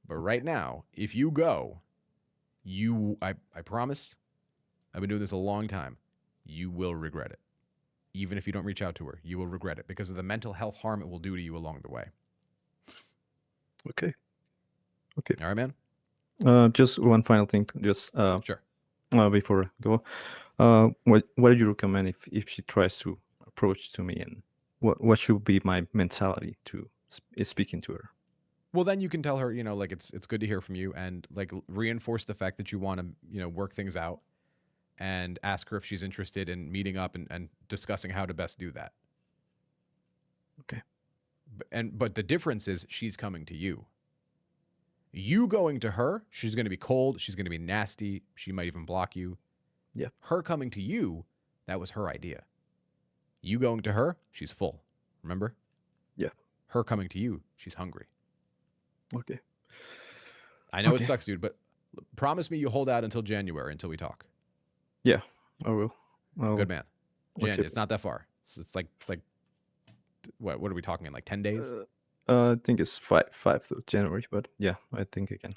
But right now, if you go, I promise, I've been doing this a long time, you will regret it. Even if you don't reach out to her, you will regret it because of the mental health harm it will do to you along the way. Okay. All right, man? Just one final thing, just Sure. before I go. What do you recommend if she tries to approach to me, and what should be my mentality to speaking to her? Well, then you can tell her, like it's good to hear from you and like reinforce the fact that you want to, work things out and ask her if she's interested in meeting up and discussing how to best do that. Okay. But the difference is she's coming to you. You going to her, she's going to be cold. She's going to be nasty. She might even block you. Yeah. Her coming to you, that was her idea. You going to her, she's full. Remember? Yeah. Her coming to you, she's hungry. Okay. I know it Okay. sucks, dude, but promise me you hold out until January until we talk. Yeah, I will. Good man. Jan, okay. it's not that far. It's like what are we talking in like 10 days? I think it's 5 of January, but yeah, I think I can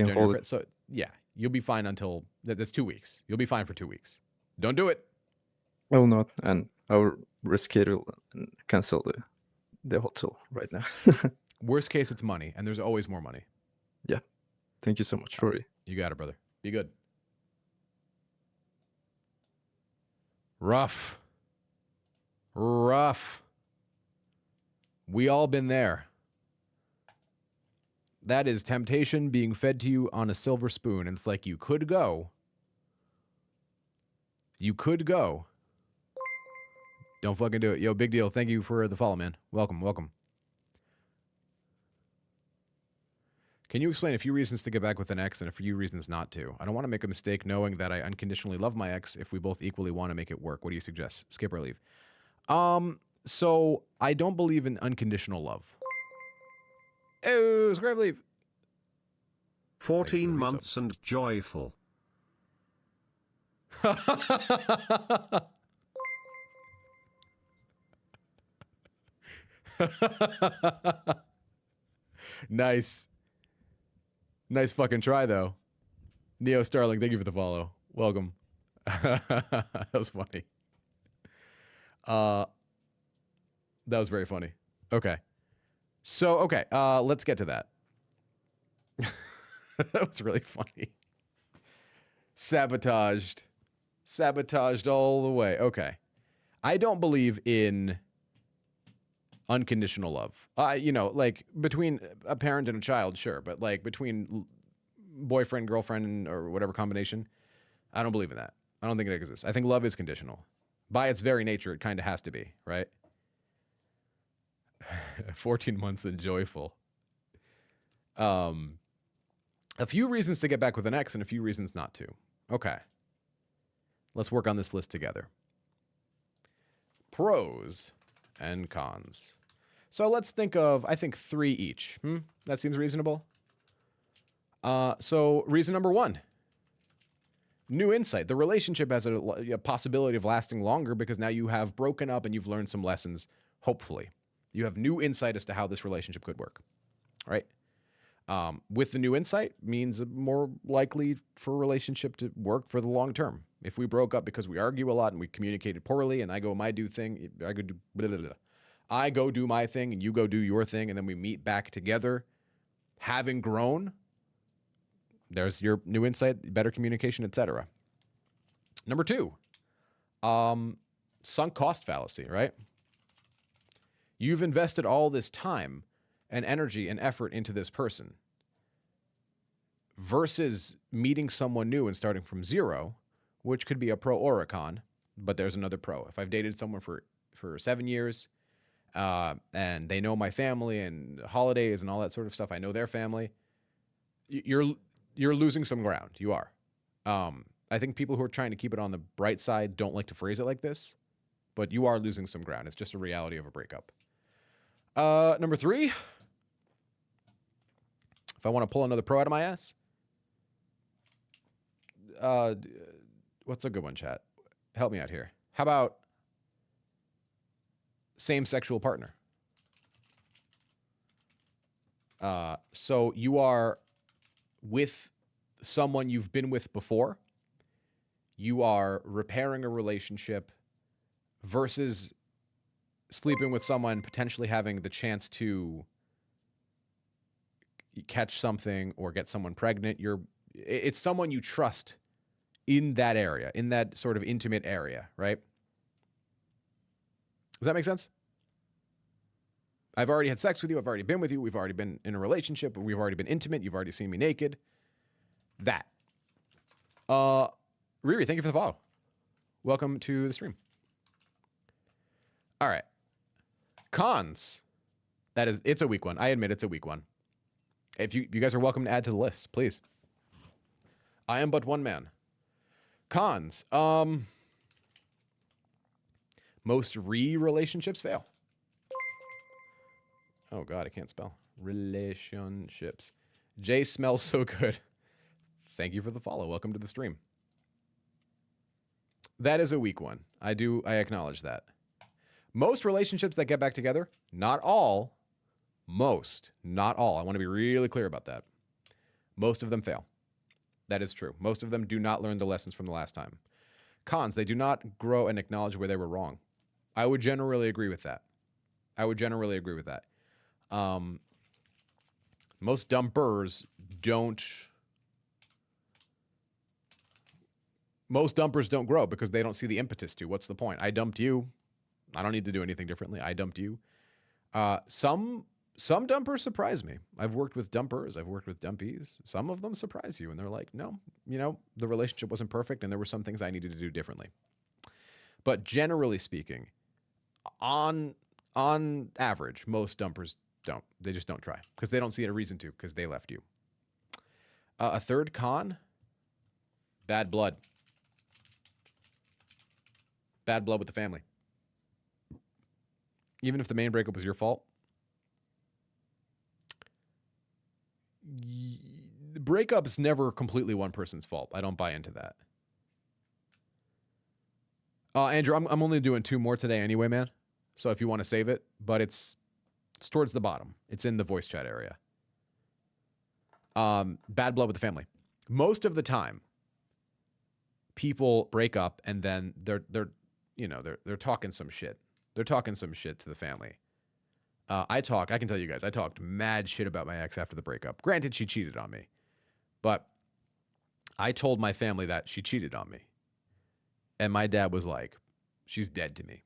January hold 5th. it. So yeah, you'll be fine until that's 2 weeks. You'll be fine for 2 weeks. Don't do it. I will not, and I will reschedule and cancel the hotel right now. Worst case, it's money, and there's always more money. Yeah. Thank you so much for it. You got it, brother. Be good. Rough. We all been there. That is temptation being fed to you on a silver spoon. And it's like you could go. You could go. Don't fucking do it. Yo, big deal. Thank you for the follow, man. Welcome. Can you explain a few reasons to get back with an ex and a few reasons not to? I don't want to make a mistake knowing that I unconditionally love my ex if we both equally want to make it work. What do you suggest? Skip or leave? So I don't believe in unconditional love. Oh, skip or leave. 14 months and joyful. Nice fucking try, though. Neo Starling, thank you for the follow. Welcome. That was funny. That was very funny. Okay. So, okay, let's get to that. That was really funny. Sabotaged all the way. Okay. I don't believe in unconditional love. Like between a parent and a child, sure, but like between boyfriend, girlfriend, or whatever combination, I don't believe in that. I don't think it exists. I think love is conditional. By its very nature, it kind of has to be, right? 14 months and joyful. A few reasons to get back with an ex and a few reasons not to. Okay. Let's work on this list together. Pros and cons. So let's think of, I think, 3 each. That seems reasonable. So reason number 1, new insight. The relationship has a possibility of lasting longer because now you have broken up and you've learned some lessons, hopefully. You have new insight as to how this relationship could work, right? With the new insight means more likely for a relationship to work for the long term. If we broke up because we argue a lot and we communicated poorly and I go do my thing and you go do your thing and then we meet back together, having grown, there's your new insight, better communication, etc. Number 2, sunk cost fallacy, right? You've invested all this time and energy and effort into this person versus meeting someone new and starting from zero, which could be a pro or a con, but there's another pro. If I've dated someone for 7 years and they know my family and holidays and all that sort of stuff. I know their family. You're losing some ground. You are. I think people who are trying to keep it on the bright side don't like to phrase it like this, but you are losing some ground. It's just a reality of a breakup. Number 3, if I want to pull another pro out of my ass, what's a good one, chat? Help me out here. How about same sexual partner? So you are with someone you've been with before. You are repairing a relationship versus sleeping with someone, potentially having the chance to catch something or get someone pregnant. It's someone you trust in that area, in that sort of intimate area, right? Does that make sense? I've already had sex with you. I've already been with you. We've already been in a relationship. We've already been intimate. You've already seen me naked. That. Riri, thank you for the follow. Welcome to the stream. All right. Cons. It's a weak one. I admit it's a weak one. If you guys are welcome to add to the list, please. I am but one man. Cons. Most relationships fail. Oh God, I can't spell. Relationships. Jay smells so good. Thank you for the follow. Welcome to the stream. That is a weak one. I acknowledge that. Most relationships that get back together, not all, most, not all. I want to be really clear about that. Most of them fail. That is true. Most of them do not learn the lessons from the last time. Cons, they do not grow and acknowledge where they were wrong. I would generally agree with that. Most dumpers don't grow because they don't see the impetus to. What's the point? I dumped you. I don't need to do anything differently. I dumped you. Some dumpers surprise me. I've worked with dumpers. I've worked with dumpies. Some of them surprise you, and they're like, no, the relationship wasn't perfect, and there were some things I needed to do differently. But generally speaking, on average, most dumpers don't. They just don't try because they don't see a reason to because they left you. A third con, bad blood. Bad blood with the family. Even if the main breakup was your fault, the breakup's never completely one person's fault. I don't buy into that. Andrew, I'm only doing 2 more today anyway, man. So if you want to save it, but it's towards the bottom. It's in the voice chat area. Bad blood with the family. Most of the time, people break up and then they're talking some shit. They're talking some shit to the family. I can tell you guys, I talked mad shit about my ex after the breakup. Granted, she cheated on me. But I told my family that she cheated on me. And my dad was like, she's dead to me.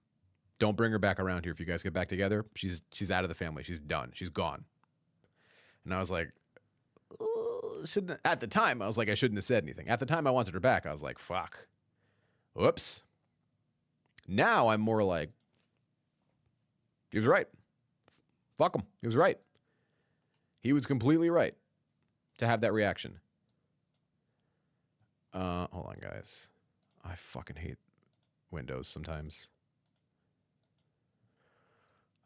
Don't bring her back around here. If you guys get back together, she's out of the family. She's done. She's gone. And I was like, at the time, I was like, I shouldn't have said anything. At the time I wanted her back, I was like, fuck. Whoops. Now I'm more like, he was right. Fuck him. He was right. He was completely right to have that reaction. Hold on, guys. I fucking hate Windows sometimes.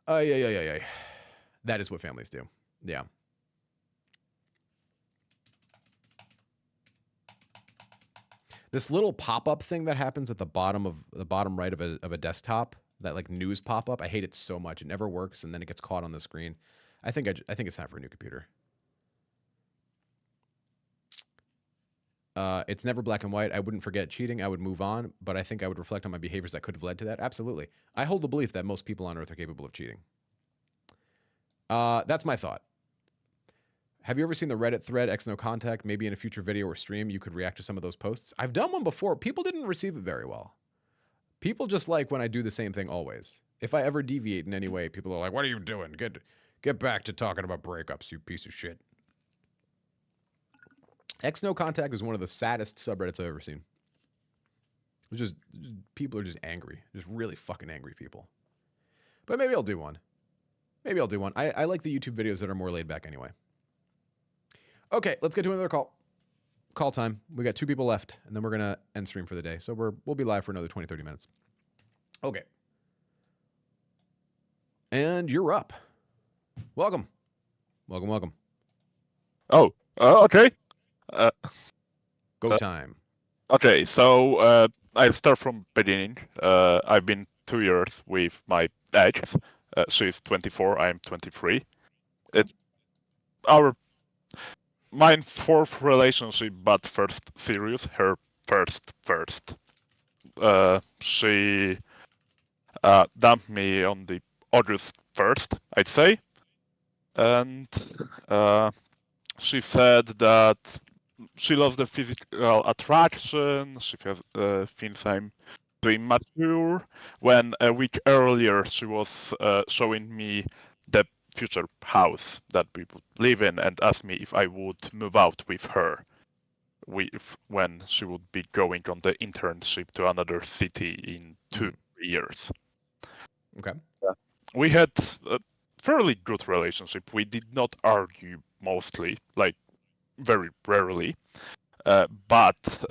Yeah. That is what families do. Yeah. This little pop-up thing that happens at the bottom right of a desktop, that like news pop-up, I hate it so much. It never works, and then it gets caught on the screen. I think it's time for a new computer. It's never black and white. I wouldn't forget cheating. I would move on, but I think I would reflect on my behaviors that could have led to that. Absolutely. I hold the belief that most people on Earth are capable of cheating. That's my thought. Have you ever seen the Reddit thread, X No Contact? Maybe in a future video or stream, you could react to some of those posts. I've done one before. People didn't receive it very well. People just like when I do the same thing always. If I ever deviate in any way, people are like, what are you doing? Get back to talking about breakups, you piece of shit. X No Contact is one of the saddest subreddits I've ever seen. It's just people are just angry. Just really fucking angry people. But maybe I'll do one. Maybe I'll do one. I like the YouTube videos that are more laid back anyway. Okay, let's get to another call. Call time. We got 2 people left, and then we're going to end stream for the day. So we'll be live for another 20, 30 minutes. Okay. And you're up. Welcome. Welcome. Oh, okay. Go time. Okay, so I'll start from beginning. I've been 2 years with my ex. She's 24, I'm 23. Mine 4th relationship, but first serious. Her first. She dumped me on the August 1st, I'd say, and she said that she loves the physical attraction. She thinks I'm too immature. When a week earlier she was showing me the future house that we would live in and asked me if I would move out with her when she would be going on the internship to another city in 2 years. Okay. We had a fairly good relationship. We did not argue mostly, like very rarely. But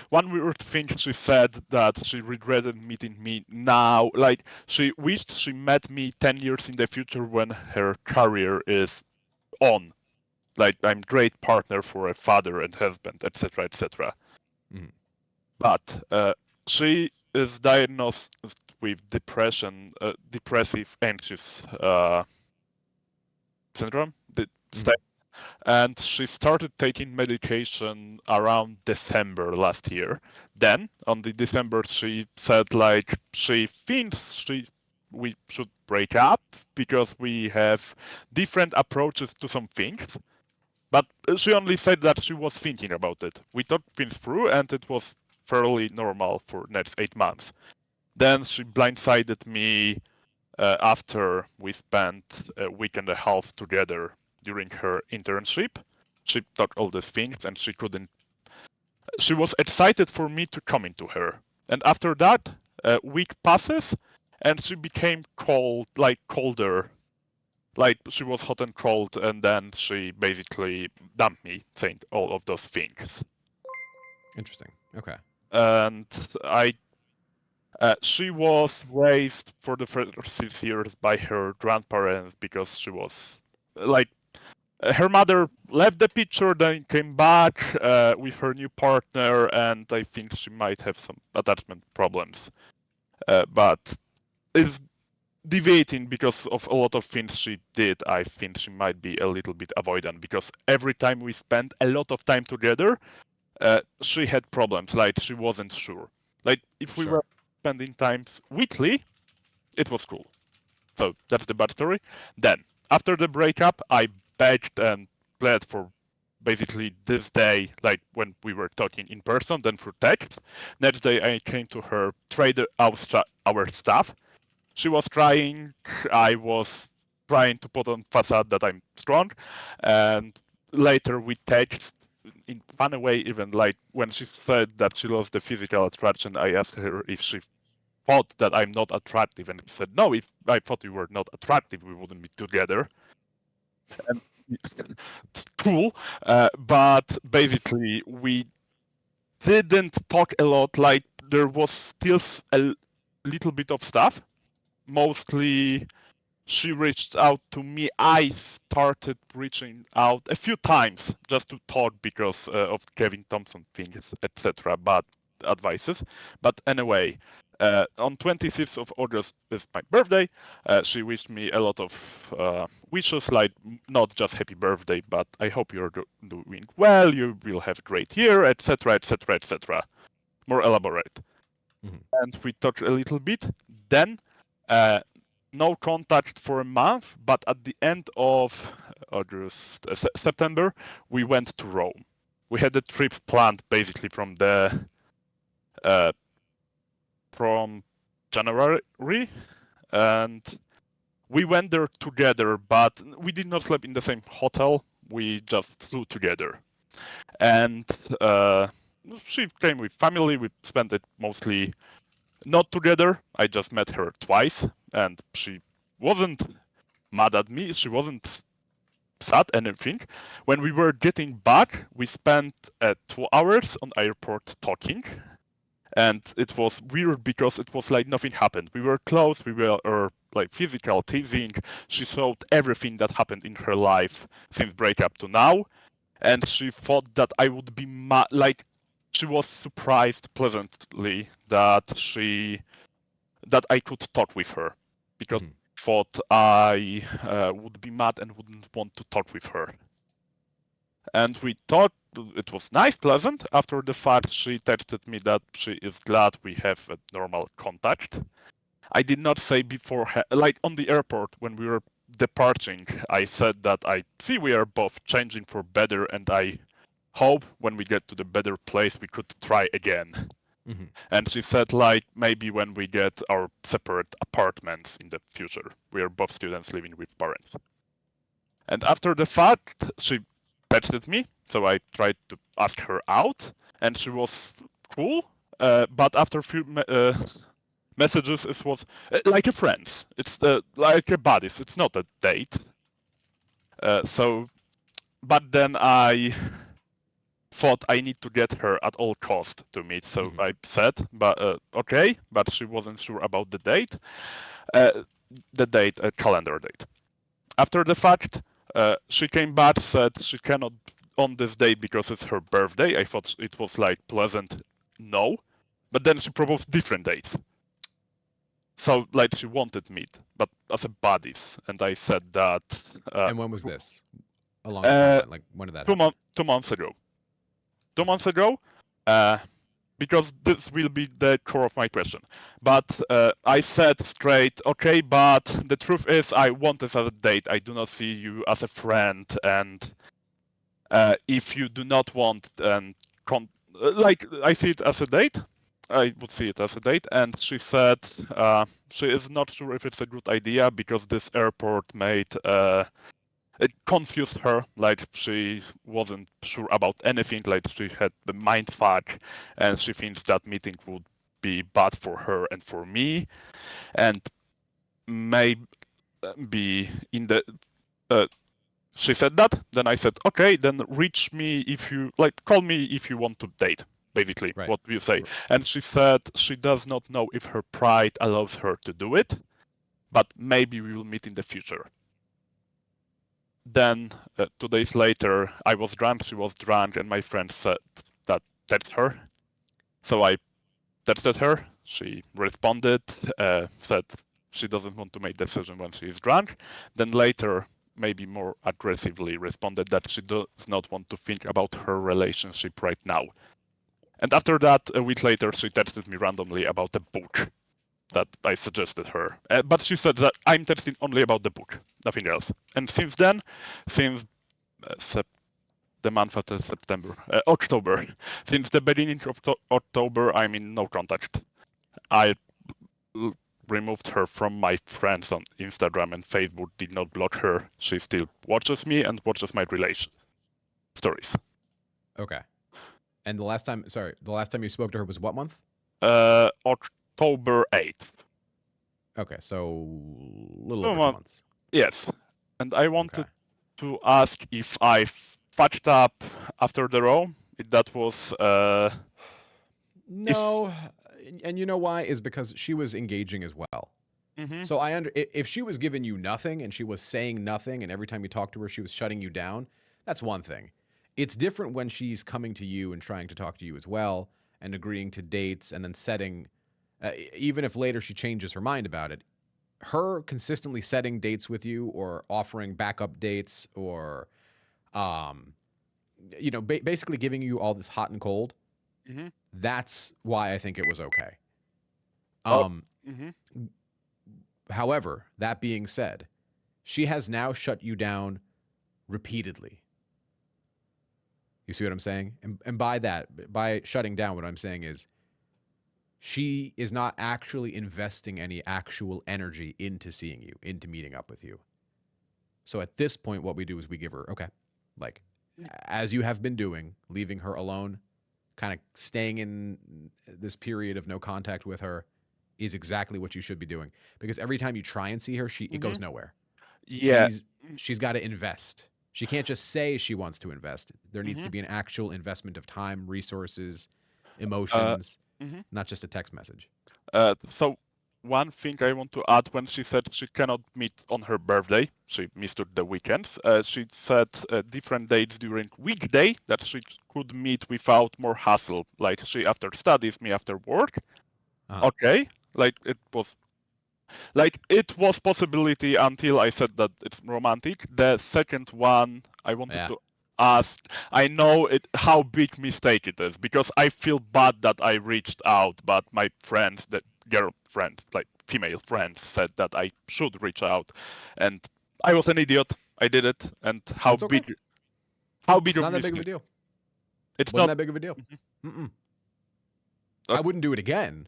one weird thing she said that she regretted meeting me now. Like, she wished she met me 10 years in the future when her career is on. Like, I'm great partner for a father and husband, etc., etc. Mhm. But she is diagnosed with depression, depressive anxious syndrome, and she started taking medication around December last year. Then, on the December, she said like she thinks we should break up because we have different approaches to some things. But she only said that she was thinking about it. We thought things through, and it was fairly normal for next 8 months. Then she blindsided me after we spent a week and a half together during her internship. She thought all these things, and she couldn't. She was excited for me to come into her, and after that, a week passes, and she became colder. Like, she was hot and cold, and then she basically dumped me, saying all of those things. Interesting. Okay. And she was raised for the first 6 years by her grandparents because she was like, her mother left the picture, then came back with her new partner, and I think she might have some attachment problems. But it's deviating because of a lot of things she did. I think she might be a little bit avoidant because every time we spent a lot of time together, she had problems. Like, she wasn't sure. Like, if we were spending time weekly, it was cool. So that's the backstory. Then, after the breakup, I begged and pled for basically this day, like when we were talking in person, then through text. Next day, I came to her, traded our stuff. She was crying. I was trying to put on facade that I'm strong. And later we text in funny way, even like when she said that she loves the physical attraction, I asked her if she thought that I'm not attractive, and she said, no, if I thought you were not attractive, we wouldn't be together. And it's cool, but basically we didn't talk a lot. Like, there was still a little bit of stuff. Mostly she reached out to me. I started reaching out a few times just to talk because of Kevin Thompson things, etc. Bad advices. But anyway, on 26th of August is my birthday. She wished me a lot of wishes, like not just happy birthday, but I hope you're doing well, you will have a great year, etc., etc., etc. More elaborate. Mhm. And we talked a little bit. Then no contact for a month, but at the end of August, September, we went to Rome. We had a trip planned basically from January, and we went there together, but we did not sleep in the same hotel. We just flew together. And she came with family. We spent it mostly not together. I just met her twice, and she wasn't mad at me. She wasn't sad anything. When we were getting back, we spent 2 hours on airport talking, and it was weird because it was like nothing happened. We were close. We were like physical teasing. She showed everything that happened in her life since breakup to now, and she thought that I would be like. She was surprised pleasantly that I could talk with her, because thought I would be mad and wouldn't want to talk with her. And we talked. It was nice, pleasant. After the fact, she texted me that she is glad we have a normal contact. I did not say before, like on the airport when we were departing, I said that I see we are both changing for better, and I hope when we get to the better place we could try again. And she said, like, maybe when we get our separate apartments in the future. We are both students living with parents. And after the fact, she texted me, so I tried to ask her out, and she was cool. But after a few messages, it was like a friends. It's like a buddies. It's not a date. But then I thought I need to get her at all cost to meet, so I said, but okay, but she wasn't sure about the date, a calendar date. After the fact, she came back, said she cannot on this date because it's her birthday. I thought it was like pleasant, no, but then she proposed different dates. So like she wanted meet, but as a buddies, and I said that. And when was this? A long time, like when did that happen? 2 months ago. 2 months ago, because this will be the core of my question. But I said straight, okay, but the truth is I want this as a date. I do not see you as a friend, and if you do not want, like I see it as a date, I would see it as a date. And she said she is not sure if it's a good idea because this airport made it confused her, like she wasn't sure about anything, like she had the mind fuck, and she thinks that meeting would be bad for her and for me, and maybe in the she said that. Then I said, okay, then reach me if you like, call me if you want to date. Basically, Right. what you say. And she said she does not know if her pride allows her to do it, but maybe we will meet in the future. Then 2 days later, I was drunk, she was drunk, and my friend said that that's her. So I texted her. She responded, said she doesn't want to make decision when she is drunk. Then later, maybe more aggressively, responded that she does not want to think about her relationship right now. And after that, a week later, she texted me randomly about a book that I suggested her. But she said that I'm texting only about the book, nothing else. And since then, since the month of September, October, since the beginning of October, I'm in no contact. I removed her from my friends on Instagram and Facebook, did not block her. She still watches me and watches my relation stories. Okay. And the last time you spoke to her was what month? October 8th. Okay, so a little 2 over 2 months. months. Yes. And I wanted Okay. to ask if I fucked up after the row. If that was No, and you know why is because she was engaging as well. mhm. So if she was giving you nothing and she was saying nothing and every time you talked to her she was shutting you down, that's one thing. It's different when she's coming to you and trying to talk to you as well and agreeing to dates and then setting even if later she changes her mind about it, her consistently setting dates with you or offering backup dates or basically giving you all this hot and cold. Mhm. That's why I think it was okay. Mhm. However, that being said, she has now shut you down repeatedly. You see what I'm saying? And by shutting down, what I'm saying is she is not actually investing any actual energy into seeing you, into meeting up with you. So at this point, what we do is we give her, okay, like as you have been doing, leaving her alone, kind of staying in this period of no contact with her is exactly what you should be doing. Because every time you try and see her, it goes nowhere. Yeah. She's got to invest. She can't just say she wants to invest. There needs to Mhm. be an actual investment of time, resources, emotions, Mhm. not just a text message. So one thing I want to add, when she said she cannot meet on her birthday, she missed the weekends. She said different dates during weekday that she could meet without more hassle. Like she after studies, me after work. Uh-huh. Okay, like it was possibility until I said that it's romantic. The second one I wanted Yeah. to ask, I know how big mistake it is, because I feel bad that I reached out, but my friends, the girlfriend, like female friends, said that I should reach out, and I was an idiot. I did it, and how That's okay. big It's of not that big of a mistake? deal. It's Wasn't not. that big of a deal. Mhm. Mm-mm. Uh, I wouldn't do it again.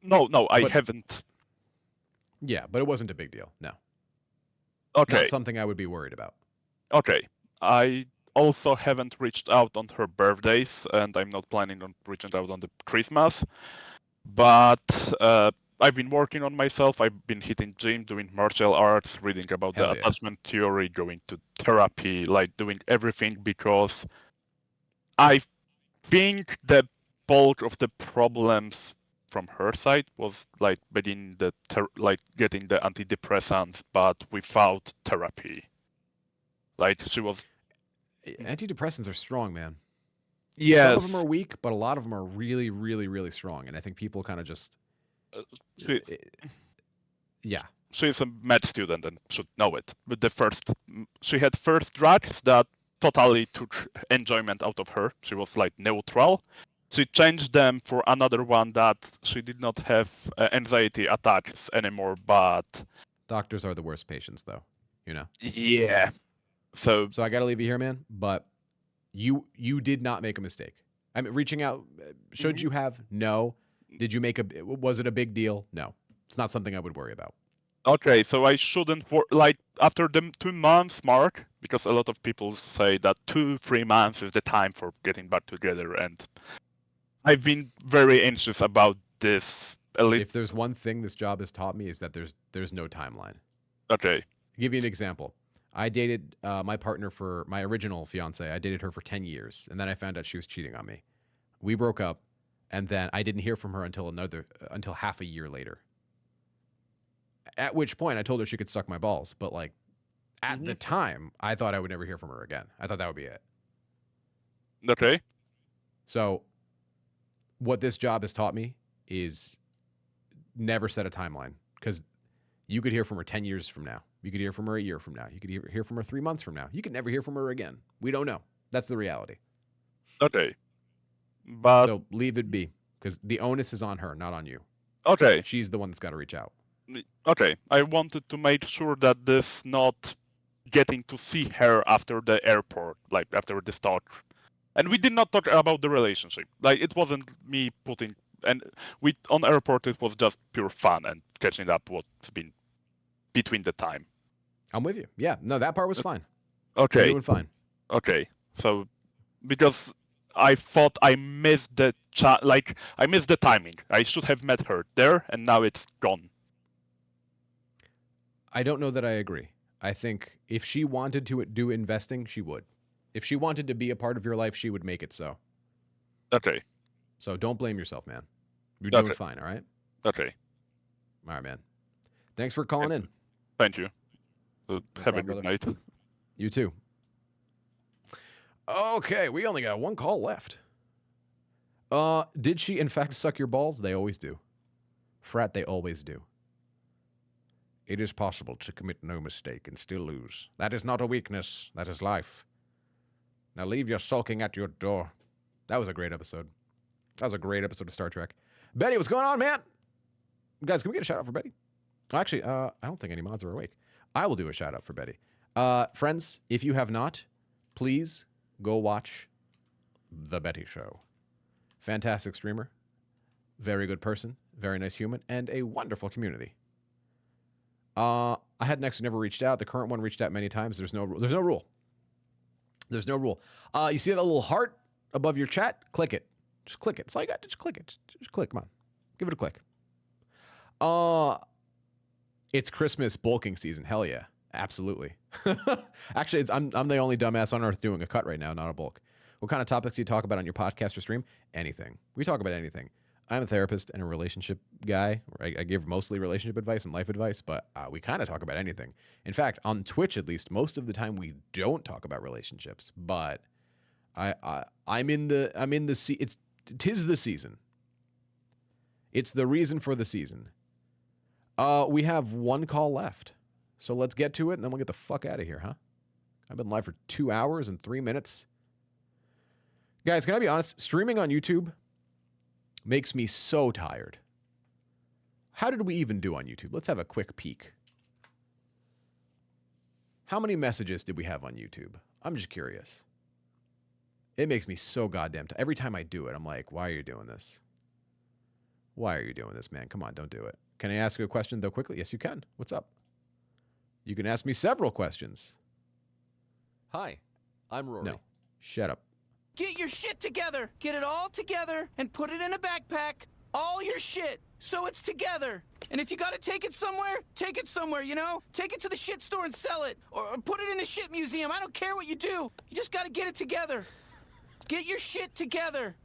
No, I But- haven't. Yeah, but it wasn't a big deal. No. Okay. Not something I would be worried about. Okay. I also haven't reached out on her birthdays, and I'm not planning on reaching out on the Christmas. But I've been working on myself. I've been hitting gym, doing martial arts, reading about Hell the yeah. attachment theory, going to therapy, like doing everything, because I think the bulk of the problems from her side was like getting the antidepressants, but without therapy. Like she was. Antidepressants are strong, man. Yes. Some of them are weak, but a lot of them are really, really, really strong. And I think people kind of just, She, yeah. she's a med student and should know it. But she had first drugs that totally took enjoyment out of her. She was like neutral. She changed them for another one that she did not have anxiety attacks anymore. But Doctors are the worst patients, though. You know. yeah, so So I got to leave you here, man. But you did not make a mistake. I mean, reaching out. Should Mhm. you have? No. Did you make a? Was it a big deal? No. It's not something I would worry about. okay, so I shouldn't like after the 2 months mark, because a lot of people say that 2-3 months is the time for getting back together, and I've been very anxious about this. If there's one thing this job has taught me is that there's no timeline. Okay. I'll give you an example. I dated my partner for my original fiance. I dated her for 10 years, and then I found out she was cheating on me. We broke up, and then I didn't hear from her until half a year later. At which point I told her she could suck my balls, but like at the time, I thought I would never hear from her again. I thought that would be it. Okay. So what this job has taught me is never set a timeline, because you could hear from her 10 years from now. You could hear from her a year from now. You could hear from her 3 months from now. You could never hear from her again. We don't know. That's the reality. Okay. But So leave it be, because the onus is on her, not on you. okay. She's the one that's got to reach out. Okay. I wanted to make sure that this not getting to see her after the airport, like after the talk. And we did not talk about the relationship. Like it wasn't me putting, and we on airport it was just pure fun and catching up what's been between the time. I'm with you. Yeah. No, that part was fine. Okay. You're doing fine. Okay. So because I thought I missed the I missed the timing. I should have met her there, and now it's gone. I don't know that I agree. I think if she wanted to do investing, she would. If she wanted to be a part of your life, she would make it so. Okay. So don't blame yourself, man. You're doing Okay. fine, all right? Okay. All right, man. Thanks for calling in. Thank you. Have a problem, good brother. night. You too. Okay, we only got one call left. Did she in fact suck your balls? They always do. Frat, they always do. It is possible to commit no mistake and still lose. That is not a weakness. That is life. Now leave your sulking at your door. That was a great episode. That was a great episode of Star Trek. Betty, what's going on, man? Guys, can we get a shout out for Betty? Actually, I don't think any mods are awake. I will do a shout out for Betty. Friends, if you have not, please go watch The Betty Show. Fantastic streamer, very good person, very nice human, and a wonderful community. I had an ex who never reached out. The current one reached out many times. There's no rule. There's no rule. There's no rule. You see that little heart above your chat? Click it. Just click it. That's all you got. Just click it. Just click. Come on. Give it a click. It's Christmas bulking season. Hell yeah. Absolutely. Actually, I'm the only dumbass on earth doing a cut right now, not a bulk. What kind of topics do you talk about on your podcast or stream? Anything. We talk about anything. I'm a therapist and a relationship guy. I give mostly relationship advice and life advice, but we kind of talk about anything. In fact, on Twitch at least, most of the time we don't talk about relationships. But I'm in the tis the season. It's the reason for the season. We have one call left, so let's get to it, and then we'll get the fuck out of here, huh? I've been live for 2 hours and 3 minutes. Guys, can I be honest? Streaming on YouTube makes me so tired. How did we even do on YouTube? Let's have a quick peek. How many messages did we have on YouTube? I'm just curious. It makes me so goddamn tired. Every time I do it, I'm like, why are you doing this? Why are you doing this, man? Come on, don't do it. Can I ask you a question, though, quickly? Yes, you can. What's up? You can ask me several questions. Hi, I'm Rory. No, shut up. Get your shit together. Get it all together and put it in a backpack. All your shit. So it's together. And if you gotta take it somewhere, you know? Take it to the shit store and sell it. Or put it in a shit museum. I don't care what you do. You just gotta get it together. Get your shit together.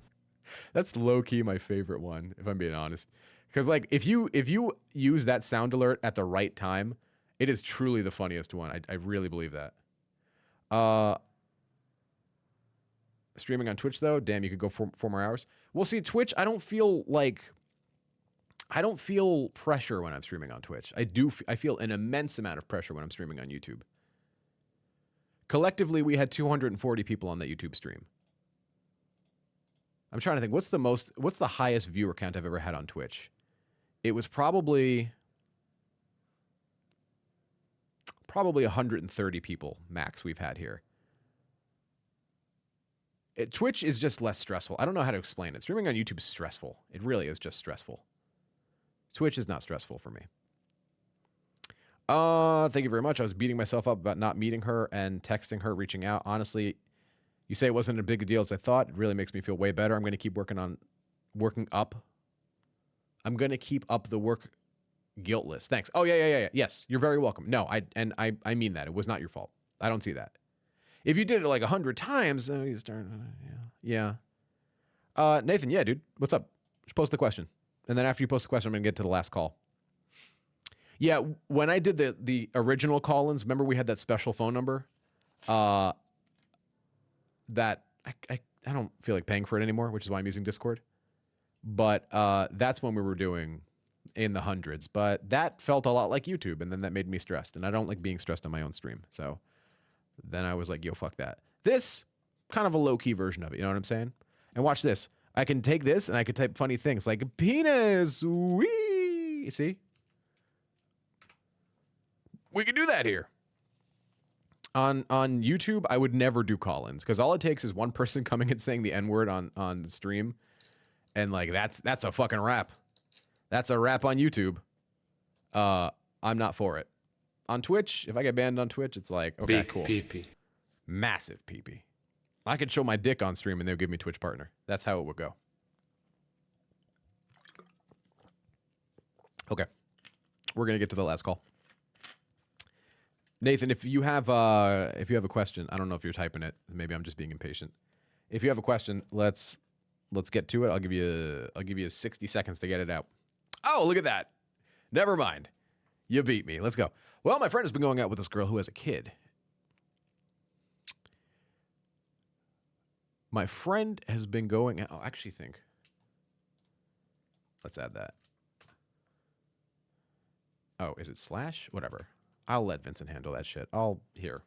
That's low-key my favorite one, if I'm being honest. Because, like, if you use that sound alert at the right time, it is truly the funniest one. I really believe that. Streaming on Twitch, though, damn, you could go 4 more hours. Well, see, Twitch, I don't feel pressure when I'm streaming on Twitch. I feel an immense amount of pressure when I'm streaming on YouTube. Collectively, we had 240 people on that YouTube stream. I'm trying to think, what's the highest viewer count I've ever had on Twitch? It was probably 130 people max we've had here. Twitch is just less stressful. I don't know how to explain it. Streaming on YouTube is stressful. It really is just stressful. Twitch is not stressful for me. Thank you very much. I was beating myself up about not meeting her and texting her, reaching out. Honestly, you say it wasn't a big deal as I thought. It really makes me feel way better. I'm going to keep working up. I'm going to keep up the work guiltless. Thanks. Oh, yeah. Yes, you're very welcome. No, I mean that. It was not your fault. I don't see that. If you did it like 100 times, you start, yeah. Nathan, yeah, dude, what's up? Just post the question, and then after you post the question, I'm gonna get to the last call. Yeah, when I did the original call-ins, remember we had that special phone number? That I don't feel like paying for it anymore, which is why I'm using Discord. But that's when we were doing in the hundreds. But that felt a lot like YouTube, and then that made me stressed, and I don't like being stressed on my own stream, so. Then I was like, yo, fuck that. This, kind of a low-key version of it, you know what I'm saying? And watch this. I can take this, and I can type funny things like, penis, wee. See? We can do that here. On YouTube, I would never do call-ins, because all it takes is one person coming and saying the N-word on the stream, and, like, that's a fucking rap. That's a rap on YouTube. I'm not for it. On Twitch, if I get banned on Twitch, it's like, okay, Big cool. pee-pee. Massive pee-pee. I could show my dick on stream and they'll give me Twitch partner. That's how it would go. Okay. We're going to get to the last call. Nathan, if you have a question, I don't know if you're typing it. Maybe I'm just being impatient. If you have a question, let's get to it. I'll give you 60 seconds to get it out. Oh, look at that. Never mind. You beat me. Let's go. Well, my friend has been going out with this girl who has a kid. My friend has been going out. Oh, I actually think. Let's add that. Oh, is it slash? Whatever. I'll let Vincent handle that shit. There.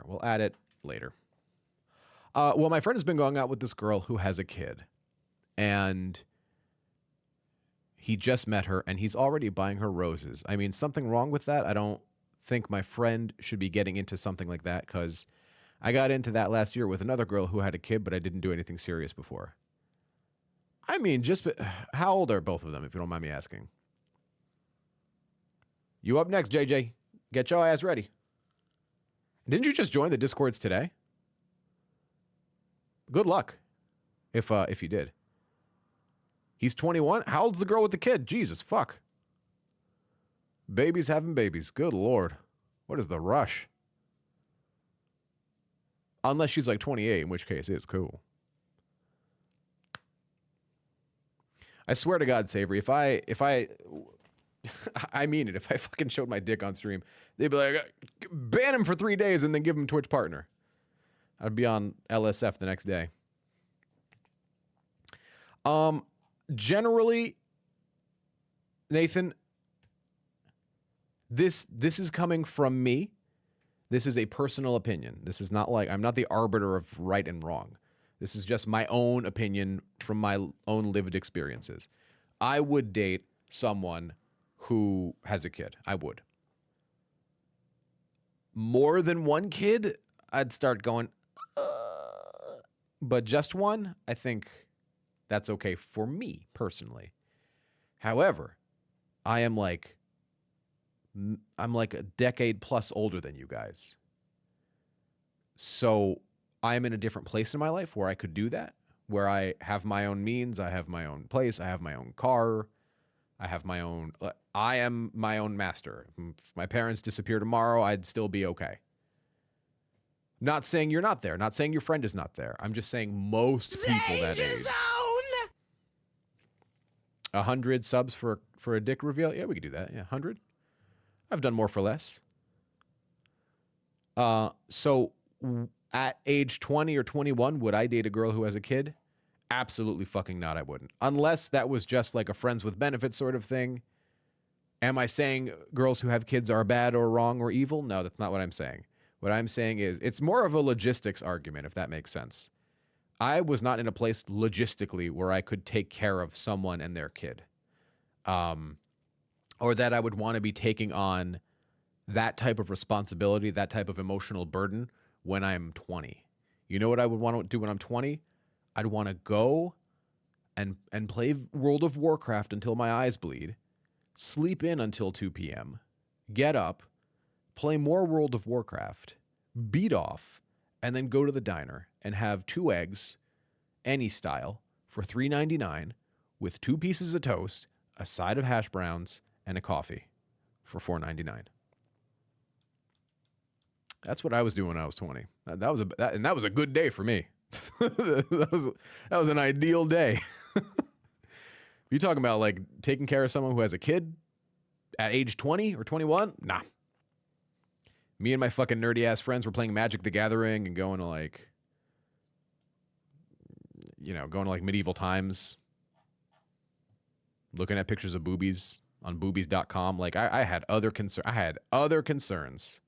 We'll add it later. Well, my friend has been going out with this girl who has a kid. And he just met her, and he's already buying her roses. I mean, something wrong with that? I don't think my friend should be getting into something like that, because I got into that last year with another girl who had a kid, but I didn't do anything serious before. I mean, how old are both of them, if you don't mind me asking? You up next, JJ. Get your ass ready. Didn't you just join the Discords today? Good luck, if you did. He's 21. How old's the girl with the kid? Jesus, fuck. Babies having babies. Good Lord. What is the rush? Unless she's like 28, in which case it's cool. I swear to God, Savory, if I I mean it, if I fucking showed my dick on stream, they'd be like, ban him for 3 days and then give him Twitch partner. I'd be on LSF the next day. Generally, Nathan, this is coming from me. This is a personal opinion. This is not like, I'm not the arbiter of right and wrong. This is just my own opinion from my own lived experiences. I would date someone who has a kid. I would. More than one kid, I'd start going, but just one, I think that's okay for me personally. However, I'm like a decade plus older than you guys. So I am in a different place in my life where I could do that, where I have my own means, I have my own place, I have my own car, I have my own, I am my own master. If my parents disappear tomorrow, I'd still be okay. Not saying you're not there, not saying your friend is not there. I'm just saying most people that age. 100 subs for a dick reveal? Yeah, we could do that. Yeah, 100. I've done more for less. So at age 20 or 21, would I date a girl who has a kid? Absolutely fucking not, I wouldn't. Unless that was just like a friends with benefits sort of thing. Am I saying girls who have kids are bad or wrong or evil? No, that's not what I'm saying. What I'm saying is it's more of a logistics argument, if that makes sense. I was not in a place logistically where I could take care of someone and their kid. Or that I would want to be taking on that type of responsibility, that type of emotional burden when I'm 20. You know what I would want to do when I'm 20? I'd want to go and play World of Warcraft until my eyes bleed, sleep in until 2 p.m., get up, play more World of Warcraft, beat off, and then go to the diner and have 2 eggs, any style, for $3.99 with 2 pieces of toast, a side of hash browns, and a coffee for $4.99. That's what I was doing when I was 20. That was a good day for me. that was an ideal day. You talking about like taking care of someone who has a kid at age 20 or 21? Nah. Me and my fucking nerdy ass friends were playing Magic the Gathering and going to like, going to like medieval times, looking at pictures of boobies on boobies.com. Like I had other concerns.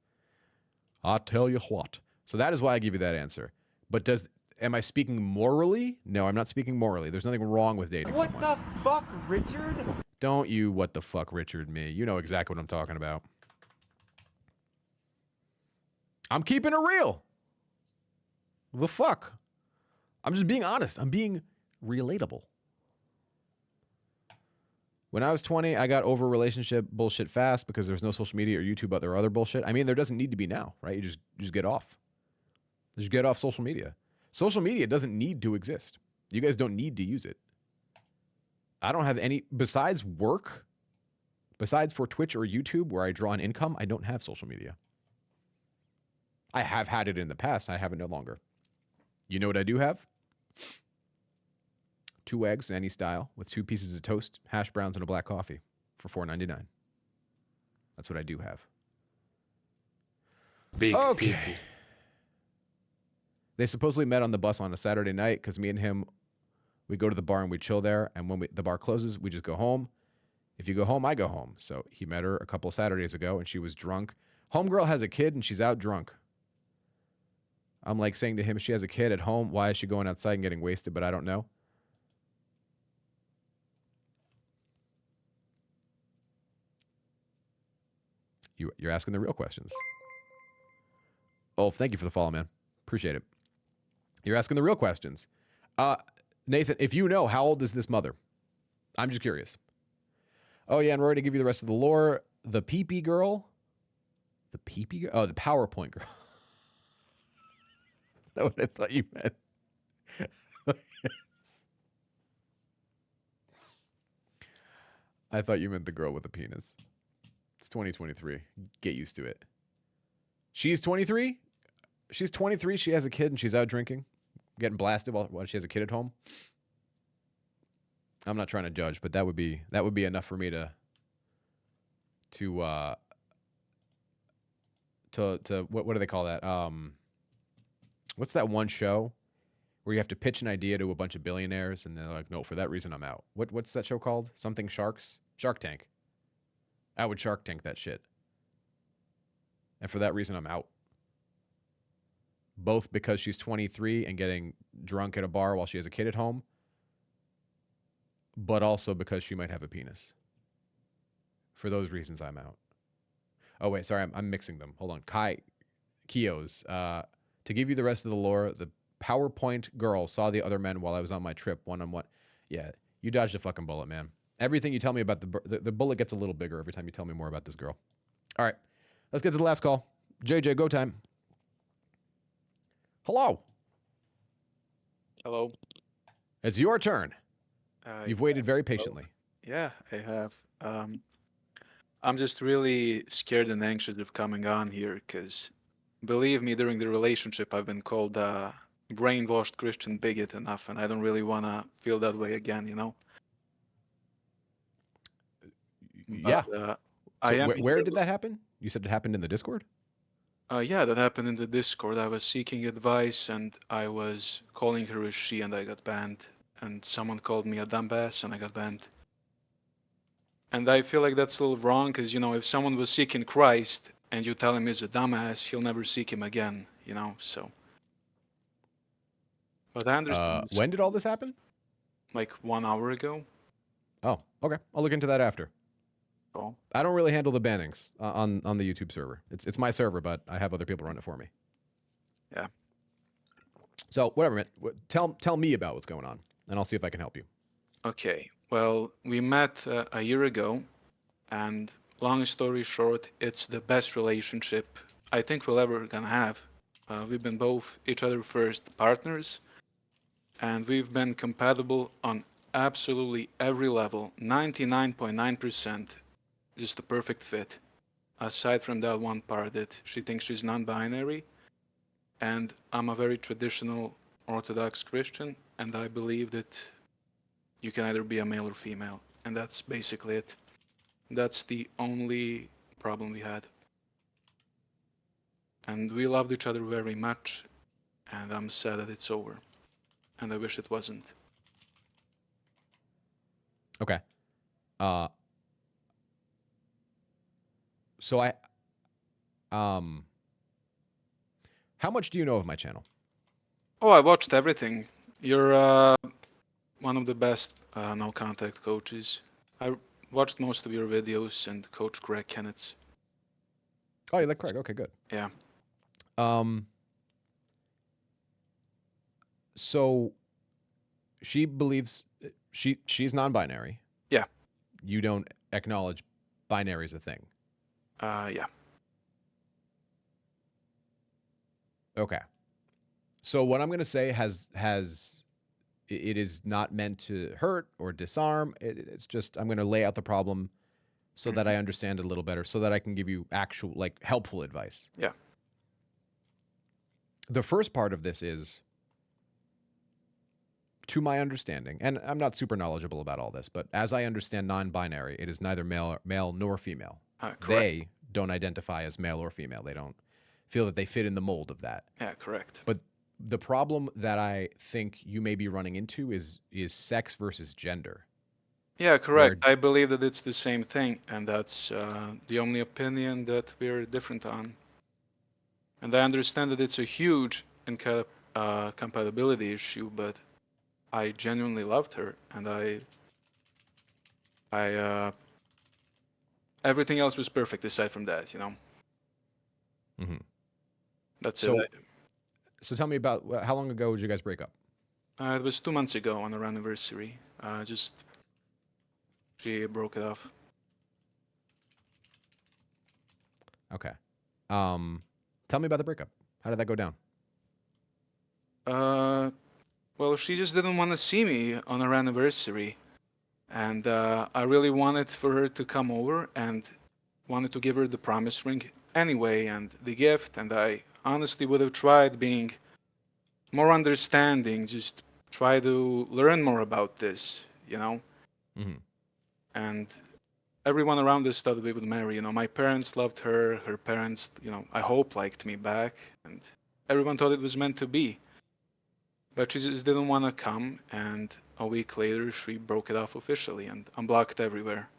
I'll tell you what. So that is why I give you that answer. But am I speaking morally? No, I'm not speaking morally. There's nothing wrong with dating someone. What the fuck, Richard? Don't you what the fuck, Richard, me. You know exactly what I'm talking about. I'm keeping it real. The fuck? I'm just being honest. I'm being relatable. When I was 20, I got over relationship bullshit fast because there's no social media or YouTube, but there are other bullshit. I mean, there doesn't need to be now, right? You just get off. Just get off social media. Social media doesn't need to exist. You guys don't need to use it. I don't have any, besides work, besides for Twitch or YouTube where I draw an income, I don't have social media. I have had it in the past. I have it no longer. You know what I do have? 2 eggs, any style, with 2 pieces of toast, hash browns, and a black coffee for $4.99. That's what I do have. Okay. They supposedly met on the bus on a Saturday night because me and him, we go to the bar and we chill there. And when the bar closes, we just go home. If you go home, I go home. So he met her a couple of Saturdays ago and she was drunk. Homegirl has a kid and she's out drunk. I'm like saying to him, she has a kid at home. Why is she going outside and getting wasted? But I don't know. You're asking the real questions. Oh, thank you for the follow, man. Appreciate it. You're asking the real questions. Nathan, if you know, how old is this mother? I'm just curious. Oh, yeah, and Rory, to give you the rest of the lore, the peepee girl. The peepee girl? Oh, the PowerPoint girl. That's what I thought you meant. I thought you meant the girl with the penis. It's 2023. Get used to it. She's 23. She's 23. She has a kid and she's out drinking, getting blasted while she has a kid at home. I'm not trying to judge, but that would be enough for me to what do they call that? What's that one show where you have to pitch an idea to a bunch of billionaires and they're like, no, for that reason I'm out. What's that show called? Something Sharks? Shark Tank. I would Shark Tank that shit. And for that reason I'm out. Both because she's 23 and getting drunk at a bar while she has a kid at home, but also because she might have a penis. For those reasons, I'm out. Oh, wait, sorry, I'm mixing them. Hold on. Kios. To give you the rest of the lore, the PowerPoint girl saw the other men while I was on my trip, one-on-one. Yeah, you dodged a fucking bullet, man. Everything you tell me about the bullet gets a little bigger every time you tell me more about this girl. All right, let's get to the last call. JJ, go time. Hello. Hello. It's your turn. You've waited very patiently. Yeah, I have. I'm just really scared and anxious of coming on here because, believe me, during the relationship, I've been called a brainwashed Christian bigot enough, and I don't really want to feel that way again, you know? Yeah. But, So where did that happen? You said it happened in the Discord? Yeah, that happened in the Discord. I was seeking advice, and I was calling her a she, and I got banned. And someone called me a dumbass, and I got banned. And I feel like that's a little wrong, because, you know, if someone was seeking Christ, and you tell him he's a dumbass, he'll never seek him again, you know, so. But I understand. When did all this happen? Like 1 hour ago. Oh, okay. I'll look into that after. Oh. I don't really handle the bannings on the YouTube server. It's my server, but I have other people run it for me. Yeah. So whatever, man. Tell me about what's going on, and I'll see if I can help you. Okay. Well, we met a year ago, and long story short, it's the best relationship I think we'll ever gonna have. We've been both each other first partners, and we've been compatible on absolutely every level, 99.9%. Just a perfect fit. Aside from that one part that she thinks she's non-binary, and I'm a very traditional Orthodox Christian, and I believe that you can either be a male or female, and that's basically it. That's the only problem we had. And we loved each other very much, and I'm sad that it's over, and I wish it wasn't. Okay. So how much do you know of my channel? Oh, I watched everything. You're one of the best no contact coaches. I watched most of your videos and Coach Greg Kennett's. Oh, you like Craig? Okay, good. Yeah. So she believes she's non-binary. Yeah. You don't acknowledge binary as a thing. Yeah. Okay. So what I'm going to say it is not meant to hurt or disarm. It's just I'm going to lay out the problem so that I understand it a little better, so that I can give you actual, like, helpful advice. Yeah. The first part of this is, to my understanding, and I'm not super knowledgeable about all this, but as I understand non-binary, it is neither male nor female. Correct. They don't identify as male or female. They don't feel that they fit in the mold of that. Yeah, correct. But the problem that I think you may be running into is sex versus gender. Yeah, correct. I believe that it's the same thing, and that's the only opinion that we're different on. And I understand that it's a huge compatibility issue, but I genuinely loved her, and I everything else was perfect aside from that, you know. Mm-hmm. That's so, it. So tell me about how long ago did you guys break up? It was 2 months ago on our anniversary. She broke it off. Okay. Tell me about the breakup. How did that go down? Well, she just didn't want to see me on our anniversary. And I really wanted for her to come over and wanted to give her the promise ring anyway, and the gift, and I honestly would have tried being more understanding, just try to learn more about this, you know? Mhm. And everyone around us thought we would marry, you know? My parents loved her, her parents, you know, I hope liked me back, and everyone thought it was meant to be. But she just didn't want to come, and a week later she broke it off officially and unblocked everywhere.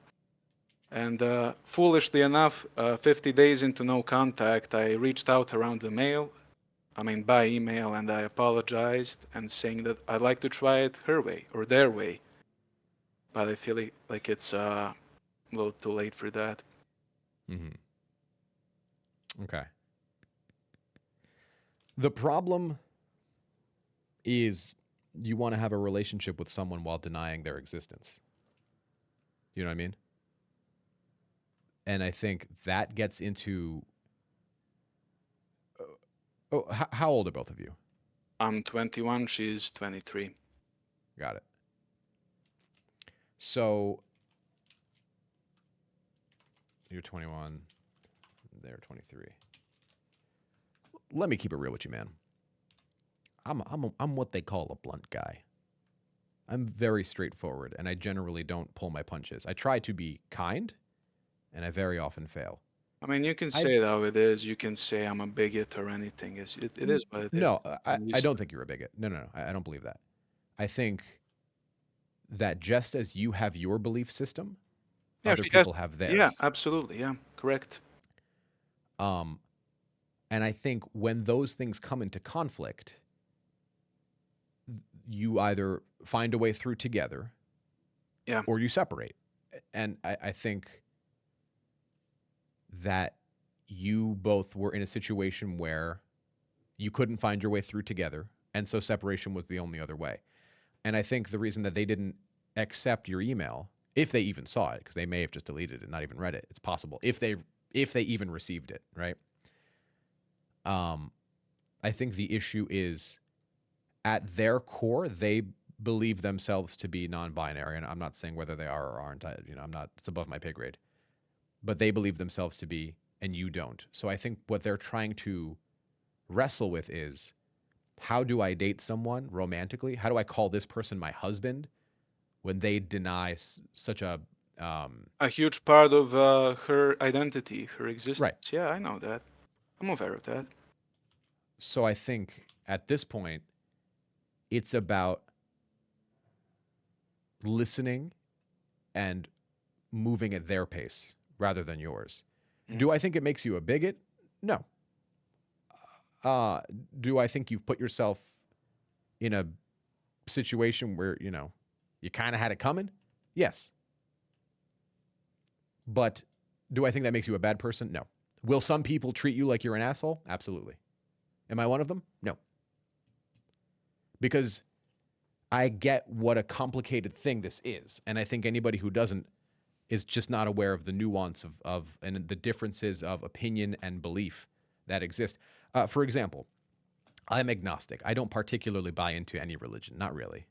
And foolishly enough, 50 days into no contact, I reached out around the mail, by email, and I apologized and saying that I'd like to try it her way or their way. But I feel like it's a little too late for that. Mhm. Okay. The problem is you want to have a relationship with someone while denying their existence. You know what I mean? And I think that gets into. How old are both of you? I'm 21, she's 23. Got it. So you're 21, they're 23. Let me keep it real with you, man. I'm what they call a blunt guy. I'm very straightforward, and I generally don't pull my punches. I try to be kind, and I very often fail. I mean, you can say it how it is. You can say I'm a bigot or anything. It is what it is. No, I At don't think you're a bigot. No. I don't believe that. I think that just as you have your belief system, Yeah, other she has. people have theirs. Yeah, absolutely. Yeah, correct. And I think when those things come into conflict, you either find a way through together, Yeah. or you separate. And I think that you both were in a situation where you couldn't find your way through together, and so separation was the only other way. And I think the reason that they didn't accept your email, if they even saw it, because they may have just deleted it, not even read it, it's possible, if they even received it, right? I think the issue is at their core, they believe themselves to be non-binary, and I'm not saying whether they are or aren't. I'm not. It's above my pay grade, but they believe themselves to be, and you don't. So I think what they're trying to wrestle with is, how do I date someone romantically? How do I call this person my husband when they deny such a huge part of her identity, her existence. Right. Yeah, I know that. I'm aware of that. So I think at this point, it's about listening and moving at their pace rather than yours. Do I think it makes you a bigot? No. Do I think you've put yourself in a situation where, you kind of had it coming? Yes. But do I think that makes you a bad person? No. Will some people treat you like you're an asshole? Absolutely. Am I one of them? No. Because I get what a complicated thing this is. And I think anybody who doesn't is just not aware of the nuance of and the differences of opinion and belief that exist. For example, I'm agnostic. I don't particularly buy into any religion. Not really.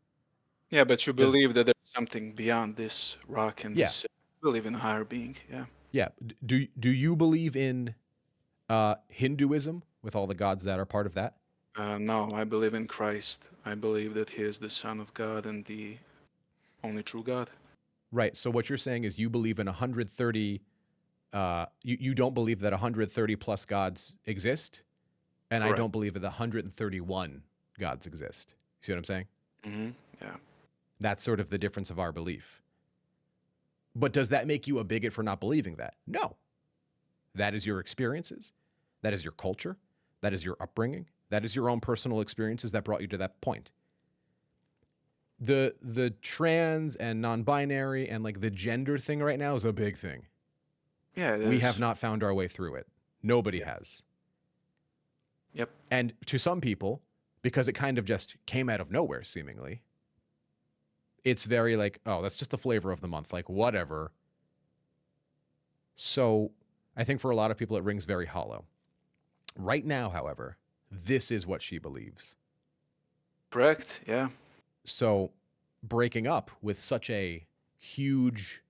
Yeah, but you believe that there's something beyond this rock and Yeah. this. You believe in a higher being. Yeah. Yeah. Do you believe in Hinduism with all the gods that are part of that? No, I believe in Christ. I believe that he is the Son of God and the only true God. Right. So what you're saying is you believe in 130. You don't believe that 130 plus gods exist, and I Correct. don't believe that 131 gods exist. See what I'm saying? Mm-hmm. Yeah. That's sort of the difference of our belief. But does that make you a bigot for not believing that? No. That is your experiences. That is your culture. That is your upbringing. That is your own personal experiences that brought you to that point. The trans and non-binary and like the gender thing right now is a big thing. Yeah, it We is. have not found our way through it. Nobody has. Yep. And to some people, because it kind of just came out of nowhere, seemingly, it's very like, oh, that's just the flavor of the month. Like, whatever. So I think for a lot of people, it rings very hollow. Right now, however, this is what she believes. Correct. Yeah. So breaking up with such a huge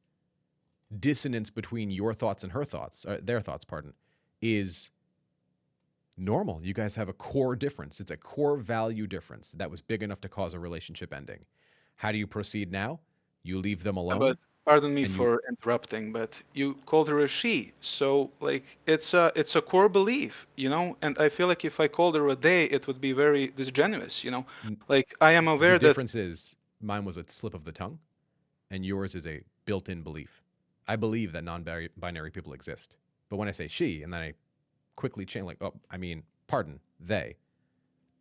dissonance between your thoughts and her thoughts, their thoughts, pardon, is normal. You guys have a core difference. It's a core value difference that was big enough to cause a relationship ending. How do you proceed now? You leave them alone. But pardon me and you- for interrupting, but you called her a she, so like it's a core belief, you know. And I feel like if I called her a they, it would be very disingenuous, you know. Like I am aware the that difference is mine was a slip of the tongue, and yours is a built-in belief. I believe that non-binary people exist, but when I say she, and then I quickly change, like, oh, I mean, pardon, they.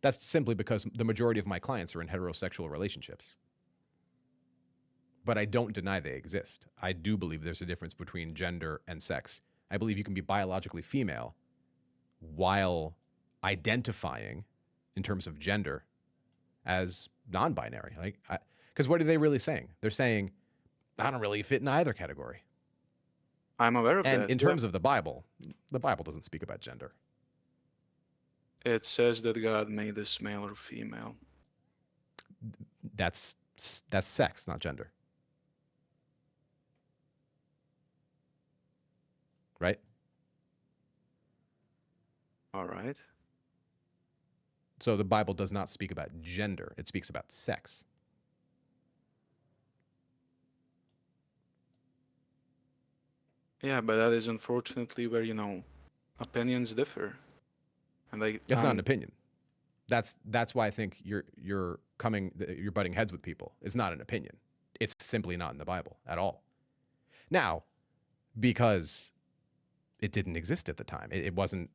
That's simply because the majority of my clients are in heterosexual relationships. But I don't deny they exist. I do believe there's a difference between gender and sex. I believe you can be biologically female while identifying in terms of gender as non-binary. Like, because what are they really saying? They're saying, I don't really fit in either category. I'm aware of And that. in terms of the Bible doesn't speak about gender. It says that God made us male or female. That's sex, not gender. Right? All right. So the Bible does not speak about gender. It speaks about sex. Yeah, but that is unfortunately where, you know, opinions differ. And like It's not an opinion. That's why I think you're butting heads with people. It's not an opinion. It's simply not in the Bible at all. Now, because it didn't exist at the time, it wasn't.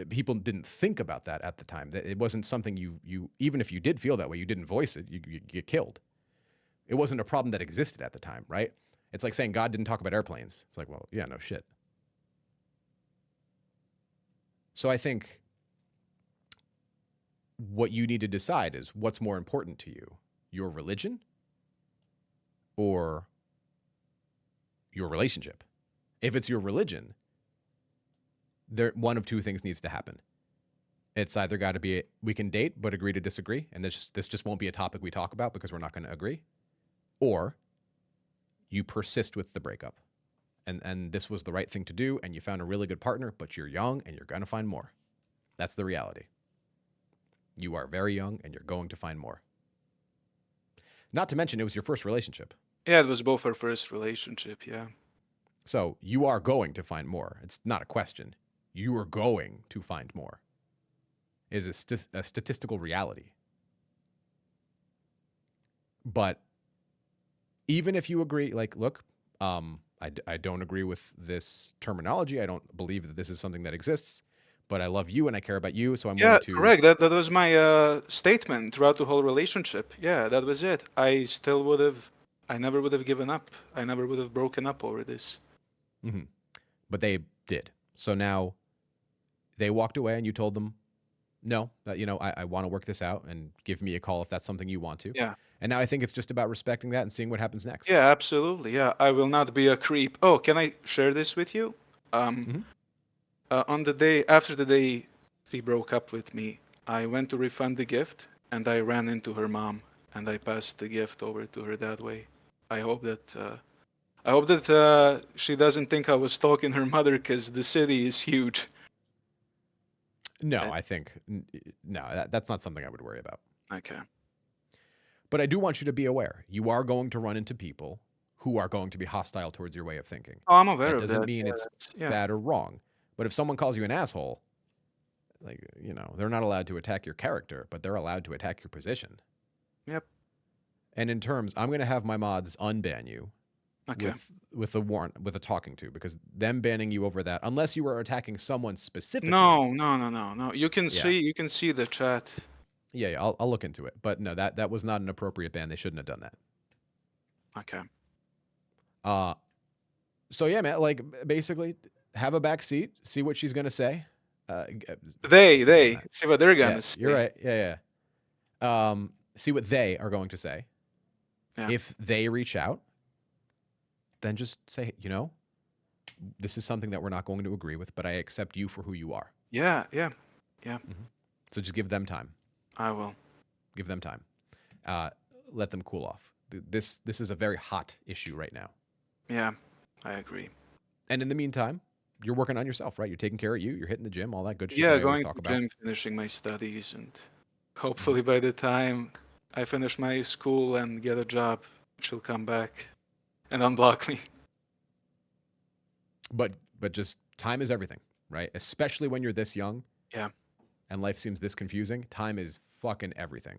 People didn't think about that at the time. It wasn't something you even if you did feel that way, you didn't voice it. You get killed. It wasn't a problem that existed at the time, right? It's like saying God didn't talk about airplanes. It's like, well, yeah, no shit. So I think what you need to decide is what's more important to you, your religion or your relationship. If it's your religion, one of two things needs to happen. It's either got to be we can date but agree to disagree, and this just won't be a topic we talk about because we're not going to agree, or you persist with the breakup. And this was the right thing to do, and you found a really good partner, but you're young and you're going to find more. That's the reality. You are very young and you're going to find more. Not to mention it was your first relationship. Yeah, it was both our first relationship, yeah. So you are going to find more. It's not a question. You are going to find more. It is a statistical reality. But even if you agree, like, look, I don't agree with this terminology. I don't believe that this is something that exists, but I love you and I care about you, so I'm Yeah, willing to... correct. That was my statement throughout the whole relationship. Yeah, that was it. I never would have given up. I never would have broken up over this. Mm-hmm. But they did. So now they walked away and you told them, no, I want to work this out and give me a call if that's something you want to. Yeah. And now I think it's just about respecting that and seeing what happens next. Yeah, absolutely. Yeah, I will not be a creep. Oh, can I share this with you? On the day after the day she broke up with me, I went to refund the gift and I ran into her mom and I passed the gift over to her that way. I hope that she doesn't think I was stalking her mother because the city is huge. No, I think that's not something I would worry about. Okay. But I do want you to be aware. You are going to run into people who are going to be hostile towards your way of thinking. Oh, I'm aware that of that. doesn't mean it's bad or wrong. But if someone calls you an asshole, like, they're not allowed to attack your character, but they're allowed to attack your position. Yep. And in terms, I'm going to have my mods unban you with a warrant, with a talking to, because them banning you over that, unless you were attacking someone specifically. No. You can see the chat. Yeah, I'll look into it. But no, that was not an appropriate ban. They shouldn't have done that. Okay. So yeah, man, like, basically have a back seat, see what she's gonna say. They see what they're gonna say. You're right. Yeah. See what they are going to say. Yeah. If they reach out, then just say, this is something that we're not going to agree with, but I accept you for who you are. Yeah. So just give them time. I will. Give them time. Let them cool off. This is a very hot issue right now. Yeah, I agree. And in the meantime, you're working on yourself, right? You're taking care of you. You're hitting the gym, all that good shit. Yeah, that I always going talk to about. gym, finishing my studies, and hopefully by the time I finish my school and get a job, she'll come back and unblock me. But just time is everything, right? Especially when you're this young. Yeah. And life seems this confusing. Time is fucking everything.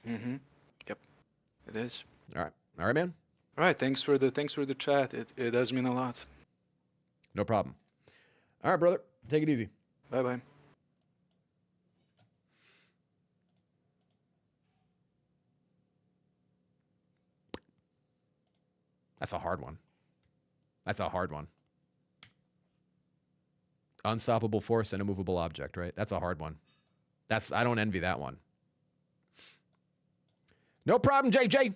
Mm-hmm. Yep, it is. All right, man. All right, thanks for the chat. It does mean a lot. No problem. All right, brother. Take it easy. Bye bye. That's a hard one. That's a hard one. Unstoppable force and immovable object, right? That's a hard one. I don't envy that one. No problem, JJ.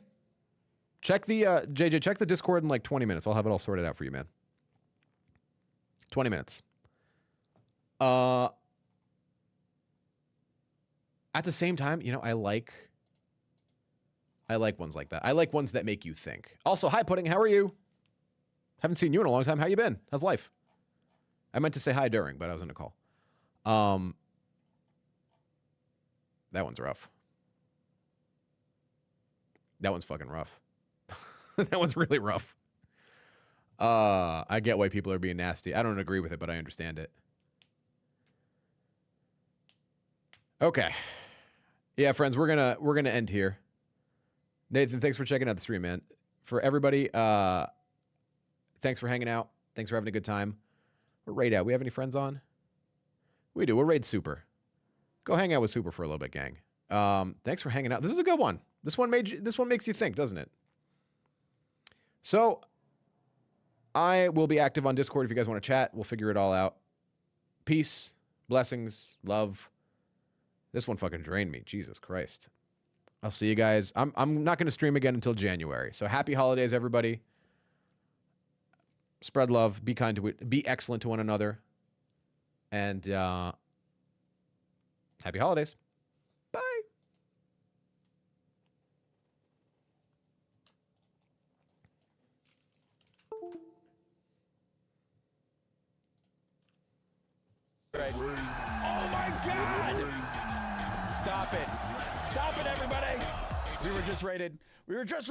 Check the JJ, check the Discord in like 20 minutes. I'll have it all sorted out for you, man. 20 minutes. At the same time, you know, I like ones like that. I like ones that make you think. Also, hi Pudding, how are you? Haven't seen you in a long time. How you been? How's life? I meant to say hi during, but I was in a call. That one's rough. That one's fucking rough. That one's really rough. I get why people are being nasty. I don't agree with it, but I understand it. Okay. Yeah, friends, we're gonna end here. Nathan, thanks for checking out the stream, man. For everybody, thanks for hanging out. Thanks for having a good time. We're raid out. We have any friends on? We do. We're raid Super. Go hang out with Super for a little bit, gang. Thanks for hanging out. This is a good one. This one makes you think, doesn't it? So I will be active on Discord if you guys want to chat. We'll figure it all out. Peace, blessings, love. This one fucking drained me. Jesus Christ. I'll see you guys. I'm not going to stream again until January. So happy holidays, everybody. Spread love. Be kind to it. Be excellent to one another. And happy holidays. Bye. Oh my God! Stop it. Stop it, everybody. We were just raided.